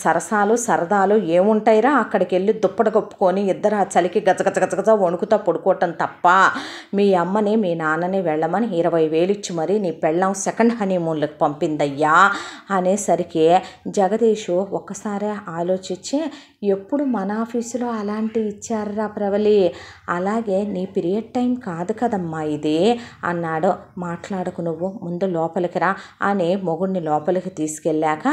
సరదాలు ఏముంటాయిరా? అక్కడికి వెళ్ళి దుప్పట కప్పుకొని ఇద్దరు ఆ చలికి గజగజగజగజ వణుకుతా పడుకోవటం తప్ప. మీ అమ్మని మీ నాన్నని వెళ్ళమని 20,000 ఇచ్చి మరీ నీ పెళ్ళాం సెకండ్ హనీమూన్లకు పంపిందయ్యా అనేసరికి జగదీషు ఒక్కసారి ఆలోచించి ఎప్పుడు మన ఆఫీసులో అలాంటి ఇచ్చారా ప్రవలి, అలాగే నీ పీరియడ్ టైం కాదు కదమ్మా ఇది అన్నాడు. మాట్లాడకు నువ్వు, ముందు లోపలికి రా అని మొగుడిని లోపలికి తీసుకెళ్ళాక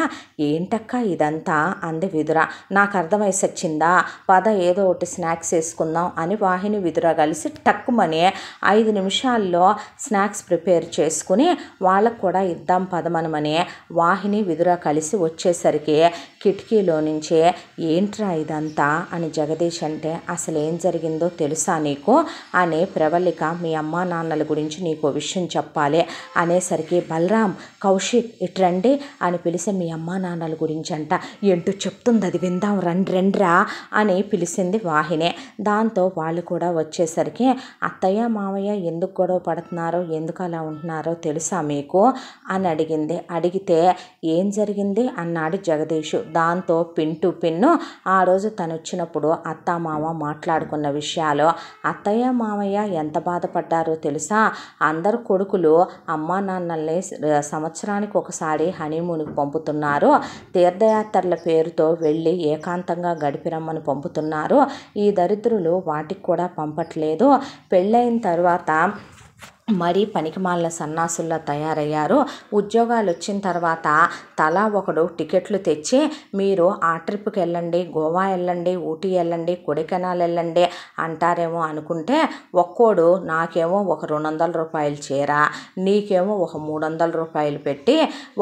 ఏంటక్క ఇదంతా అంది విదుర. నాకు అర్థమై సచ్చిందా, పద ఏదో ఒకటి స్నాక్స్ వేసుకుందాం అని వాహిని విదుర కలిసి టక్కుమని 5 నిమిషాల్లో స్నాక్స్ ప్రిపేర్ చేసుకుని వాళ్ళకు కూడా ఇద్దాం పదమనమని వాహిని విదుర కలిసి వచ్చేసరికి కిటికీలో నుంచే ఏంట్రా ఇదంతా అని జగదీష్ అంటే అసలు ఏం జరిగిందో తెలుసా నీకు అని ప్రవల్లిక మీ అమ్మా నాన్నల గురించి నీకు విషయం చెప్పాలి అనేసరికి బలరాం కౌశిక్ ఇట్రండి అని పిలిచి మీ అమ్మా నాన్నల గురించి అంట. ఏంటో చెప్తుంది అది విందాం రండ్రా అని పిలిచింది వాహిని. దాంతో వాళ్ళు కూడా వచ్చేసరికి అత్తయ్య మామయ్య ఎందుకు గొడవ పడుతున్నారో ఎందుకు అలా ఉంటున్నారో తెలుసా మీకు అని అడిగింది. అడిగితే ఏం జరిగింది అన్నాడు జగదీష్. దాంతో పిన్ టు పిన్ను ఆ రోజు తను వచ్చినప్పుడు అత్త మామ మాట్లాడుకున్న విషయాలు. అత్తయ్య మామయ్య ఎంత బాధపడ్డారో తెలుసా, అందరు కొడుకులు అమ్మా నాన్నల్ని సంవత్సరానికి ఒకసారి హనీమూన్కి పంపుతున్నారు, తీర్థయాత్రల పేరుతో వెళ్ళి ఏకాంతంగా గడిపిరమ్మని పంపుతున్నారు. ఈ దరిద్రులు వాటికి కూడా పంపట్లేదు. పెళ్ళైన తర్వాత మరీ పనికిమాలిన సన్నాసుల్లో తయారయ్యారు. ఉద్యోగాలు వచ్చిన తర్వాత తలా ఒకడు టికెట్లు తెచ్చి మీరు ఆ ట్రిప్కి వెళ్ళండి, గోవా వెళ్ళండి, ఊటీ వెళ్ళండి, కొడైకెనాల్ వెళ్ళండి అంటారేమో అనుకుంటే ఒక్కోడు నాకేమో ఒక 200 రూపాయలు చీర, నీకేమో ఒక 300 రూపాయలు పెట్టి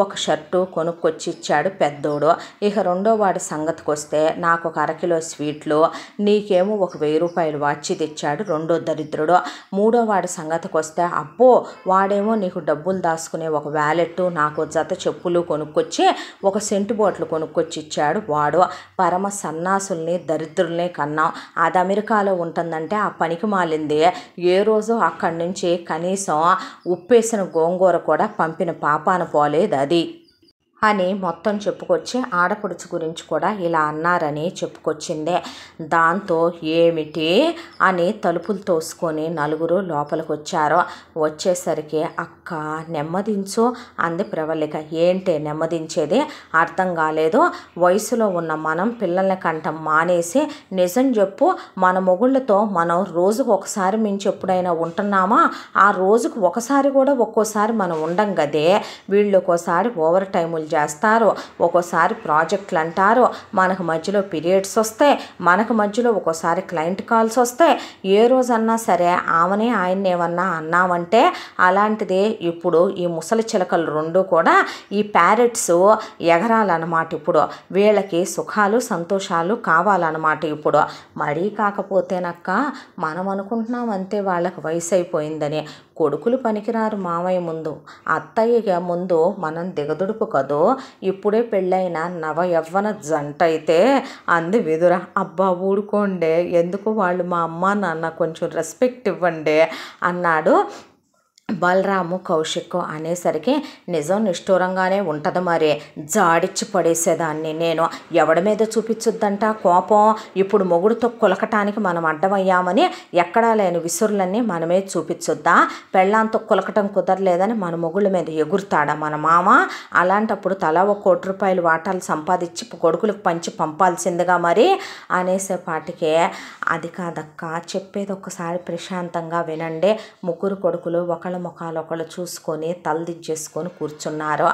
ఒక షర్టు కొనుక్కొచ్చి ఇచ్చాడు పెద్దోడు. ఇక రెండో వాడి సంగతికి వస్తే నాకు ఒక 1 కిలో స్వీట్లు, నీకేమో ఒక 1000 రూపాయలు వాచి తెచ్చాడు రెండో దరిద్రుడు. మూడో వాడి సంగతికి వస్తే అబ్బో వాడేమో నీకు డబ్బులు దాచుకునే ఒక వ్యాలెట్, నాకు జత చెప్పులు కొనుక్కొచ్చి ఒక సెంటు బాటిల్ కొనుక్కొచ్చి ఇచ్చాడు వాడు. పరమ సన్నాసుల్ని దరిద్రుల్ని కన్నాం. అది అమెరికాలో ఉంటుందంటే ఆ పనికి మాలింది ఏ రోజు అక్కడి నుంచి కనీసం ఉప్పేసిన గోంగూర కూడా పంపిన పాపాన పోలేదు అది అని మొత్తం చెప్పుకొచ్చి ఆడపడుచు గురించి కూడా ఇలా అన్నారని చెప్పుకొచ్చిందే. దాంతో ఏమిటి అని తలుపులు తోసుకొని నలుగురు లోపలికి వచ్చారు. వచ్చేసరికి అక్క నెమ్మదించు అంది ప్రవల్లిక. ఏంటే నెమ్మదించేది అర్థం కాలేదు. వయసులో ఉన్న మనం పిల్లల్ని కంటం మానేసి నిజం చెప్పు, మన మొగుళ్ళతో మనం రోజుకు ఒకసారి మించి ఎప్పుడైనా ఉంటున్నామా? ఆ రోజుకు ఒకసారి కూడా ఒక్కోసారి మనం ఉండం కదే. వీళ్ళు ఒక్కోసారి ఓవర్ టైములు చేస్తారు, ఒక్కోసారి ప్రాజెక్టులు అంటారు, మనకు మధ్యలో పీరియడ్స్ వస్తాయి, మనకు మధ్యలో ఒక్కోసారి క్లయింట్ కాల్స్ వస్తాయి. ఏ రోజన్నా సరే ఆమెనే ఆయన్ని ఏమన్నా అన్నామంటే అలాంటిది ఇప్పుడు ఈ ముసలి చిలకలు రెండు కూడా ఈ ప్యారెట్స్ ఎగరాలన్నమాట. ఇప్పుడు వీళ్ళకి సుఖాలు సంతోషాలు కావాలన్నమాట. ఇప్పుడు మరీ కాకపోతేనక్క మనం అనుకుంటున్నాం అంతే వాళ్ళకి వయసు అయిపోయిందని. కొడుకులు పనికిరారు మామయ్య ముందు, అత్తయ్య ముందు మనం దిగదుడుపు కదో. ఇప్పుడే పెళ్ళైన నవ యవ్వన జంట అయితే అంది విదుర. అబ్బా ఊడుకోండి, ఎందుకు వాళ్ళు మా అమ్మ నాన్న, కొంచెం రెస్పెక్ట్ ఇవ్వండి అన్నాడు బలరాము కౌశిక్. అనేసరికి నిజం నిష్ఠూరంగానే ఉంటుంది మరి, జాడిచ్చి పడేసేదాన్ని నేను. ఎవడి మీద చూపించొద్దంట కోపం. ఇప్పుడు మొగుడుతో కులకటానికి మనం అడ్డమయ్యామని ఎక్కడా లేని విసురులన్నీ మనమే చూపించొద్దా? పెళ్ళాంతో కులకటం కుదరలేదని మన మొగుళ్ళ మీద ఎగురుతాడా మన మామ? అలాంటప్పుడు తలా ₹1,00,00,000 వాటాలు సంపాదించి కొడుకులకు పంచి పంపాల్సిందిగా మరి అనేసేపాటికే, అది కాదక్క చెప్పేది ఒక్కసారి ప్రశాంతంగా వినండి. ముగ్గురు కొడుకులు ఒకళ్ళ ముఖాలు ఒకళ్ళు చూసుకొని తలదించేసుకొని కూర్చున్నారు.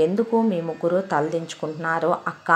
ఎందుకు మీ ముగ్గురు తలదించుకుంటున్నారు అక్క?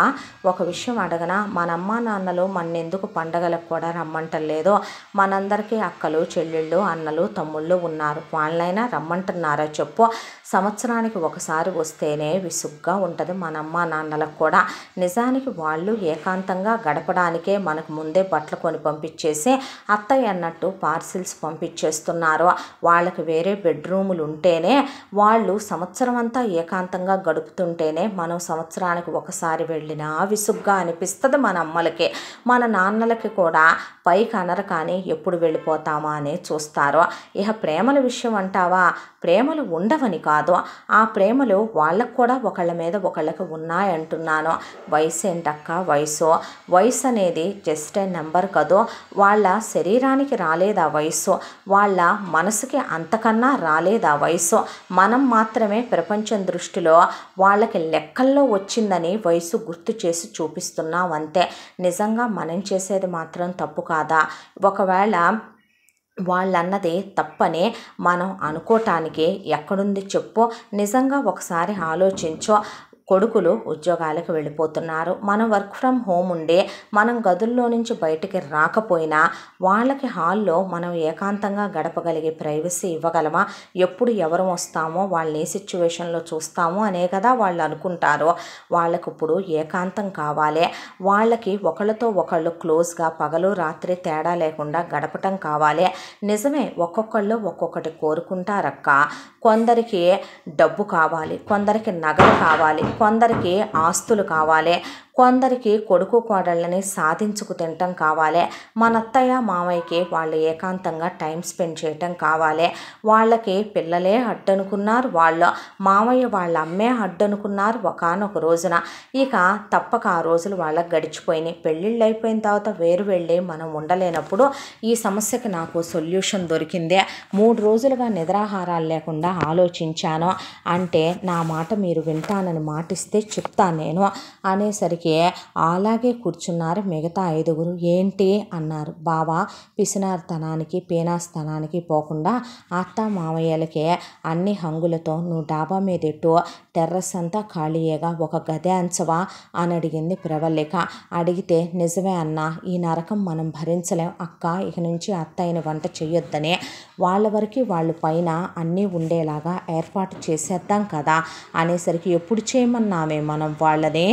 ఒక విషయం అడగనా? మన అమ్మ నాన్నలు మన్నెందుకు పండగలకు కూడా రమ్మంటలేదు? మనందరికీ అక్కలు చెల్లెళ్ళు అన్నలు తమ్ముళ్ళు ఉన్నారు, వాళ్ళైనా రమ్మంటున్నారా చెప్పు? సంవత్సరానికి ఒకసారి వస్తేనే విసుగ్గా ఉంటుంది మన అమ్మ నాన్నలకు కూడా. నిజానికి వాళ్ళు ఏకాంతంగా గడపడానికే మనకు ముందే బట్టలు కొని పంపించేసి అత్తయ్య అన్నట్టు పార్సిల్స్ పంపించేస్తున్నారు. వాళ్ళకి వేరే బెడ్రూములు ఉంటేనే, వాళ్ళు సంవత్సరం అంతా ఏకాంతంగా గడుపుతుంటేనే మనం సంవత్సరానికి ఒకసారి వెళ్ళినా విసుగ్గా అనిపిస్తుంది మన అమ్మలకి. మన నాన్నలకి కూడా పైకి అనరు కానీ ఎప్పుడు వెళ్ళిపోతామా అని చూస్తారు. ఇక ప్రేమల విషయం అంటావా? ప్రేమలు ఉండవని కాదు, ఆ ప్రేమలు వాళ్ళకు కూడా ఒకళ్ళ మీద ఒకళ్ళకి ఉన్నాయంటున్నాను. వయసు ఏంటక్క వయసు? వయసు అనేది జస్ట్ ఏ నెంబర్ కదో. వాళ్ళ శరీరానికి రాలేదా వయసు, వాళ్ళ మనసుకి అంతకన్నా రాలేదా వయసు. మనం మాత్రమే ప్రపంచం దృష్టిలో వాళ్ళకి లెక్కల్లో వచ్చిందని వయసు గుర్తు చేసి చూపిస్తున్నాం అంతే. నిజంగా మనం చేసేది మాత్రం తప్పు కాదా? ఒకవేళ వాళ్ళన్నది తప్పని మనం అనుకోవటానికి ఎక్కడుంది చెప్పు? నిజంగా ఒకసారి ఆలోచించు. కొడుకులు ఉద్యోగాలకు వెళ్ళిపోతున్నారు, మనం వర్క్ ఫ్రమ్ హోమ్ ఉండే మనం గదుల్లో నుంచి బయటికి రాకపోయినా వాళ్ళకి హాల్లో మనం ఏకాంతంగా గడపగలిగే ప్రైవసీ ఇవ్వగలమా? ఎప్పుడు ఎవరు వస్తామో వాళ్ళని ఏ సిచ్యువేషన్లో చూస్తామో అనే కదా వాళ్ళు అనుకుంటారు. వాళ్ళకు ఇప్పుడు ఏకాంతం కావాలి, వాళ్ళకి ఒకళ్ళతో ఒకళ్ళు క్లోజ్గా పగలు రాత్రి తేడా లేకుండా గడపటం కావాలి. నిజమే, ఒక్కొక్కళ్ళు ఒక్కొక్కటి కోరుకుంటారక్క. కొందరికి డబ్బు కావాలి, కొందరికి నగలు కావాలి, కొందరికి ఆస్తులు కావాలి, కొందరికి కొడుకు కోడళ్ళని సాధించుకు తినటం కావాలి. మన అత్తయ్య మామయ్యకి వాళ్ళు ఏకాంతంగా టైం స్పెండ్ చేయటం కావాలి. వాళ్ళకి పిల్లలే అడ్డనుకున్నారు, వాళ్ళు మామయ్య వాళ్ళ అమ్మే అడ్డనుకున్నారు ఒకానొక రోజున. ఇక తప్పక ఆ రోజులు వాళ్ళకి గడిచిపోయినాయి. పెళ్ళిళ్ళు అయిపోయిన తర్వాత వేరు వెళ్ళి మనం ఉండలేనప్పుడు ఈ సమస్యకి నాకు సొల్యూషన్ దొరికిందే. 3 రోజులుగా నిద్రాహారాలు లేకుండా ఆలోచించాను. అంటే నా మాట మీరు వింటానని మాటిస్తే చెప్తాను నేను అనేసరికి అలాగే కూర్చున్నారు మిగతా 5గురు. ఏంటి అన్నారు. బావా పిసినార్తనానికి పీనాస్తనానికి పోకుండా అత్త మామయ్యలకే అన్ని హంగులతో నువ్వు డాబా మీద ఎట్టు, టెర్రస్ అంతా ఖాళీయేగా, ఒక గదే అంచవా అని అడిగింది ప్రవల్లిక. అడిగితే నిజమే అన్నా, ఈ నరకం మనం భరించలేం అక్క, ఇక నుంచి అత్తయ్యని వంట చెయ్యొద్దని, వాళ్ళ వరకు వాళ్ళు పైన అన్నీ ఉండేలాగా ఏర్పాటు చేసేద్దాం కదా అనేసరికి ఎప్పుడు చేయమన్నామే మనం వాళ్ళని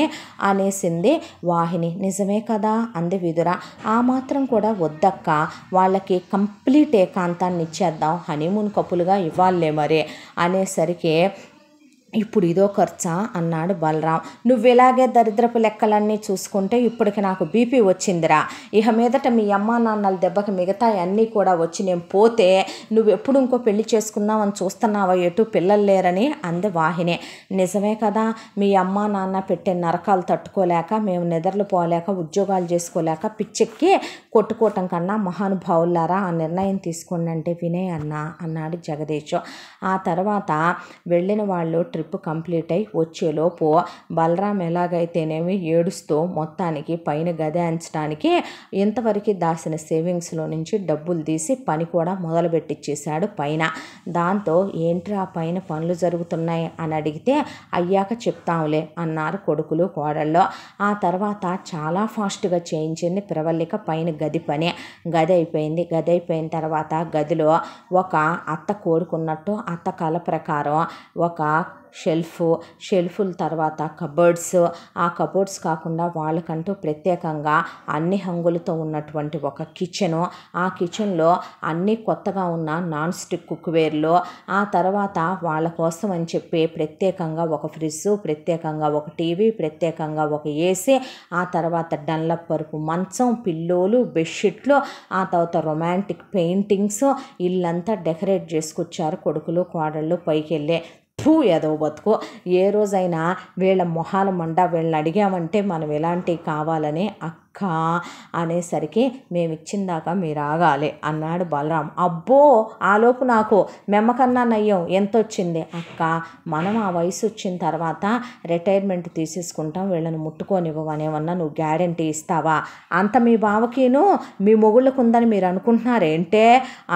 అనేసింది వాహిని. నిజమే కదా అంది విదుర. ఆ మాత్రం కూడా వద్దక్క, వాళ్ళకి కంప్లీట్ ఏకాంతాన్ని ఇచ్చేద్దాం, హనీమూన్ కప్పులుగా ఇవ్వాలే మరి అనేసరికి ఇప్పుడు ఇదో ఖర్చా అన్నాడు బలరాం. నువ్వు ఇలాగే దరిద్రపు లెక్కలన్నీ చూసుకుంటే ఇప్పటికి నాకు బీపీ వచ్చిందిరా. ఇక మీదట మీ అమ్మా నాన్నల దెబ్బకి మిగతా అన్నీ కూడా వచ్చి నేను పోతే నువ్వు ఎప్పుడు ఇంకో పెళ్లి చేసుకుందామని చూస్తున్నావా, ఎటు పిల్లలు లేరని అంది వాహిని. నిజమే కదా, మీ అమ్మా నాన్న పెట్టే నరకాలు తట్టుకోలేక మేము నిద్రలు పోలేక ఉద్యోగాలు చేసుకోలేక పిచ్చెక్కి కొట్టుకోవటం కన్నా మహానుభావులారా ఆ నిర్ణయం తీసుకోండి అంటే వినే అన్నాడు జగదీష్. ఆ తర్వాత వెళ్ళిన వాళ్ళు ట్రిప్ ట్రిప్ కంప్లీట్ అయి వచ్చేలోపు బలరాం ఎలాగైతేనేమి ఏడుస్తూ మొత్తానికి పైన గది అంచడానికి ఇంతవరకు దాసిన సేవింగ్స్లో నుంచి డబ్బులు తీసి పని కూడా మొదలుపెట్టిచ్చేశాడు పైన. దాంతో ఏంట్రా పైన పనులు జరుగుతున్నాయి అని అడిగితే అయ్యాక చెప్తాంలే అన్నారు కొడుకులు కోడళ్ళు. ఆ తర్వాత చాలా ఫాస్ట్గా చేయించింది ప్రవల్లిక పైన గది పని. గది అయిపోయింది. గది అయిపోయిన తర్వాత గదిలో ఒక అత్త కోరుకున్నట్టు అత్త కళ ప్రకారం ఒక షెల్ఫుల తర్వాత కబోర్డ్స్, ఆ కబోర్డ్స్ కాకుండా వాళ్ళకంటూ ప్రత్యేకంగా అన్ని హంగులతో ఉన్నటువంటి ఒక కిచెను, ఆ కిచెన్లో అన్నీ కొత్తగా ఉన్న నాన్ స్టిక్ కుక్వేర్లు, ఆ తర్వాత వాళ్ళ కోసం అని చెప్పి ప్రత్యేకంగా ఒక ఫ్రిడ్జ్, ప్రత్యేకంగా ఒక టీవీ, ప్రత్యేకంగా ఒక ఏసీ, ఆ తర్వాత డన్లప్ పరుపు మంచం, పిల్లోలు, బెడ్షీట్లు, ఆ తర్వాత రొమాంటిక్ పెయింటింగ్స్, ఇల్లంతా డెకరేట్ చేసుకొచ్చారు కొడుకులు కోడళ్ళు పైకి వెళ్ళే. ఏదో బతుకు. ఏ రోజైనా వీళ్ళ మొహాల మండ వీళ్ళని అడిగామంటే మనం ఎలాంటివి కావాలని అనేసరికి మేము ఇచ్చిందాక మీరు ఆగాలి అన్నాడు బలరాం. అబ్బో ఆలోపు నాకు మెమ్మకన్నా నయ్యం ఎంత వచ్చింది అక్క, మనం ఆ వయసు వచ్చిన తర్వాత రిటైర్మెంట్ తీసేసుకుంటాం, వీళ్ళని ముట్టుకోనివ్వమనేమన్నా నువ్వు గ్యారంటీ ఇస్తావా? అంత మీ బావకిను మీ మొగుళ్ళకు ఉందని మీరు అనుకుంటున్నారేంటే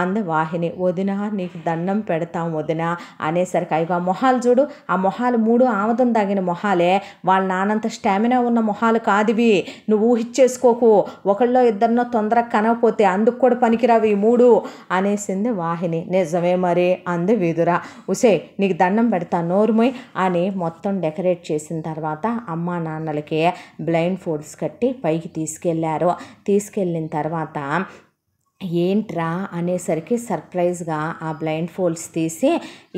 అంది వాహిని. వదిన నీకు దండం పెడతాం వదిన అనేసరికి అయ్యో ఆ మొహాలు చూడు, ఆ మొహాలు 3 ఆమదం తగిన మొహాలే, వాళ్ళ నానంత స్టామినా ఉన్న మొహాలు కాదివి, నువ్వు ఊహించేసుకోకు, ఒకళ్ళో ఇద్దరినో తొందరగా కనకపోతే అందుకు కూడా పనికిరావి 3 అనేసింది వాహిని. నిజమే మరి అంది విదుర. ఉసే నీకు దండం పెడతా నోరుమోయ్ అని మొత్తం డెకరేట్ చేసిన తర్వాత అమ్మా నాన్నలకి బ్లైండ్ ఫోల్డ్స్ కట్టి పైకి తీసుకెళ్ళారు. తీసుకెళ్ళిన తర్వాత ఏంట్రా అనేసరికి సర్ప్రైజ్గా ఆ బ్లైండ్ ఫోల్డ్స్ తీసి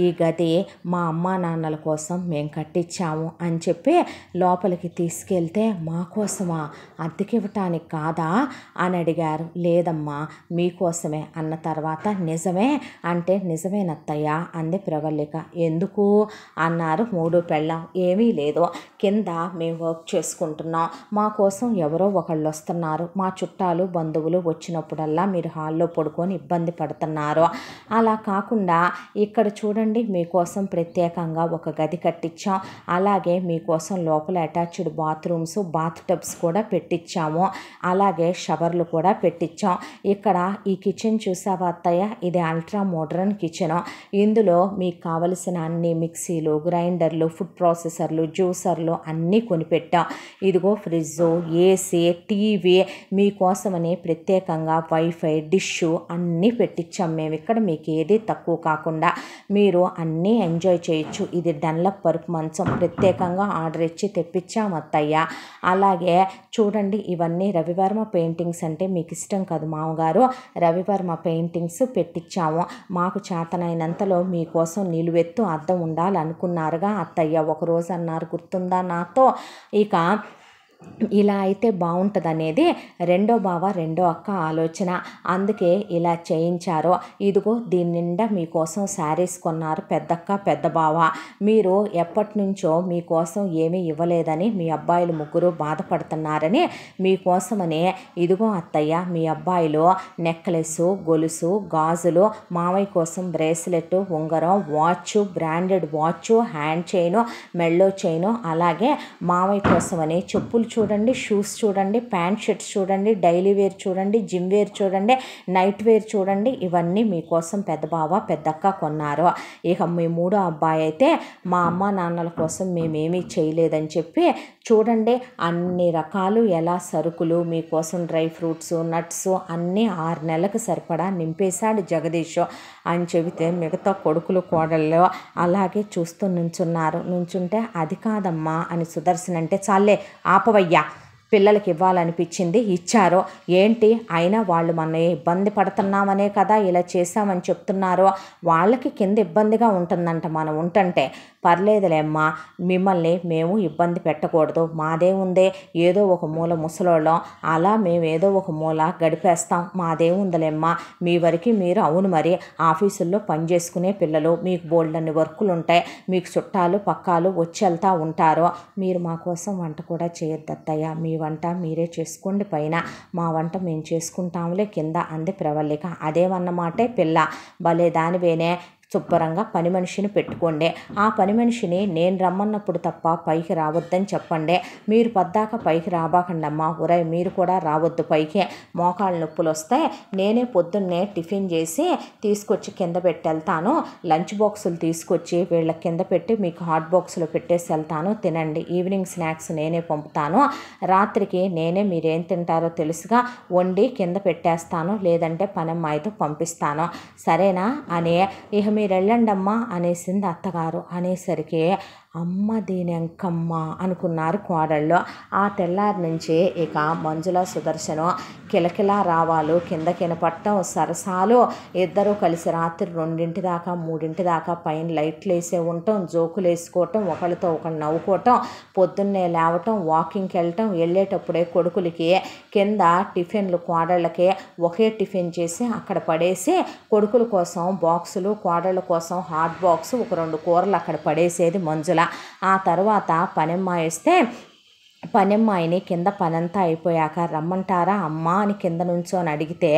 ఈ గది మా అమ్మా నాన్నల కోసం మేము కట్టించాము అని చెప్పి లోపలికి తీసుకెళ్తే మా కోసమా, అద్దెకివ్వటానికి కాదా అని అడిగారు. లేదమ్మా మీకోసమే అన్న తర్వాత నిజమే అంటే నిజమేనత్తయ్య అంది ప్రవల్లిక. ఎందుకు అన్నారు 3 పెళ్ళాం. ఏమీ లేదు, కింద మేము వర్క్ చేసుకుంటున్నాం, మా కోసం ఎవరో ఒకళ్ళు వస్తున్నారు, మా చుట్టాలు బంధువులు వచ్చినప్పుడల్లా మీరు హాల్లో పడుకొని ఇబ్బంది పడుతున్నారు, అలా కాకుండా ఇక్కడ చూడండి మీకోసం ప్రత్యేకంగా ఒక గది కట్టించాం, అలాగే మీకోసం లోపల అటాచ్డ్ బాత్రూమ్స్, బాత్ టబ్స్ కూడా పెట్టించాము, అలాగే షవర్లు కూడా పెట్టించాం. ఇక్కడ ఈ కిచెన్ చూసావా అత్తయ్య, ఇది అల్ట్రా మోడ్రన్ కిచెన్, ఇందులో మీకు కావలసిన అన్ని మిక్సీలు, గ్రైండర్లు, ఫుడ్ ప్రాసెసర్లు, జ్యూసర్లు అన్నీ కొనిపెట్టాం. ఇదిగో ఫ్రిడ్జ్, ఏసీ, టీవీ, మీకోసమని ప్రత్యేకంగా వైఫై, డిష్ అన్నీ పెట్టించాం మేము ఇక్కడ, మీకు ఏది తక్కువ కాకుండా మీరు అన్నీ ఎంజాయ్ చేయొచ్చు. ఇది డన్లప్ పరుపు మంచం ప్రత్యేకంగా ఆర్డర్ ఇచ్చి తెప్పించాం అత్తయ్య. అలాగే చూడండి ఇవన్నీ రవివర్మ పెయింటింగ్స్ అంటే మీకు ఇష్టం కదా మామగారు, రవివర్మ పెయింటింగ్స్ పెట్టించాము. మాకు చేతనైనంతలో మీకోసం నిలువెత్తు అద్దం ఉండాలనుకున్నారుగా అత్తయ్య, ఒకరోజు అన్నారు గుర్తుందా నాతో. ఇక ఇలా అయితే బాగుంటుంది అనేది రెండో బావ రెండో అక్క ఆలోచన, అందుకే ఇలా చేయించారో. ఇదిగో దీని నిండా మీకోసం శారీస్ కొన్నారు పెద్దక్క పెద్ద బావ, మీరు ఎప్పటి నుంచో మీకోసం ఏమీ ఇవ్వలేదని మీ అబ్బాయిలు 3 బాధపడుతున్నారని మీకోసమని ఇదిగో అత్తయ్య మీ అబ్బాయిలు నెక్లెస్, గొలుసు, గాజులు, మావయ్య కోసం బ్రేస్లెట్, ఉంగరం, watch, branded watch, hand chain, మెళ్ళో చైను, అలాగే మావయ్య కోసమని చెప్పులు చూడండి, షూస్ చూడండి, ప్యాంట్ షర్ట్స్ చూడండి, డైలీ వేర్ చూడండి, జిమ్ వేర్ చూడండి, నైట్ వేర్ చూడండి, ఇవన్నీ మీకోసం పెద్ద బావ పెద్దక్క కొన్నారు. ఇక మీ 3వ అబ్బాయి అయితే మా అమ్మ నాన్నల కోసం మేమేమీ చేయలేదని చెప్పి చూడండి అన్ని రకాలు ఎలా సరుకులు మీకోసం డ్రై ఫ్రూట్స్, నట్స్ అన్నీ 6 నెలలకు సరిపడా నింపేశాడు జగదీష్ అని చెబితే మిగతా కొడుకులు కోడళ్ళు అలాగే చూస్తూ నుంచుంటే అది కాదమ్మా అని సుదర్శన్ అంటే చాలే ఆపవయ్యా, పిల్లలకి ఇవ్వాలనిపించింది ఇచ్చారో ఏంటి, అయినా వాళ్ళు మన ఇబ్బంది పడుతున్నామనే కదా ఇలా చేశామని చెప్తున్నారో, వాళ్ళకి కింద ఇబ్బందిగా ఉంటుందంట మనం ఉంటుంటే. పర్లేదులేమ్మా, మిమ్మల్ని మేము ఇబ్బంది పెట్టకూడదు, మాదే ఉందే ఏదో ఒక మూల ముసలోళ్ళం, అలా మేము ఏదో ఒక మూల గడిపేస్తాం, మాదే ఉందిలేమ్మా, మీ వరకు మీరు అవును మరి ఆఫీసుల్లో పనిచేసుకునే పిల్లలు, మీకు బోల్డన్ని వర్కులు ఉంటాయి, మీకు చుట్టాలు పక్కాలు వచ్చి వెళ్తూ ఉంటారు, మీరు మా కోసం వంట కూడా చేయొద్దు అత్తయ్య, మీ వంట మీరే చేసుకోండి, పైన మా వంట మేము చేసుకుంటాంలే కింద అంది ప్రవల్లిక. అదేమన్నమాటే పిల్ల, భలే దానివేనే, శుభ్రంగా పని మనిషిని పెట్టుకోండి. ఆ పని మనిషిని నేను రమ్మన్నప్పుడు తప్ప పైకి రావద్దని చెప్పండి. మీరు పద్దాక పైకి రాబాకండమ్మా, ఒరేయ్ మీరు కూడా రావద్దు పైకి, మోకాళ్ళ నొప్పులు వస్తాయి. నేనే పొద్దున్నే టిఫిన్ చేసి తీసుకొచ్చి కింద పెట్టి వెళ్తాను. లంచ్ బాక్సులు తీసుకొచ్చి వీళ్ళ కింద పెట్టి మీకు హాట్ బాక్స్లో పెట్టేసి వెళ్తాను, తినండి. ఈవినింగ్ స్నాక్స్ నేనే పంపుతాను. రాత్రికి నేనే మీరేం తింటారో తెలుసుగా వండి కింద పెట్టేస్తాను, లేదంటే పనమ్మాయితో పంపిస్తాను, సరేనా అని. ఇక మీరు వెళ్ళండమ్మా అనేసింది అత్తగారు. అనేసరికి అమ్మ దీని ఎంకమ్మ అనుకున్నారు కోడళ్ళు. ఆ తెల్లారి నుంచి ఇక మంజుల సుదర్శనం కిలకిలా రావాలు, కిందకిన పట్టం, సరసాలు, ఇద్దరూ కలిసి రాత్రి 2 దాకా 3 దాకా పైన లైట్లు వేసే ఉండటం, జోకులు వేసుకోవటం, ఒకళ్ళతో ఒకళ్ళు నవ్వుకోవటం, పొద్దున్నే లేవటం, వాకింగ్కి వెళ్ళటం, వెళ్ళేటప్పుడే కొడుకులకి కింద టిఫిన్లు కోడళ్ళకి ఒకే టిఫిన్ చేసి అక్కడ పడేసి కొడుకుల కోసం బాక్సులు, కోడళ్ళ కోసం హాట్ బాక్స్, ఒక 2 కూరలు అక్కడ పడేసేది మంజుల. ఆ తర్వాత పనమ్మాయి వస్తే పనమ్మాయిని కింద పనంతా అయిపోయాక రమ్మంటారా అమ్మా అని కింద నుంచో అని అడిగితే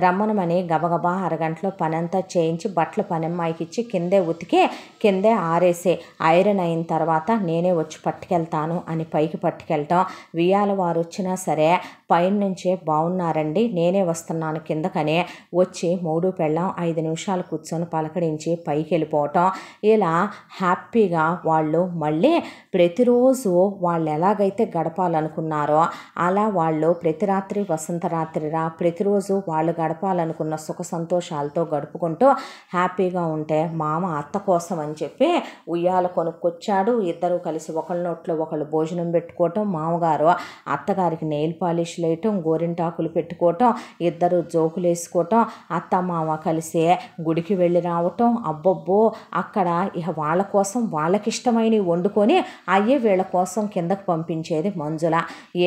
రమ్మనమని గబగబా అరగంటలో పనంతా చేయించి బట్టలు పనమ్మాయికి ఇచ్చి కిందే ఉతికి కిందే ఆరేసి ఐరన్ అయిన తర్వాత నేనే వచ్చి పట్టుకెళ్తాను అని పైకి పట్టుకెళ్ళటం. వియాల వారు వచ్చినా సరే పైన నుంచే బాగున్నారండి నేనే వస్తున్నాను కిందకని వచ్చి 3 పెళ్ళాం 5 నిమిషాలు కూర్చొని పలకరించి పైకి వెళ్ళిపోవటం. ఇలా హ్యాపీగా వాళ్ళు మళ్ళీ ప్రతిరోజు వాళ్ళు ఎలాగైతే గడపాలనుకున్నారో అలా వాళ్ళు ప్రతి రాత్రి వసంత రాత్రిరా ప్రతిరోజు వాళ్ళు గడపాలనుకున్న సుఖ సంతోషాలతో గడుపుకుంటూ హ్యాపీగా ఉంటే మామ అత్త కోసం అని చెప్పి ఉయ్యాల కొనుక్కొచ్చాడు. ఇద్దరు కలిసి ఒకళ్ళ నోట్లో ఒకళ్ళు భోజనం పెట్టుకోవటం, మామగారు అత్తగారికి నెయిల్ పాలిష్ వేయటం, గోరింటాకులు పెట్టుకోవటం, ఇద్దరు జోకులు వేసుకోవటం, అత్త మామ కలిసి గుడికి వెళ్ళి రావటం. అబ్బబ్బో అక్కడ ఇక వాళ్ళ కోసం వాళ్ళకిష్టమైనవి వండుకొని అయ్యే వీళ్ళ కోసం కిందకు పంపించేది మంజుల.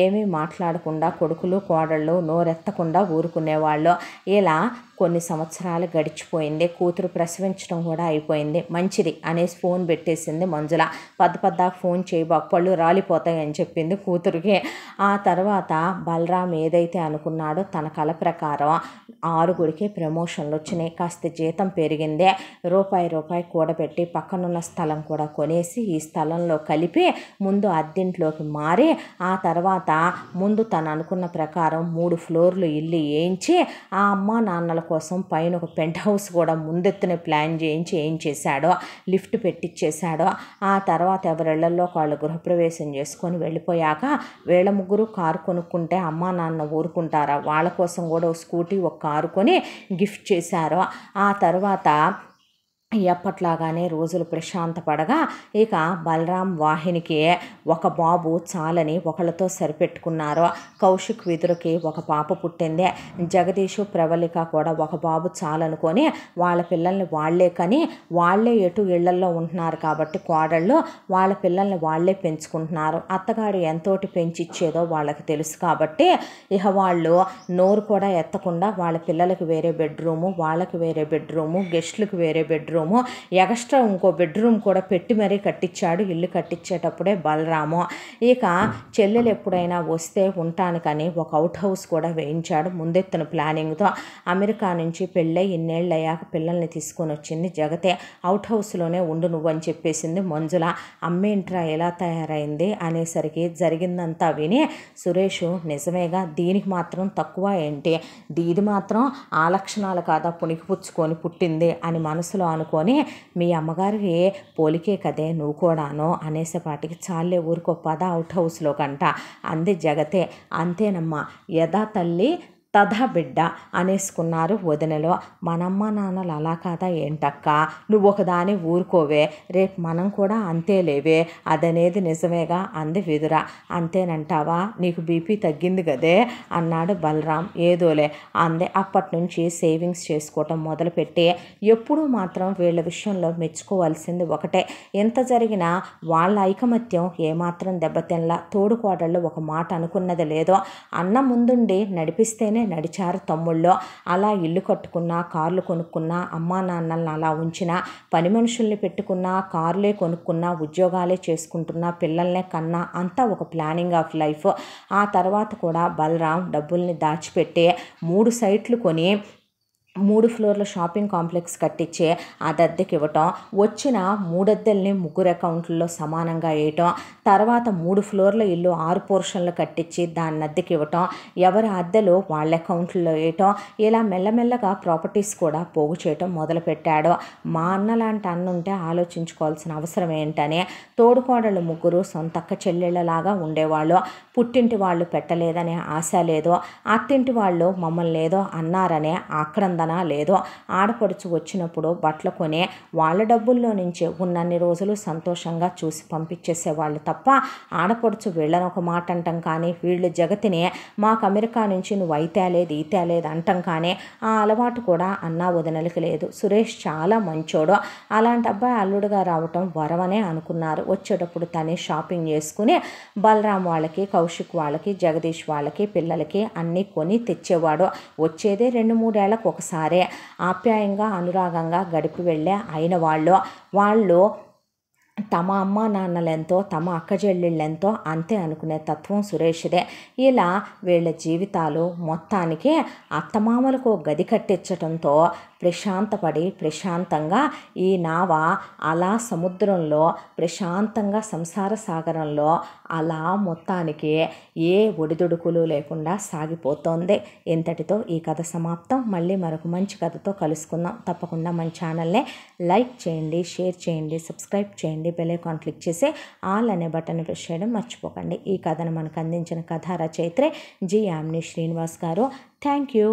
ఏమీ మాట్లాడకుండా కొడుకులు కోడళ్ళు నోరెత్తకుండా ఊరుకునేవాళ్ళు. ఇలా కొన్ని సంవత్సరాలు గడిచిపోయింది. కూతురు ప్రసవించడం కూడా అయిపోయింది. మంచిది అనేసి ఫోన్ పెట్టేసింది మంజుల. పద్దాకు ఫోన్ చేయబాకు పళ్ళు రాలిపోతాయి అని చెప్పింది కూతురికి. ఆ తర్వాత బలరాం ఏదైతే అనుకున్నాడో తన కల ప్రకారం 6గురికి ప్రమోషన్లు వచ్చినాయి, కాస్త జీతం పెరిగింది. రూపాయి కూడబెట్టి పక్కనున్న స్థలం కూడా కొనేసి ఈ స్థలంలో కలిపి ముందు అద్దెంట్లోకి మారి ఆ తర్వాత ముందు తను అనుకున్న ప్రకారం 3 ఫ్లోర్లు ఇల్లు వేయించి ఆ అమ్మ నాన్నల కోసం పైన ఒక పెంట్ హౌస్ కూడా ముందెత్తున ప్లాన్ చేయించి ఏం చేశాడో లిఫ్ట్ పెట్టించేశాడో. ఆ తర్వాత ఎవరిళ్లలో వాళ్ళు గృహప్రవేశం చేసుకొని వెళ్ళిపోయాక వీళ్ళ ముగ్గురు కారు కొనుక్కుంటే అమ్మా నాన్న ఊరుకుంటారా, వాళ్ళ కోసం కూడా ఒక స్కూటీ ఒక కారు కొని గిఫ్ట్ చేశారు. ఆ తర్వాత ఎప్పట్లాగానే రోజులు ప్రశాంతపడగా ఇక బలరాం వాహినికి ఒక బాబు చాలని ఒకళ్ళతో సరిపెట్టుకున్నారు. కౌశిక్ విదురుకి ఒక పాప పుట్టింది. జగదీషు ప్రవళిక కూడా ఒక బాబు చాలనుకొని వాళ్ళ పిల్లల్ని వాళ్లే కని వాళ్లే ఎటు ఇళ్లల్లో ఉంటున్నారు కాబట్టి కోడళ్ళు వాళ్ళ పిల్లల్ని వాళ్లే పెంచుకుంటున్నారు. అత్తగారు ఎంతోటి పెంచిచ్చేదో వాళ్ళకి తెలుసు కాబట్టి ఇక వాళ్ళు నోరు కూడా ఎత్తకుండా వాళ్ళ పిల్లలకి వేరే బెడ్రూము, వాళ్ళకి వేరే బెడ్రూము, గెస్టులకు వేరే బెడ్రూము, ఎక్స్ట్రా ఇంకో బెడ్రూమ్ కూడా పెట్టి మరీ కట్టించాడు. ఇల్లు కట్టించేటప్పుడే బలరాము. ఇక చెల్లెలు ఎప్పుడైనా వస్తే ఉంటానుకని ఒక అవుట్ హౌస్ కూడా వేయించాడు ముందెత్తున ప్లానింగ్తో. అమెరికా నుంచి పెళ్ళై ఇన్నేళ్ళు అయ్యాక పిల్లల్ని తీసుకొని వచ్చింది జగతే. అవుట్ హౌస్లోనే ఉండు నువ్వని చెప్పేసింది మంజుల. అమ్మేంట్రా ఎలా తయారైంది అనేసరికి జరిగిందంతా విని సురేష్ నిజమేగా, దీనికి మాత్రం తక్కువ ఏంటి, ఇది మాత్రం ఆ లక్షణాలు కాదా పుణికిపుచ్చుకొని పుట్టింది అని మనసులో అనుకొని మీ అమ్మగారికి పోలికే కదే నువ్వు కూడాను అనేసేపాటికి చాలే ఊరుకో పద అవుట్ హౌస్లో కంట అంది జగతే. అంతేనమ్మా యథా తల్లి తథా బిడ్డ అనేసుకున్నారు వదినలో. మనమ్మ నాన్నలు అలా కాదా ఏంటక్క, నువ్వు ఒకదాని ఊరుకోవే, రేపు మనం కూడా అంతేలేవే, అదనేది నిజమేగా అంది విదుర. అంతేనంటావా, నీకు బీపీ తగ్గింది కదే అన్నాడు బలరాం. ఏదోలే అందే. అప్పటి నుంచి సేవింగ్స్ చేసుకోవటం మొదలుపెట్టి ఎప్పుడూ మాత్రం వీళ్ళ విషయంలో మెచ్చుకోవాల్సింది ఒకటే, ఎంత జరిగినా వాళ్ళ ఐకమత్యం ఏమాత్రం దెబ్బతినలా. తోడుకోడళ్ళు ఒక మాట అనుకున్నది లేదో, అన్న ముందుండి నడిపిస్తేనే నడిచారు తమ్ముళ్ళు. అలా ఇల్లు కట్టుకున్నా, కార్లు కొనుక్కున్నా, అమ్మా నాన్నలను అలా ఉంచినా, పని మనుషుల్ని పెట్టుకున్నా, కార్లే కొనుక్కున్నా, ఉద్యోగాలే చేసుకుంటున్నా, పిల్లల్నే కన్నా, అంతా ఒక ప్లానింగ్ ఆఫ్ లైఫ్. ఆ తర్వాత కూడా బలరాం డబ్బుల్ని దాచిపెట్టి 3 సైట్లు కొని 3 ఫ్లోర్ల షాపింగ్ కాంప్లెక్స్ కట్టించి అది అద్దెకి ఇవ్వటం, వచ్చిన 3 అద్దెల్ని ముగ్గురు అకౌంట్లలో సమానంగా వేయటం, తర్వాత 3 ఫ్లోర్ల ఇల్లు 6 పోర్షన్లు కట్టించి దాన్ని అద్దెకి ఇవ్వటం, ఎవరి అద్దెలు వాళ్ళ అకౌంట్లో వేయటం, ఇలా మెల్లమెల్లగా ప్రాపర్టీస్ కూడా పోగు చేయటం మొదలుపెట్టాడు. మా అన్న లాంటి అన్న ఉంటే ఆలోచించుకోవాల్సిన అవసరం ఏంటని. తోడుకోడళ్ళు ముగ్గురు సొంత అక్క చెల్లెళ్ళలాగా ఉండేవాళ్ళు. పుట్టింటి వాళ్ళు పెట్టలేదనే ఆశ లేదు, అత్తింటి వాళ్ళు మమ్మల్ని ఏదో అన్నారనే ఆక్రందన లేదు. ఆడపడుచు వచ్చినప్పుడు బట్టలు కొని వాళ్ళ డబ్బుల్లో నుంచే ఉన్నన్ని రోజులు సంతోషంగా చూసి పంపించేసేవాళ్ళు తప్ప ఆడపడుచు వీళ్ళని ఒక మాట అంటాం కానీ వీళ్ళు జగతిని మాకు అమెరికా నుంచి నువ్వు అయితేలేదు ఈతేలేదు అంటాం కానీ ఆ అలవాటు కూడా అన్నా వదినలకి లేదు. సురేష్ చాలా మంచోడు. అలాంటి అబ్బాయి అల్లుడుగా రావటం వరమనే అనుకున్నారు. వచ్చేటప్పుడు తనే షాపింగ్ చేసుకుని బలరాం వాళ్ళకి, కౌశిక్ వాళ్ళకి, జగదీష్ వాళ్ళకి, పిల్లలకి అన్నీ కొని తెచ్చేవాడు. వచ్చేదే 2-3 ఏళ్ళకు ఒకసారే. ఆప్యాయంగా అనురాగంగా గడిపి వెళ్ళే అయిన వాళ్ళు తమ అమ్మ నాన్నలెంతో తమ అక్క చెల్లెళ్ళెంతో అంతే అనుకునే తత్వం సురేష్దే. ఇలా వీళ్ళ జీవితాలు మొత్తానికి అత్తమామలకు గది కట్టించడంతో ప్రశాంతపడి ప్రశాంతంగా ఈ నావ అలా సముద్రంలో ప్రశాంతంగా సంసార సాగరంలో అలా మొత్తానికి ఏ ఒడిదుడుకులు లేకుండా సాగిపోతోంది. ఇంతటితో ఈ కథ సమాప్తం. మళ్ళీ మరొక మంచి కథతో కలుసుకుందాం. తప్పకుండా మన ఛానల్ని లైక్ చేయండి, షేర్ చేయండి, సబ్స్క్రైబ్ చేయండి, బెల్ ఐకాన్ క్లిక్ చేసి ఆల్ అనే బటన్ ప్రెస్ చేయడం మర్చిపోకండి. ఈ కథను మనకు అందించిన కథా రచయిత్రి జి యామిని శ్రీనివాస్ గారు. Thank you.